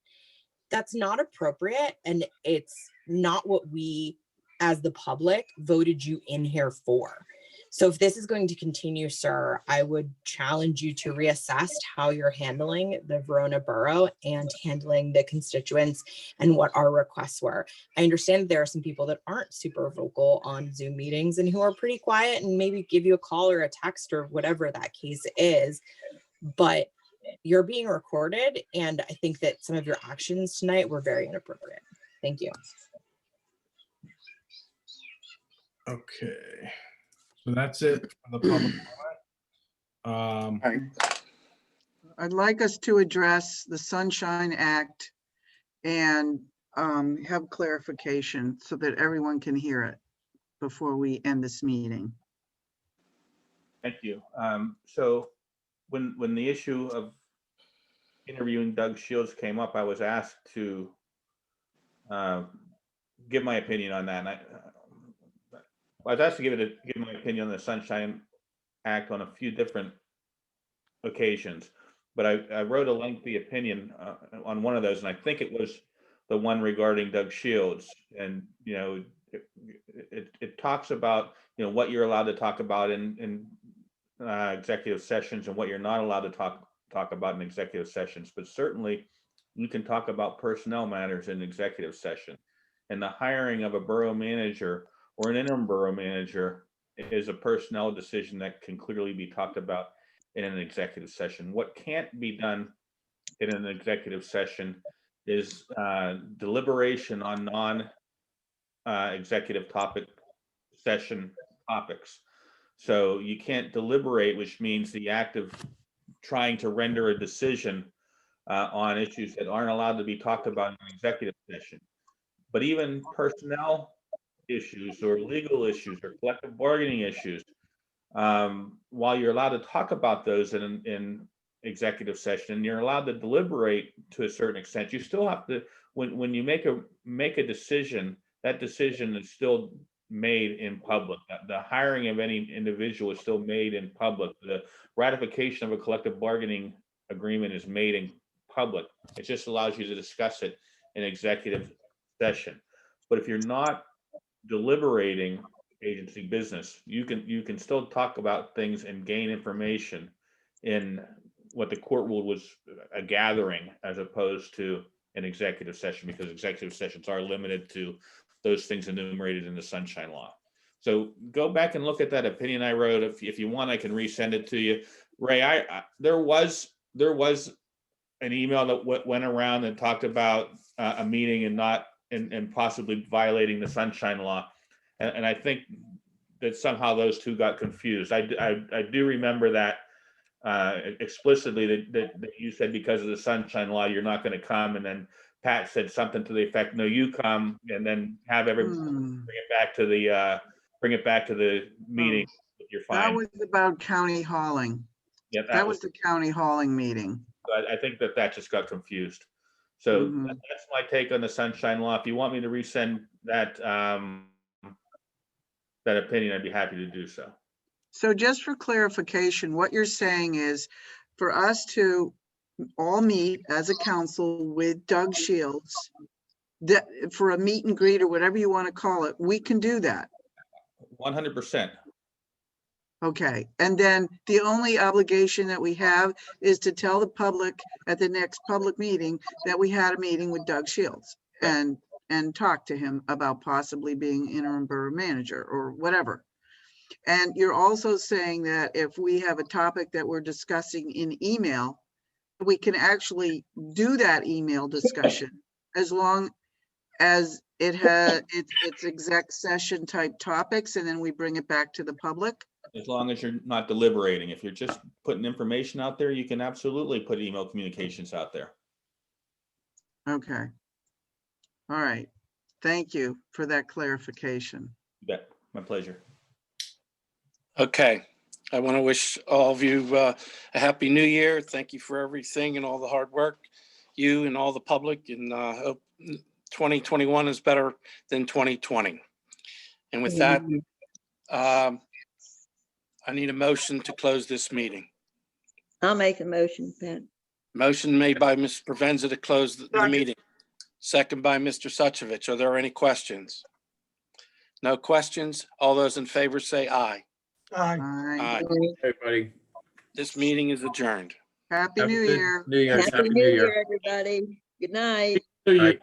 That's not appropriate, and it's not what we as the public voted you in here for. So if this is going to continue, sir, I would challenge you to reassess how you're handling the Verona Borough and handling the constituents and what our requests were. I understand that there are some people that aren't super vocal on Zoom meetings and who are pretty quiet and maybe give you a call or a text or whatever that case is, but you're being recorded, and I think that some of your actions tonight were very inappropriate. Thank you. Okay. So that's it for the public comment. I'd like us to address the Sunshine Act and have clarification so that everyone can hear it before we end this meeting. Thank you. So when the issue of interviewing Doug Shields came up, I was asked to give my opinion on that. And I was asked to give my opinion on the Sunshine Act on a few different occasions, but I wrote a lengthy opinion on one of those, and I think it was the one regarding Doug Shields. And it talks about what you're allowed to talk about in executive sessions and what you're not allowed to talk about in executive sessions. But certainly, you can talk about personnel matters in executive session, and the hiring of a borough manager or an interim borough manager is a personnel decision that can clearly be talked about in an executive session. What can't be done in an executive session is deliberation on non-executive session topics. So you can't deliberate, which means the act of trying to render a decision on issues that aren't allowed to be talked about in an executive session. But even personnel issues or legal issues or collective bargaining issues, while you're allowed to talk about those in executive session, you're allowed to deliberate to a certain extent. You still have to, when you make a decision, that decision is still made in public. The hiring of any individual is still made in public. The ratification of a collective bargaining agreement is made in public. It just allows you to discuss it in executive session. But if you're not deliberating agency business, you can still talk about things and gain information in what the court ruled was a gathering as opposed to an executive session, because executive sessions are limited to those things enumerated in the Sunshine Law. So go back and look at that opinion I wrote. If you want, I can resend it to you. Ray, there was an email that went around and talked about a meeting and possibly violating the Sunshine Law. And I think that somehow those two got confused. I do remember that explicitly that you said because of the sunshine law, you're not going to come. And then Pat said something to the effect, no, you come, and then have everybody bring it back to the meeting. You're That fine. was about county hauling. Yeah, That was the county hauling meeting. I think that just got confused. So Mhm. that's my take on the sunshine law. If you want me to resend that, that opinion, I'd be happy to do so. So just for clarification, what you're saying is for us to all meet as a council with Doug Shields, that for a meet and greet or whatever you want to call it, we can do that. 100%. Okay, and then the only obligation that we have is to tell the public at the next public meeting that we had a meeting with Doug Shields and talk to him about possibly being interim borough manager or whatever. And you're also saying that if we have a topic that we're discussing in email, we can actually do that email discussion as long as it has it's exec session type topics, and then we bring it back to the public. As long as you're not deliberating. If you're just putting information out there, you can absolutely put email communications out there. Okay. All right. Thank you for that clarification. You bet. My pleasure. Okay. I want to wish all of you a happy new year. Thank you for everything and all the hard work, you and all the public, and hope 2021 is better than 2020. And with that, I need a motion to close this meeting. I'll make a motion, Pat. Motion made by Ms. Provenza to close the meeting. Second by Mr. Suchovich. Are there any questions? No questions? All those in favor say aye. Aye. Aye. Everybody. This meeting is adjourned. Happy Have a New good Year. New Year. Happy New Year, everybody. Good night. Night.